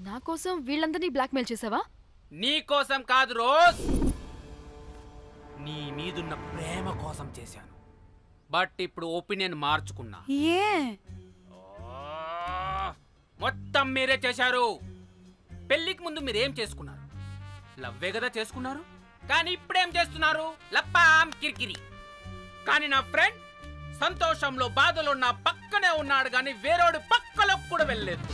నా కోసం వీళ్ళందరినీ బ్లాక్మెయిల్ చేసావా? నీ కోసం కాదు రోజ్, నీ మీదున్న ప్రేమ కోసం చేశాను. బట్ ఇప్పుడు ఒపీనియన్ మార్చుకున్నా. ఏ మొత్తం మీరే చేశారు. పెళ్లికి ముందు మీరేం చేసుకున్నారు? లవ్వే కదా చేసుకున్నారు. కానీ ఇప్పుడేం చేస్తున్నారు? లప్పాం కిరికిరి. కానీ నా ఫ్రెండ్ సంతోషంలో బాధలో నా పక్కనే ఉన్నాడు, కానీ వేరేడు పక్కలో కూడా వెళ్ళలేదు.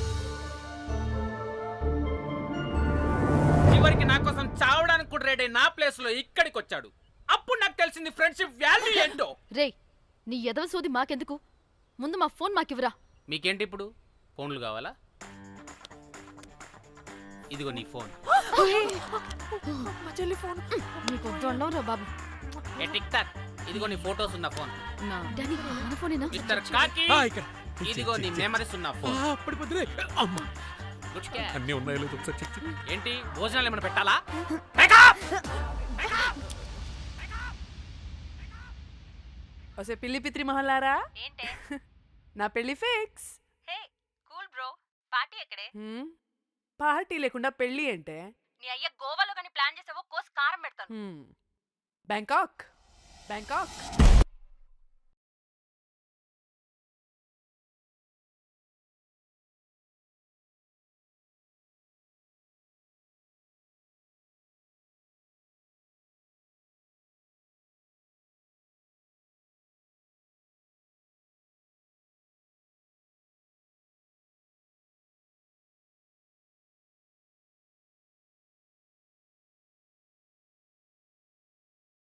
చివరికి నా కోసం చావడానికి కూడా రెడీ నా ప్లేస్ లో ఇక్కడికి వచ్చాడు. అప్పుడు నాకు తెలిసింది ఫ్రెండ్షిప్ వాల్యూ ఏంటో. రే, నీ ఎదవ సోది మాకెందుకు? ముందు మా ఫోన్ మాకివ్వరా. మీకేంటి ఇప్పుడు ఫోన్లు కావాలా? ఇదిగో నీ ఫోన్. మా చెల్లి ఫోన్. నీకు వద్దు అన్నావు రా బాబు. ఏ టిక్ టాక్, ఇదిగో నీ ఫోటోస్ ఉన్న ఫోన్. డాడీ, మన ఫోనేనా? మిస్టర్ కాకి, ఇదిగో నీ మెమరీస్ ఉన్న ఫోన్. అన్నీ ఉన్నాయో లేదో ఒకసారి చెక్ చెయ్యి. ఏంటి భోజనాలు ఏమైనా పెట్టాలా? ఒసే పిల్లి పిత్రి మహల్లారా, ఏంటే నా పెళ్లి ఫిక్స్. హే కూల్ బ్రో, పార్టీ ఎక్కడే? పార్టీ లేకుండా పెళ్లి అంటే నీ అయ్య గోవాలో కానీ ప్లాన్ చేసావో కోసి కారం పెడతాను. బ్యాంకాక్.